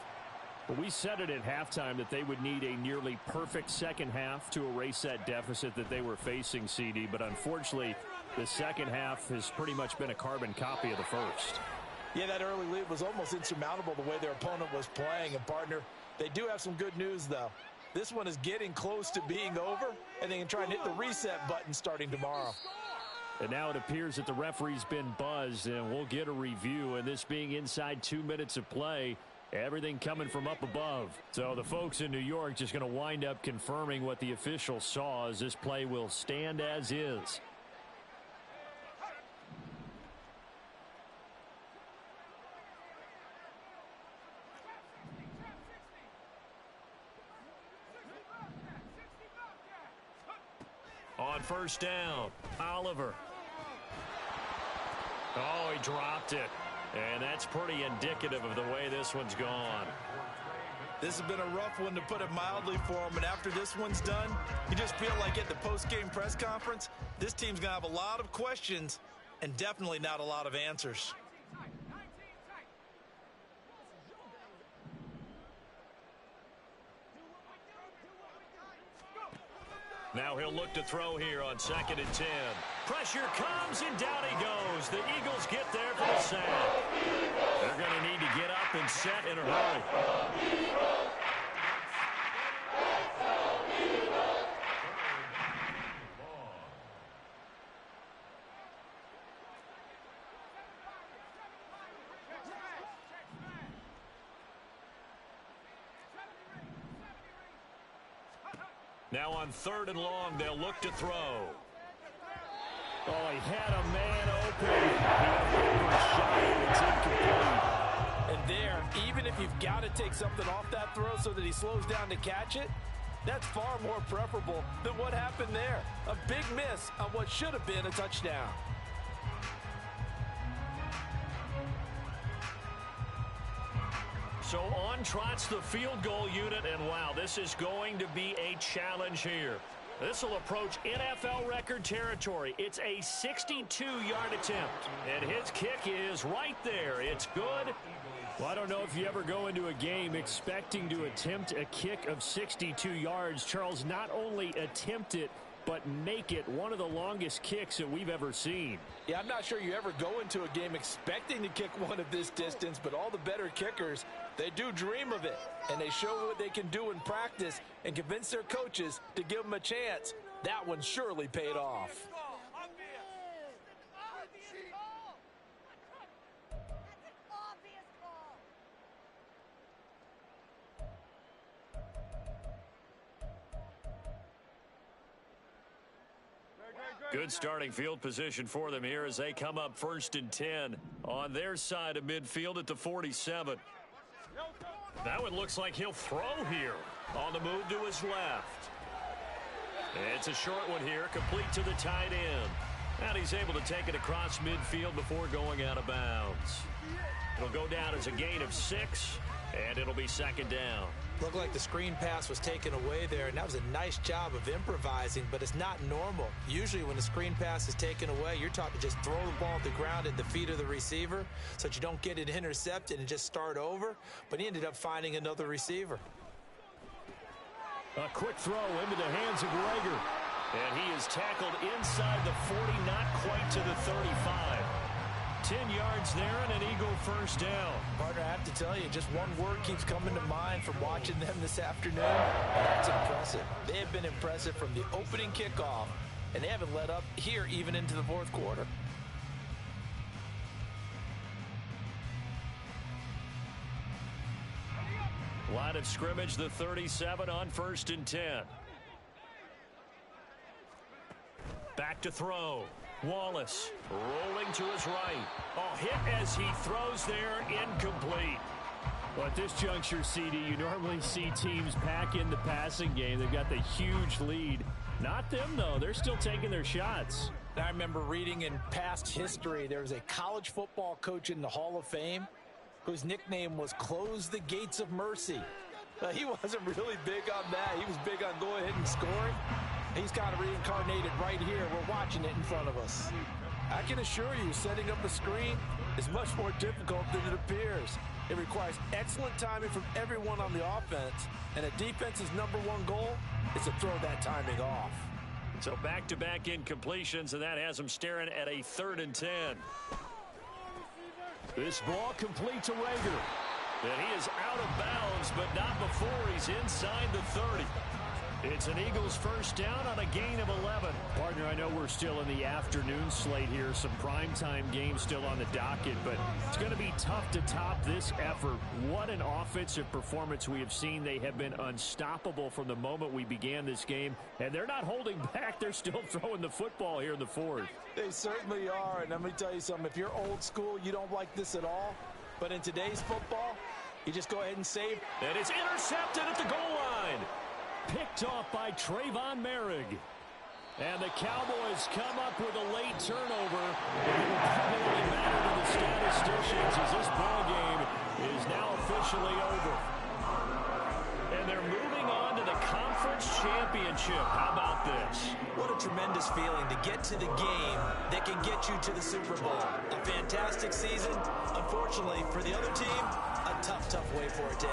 A: But we said it at halftime that they would need a nearly perfect second half to erase that deficit that they were facing, CD. But unfortunately, the second half has pretty much been a carbon copy of the first.
D: Yeah, that early lead was almost insurmountable the way their opponent was playing. And, partner, they do have some good news, though. This one is getting close to being over, and they can try and hit the reset button starting tomorrow.
A: And now it appears that the referee's been buzzed, and we'll get a review. And this being inside 2 minutes of play, everything coming from up above. So the folks in New York just going to wind up confirming what the official saw, as this play will stand as is. On first down, Oliver. Oh, he dropped it. And that's pretty indicative of the way this one's gone.
D: This has been a rough one, to put it mildly, for him. And after this one's done, you just feel like at the post-game press conference, this team's going to have a lot of questions and definitely not a lot of answers.
A: Now he'll look to throw here on 2nd and 10. Pressure comes, and down he goes. The Eagles get there for the sack. They're going to need to get up and set in a hurry. Now on 3rd and long, they'll look to throw.
I: Oh, he had a man open. It's incomplete.
D: And there, even if you've got to take something off that throw so that he slows down to catch it, that's far more preferable than what happened there. A big miss on what should have been a touchdown.
A: So on trots the field goal unit, and wow, this is going to be a challenge here. This will approach NFL record territory. It's a 62-yard attempt, and his kick is right there. It's good.
I: Well, I don't know if you ever go into a game expecting to attempt a kick of 62 yards. Charles, not only attempt it, but make it one of the longest kicks that we've ever seen.
D: Yeah, I'm not sure you ever go into a game expecting to kick one of this distance, but all the better kickers, they do dream of it, and they show what they can do in practice and convince their coaches to give them a chance. That one surely paid off.
A: Good starting field position for them here as they come up 1st and 10 on their side of midfield at the 47. That one looks like he'll throw here on the move to his left. It's a short one here, complete to the tight end. And he's able to take it across midfield before going out of bounds. It'll go down as a gain of 6, and it'll be 2nd down.
C: Looked like the screen pass was taken away there, and that was a nice job of improvising, but it's not normal. Usually when the screen pass is taken away, you're taught to just throw the ball at the ground at the feet of the receiver so that you don't get it intercepted and just start over, but he ended up finding another receiver.
I: A quick throw into the hands of Rager.
A: And he is tackled inside the 40, not quite to the 35. 10 yards there and an Eagle first down.
D: Partner, I have to tell you, just one word keeps coming to mind from watching them this afternoon. That's impressive. They have been impressive from the opening kickoff, and they haven't let up here even into the 4th quarter.
A: Line of scrimmage, the 37 on 1st and 10. Back to throw. Wallace rolling to his right. Oh, hit as he throws there, incomplete.
I: Well, at this juncture, CD, you normally see teams pack in the passing game. They've got the huge lead. Not them, though. They're still taking their shots.
D: I remember reading in past history, there was a college football coach in the Hall of Fame whose nickname was Close the Gates of Mercy. He wasn't really big on that. He was big on go ahead and scoring. He's kind of reincarnated right here. We're watching it in front of us. I can assure you, setting up a screen is much more difficult than it appears. It requires excellent timing from everyone on the offense, and a defense's #1 goal is to throw that timing off.
A: So back-to-back incompletions, and that has him staring at a 3rd and 10.
I: This ball complete to Rager.
A: And he is out of bounds, but not before he's inside the 30. It's an Eagles first down on a gain of 11.
I: Partner, I know we're still in the afternoon slate here. Some primetime games still on the docket, but it's going to be tough to top this effort. What an offensive performance we have seen. They have been unstoppable from the moment we began this game, and they're not holding back. They're still throwing the football here in the 4th.
D: They certainly are, and let me tell you something. If you're old school, you don't like this at all. But in today's football, you just go ahead and save.
A: And it's intercepted at the goal line.
I: Picked off by Trayvon Merrick.
A: And the Cowboys come up with a late turnover. And it will probably matter to the statisticians as this ball game is now officially over. And they're moving on to the conference championship. How about this?
C: What a tremendous feeling to get to the game that can get you to the Super Bowl. A fantastic season. Unfortunately, for the other team, a tough way for it to end.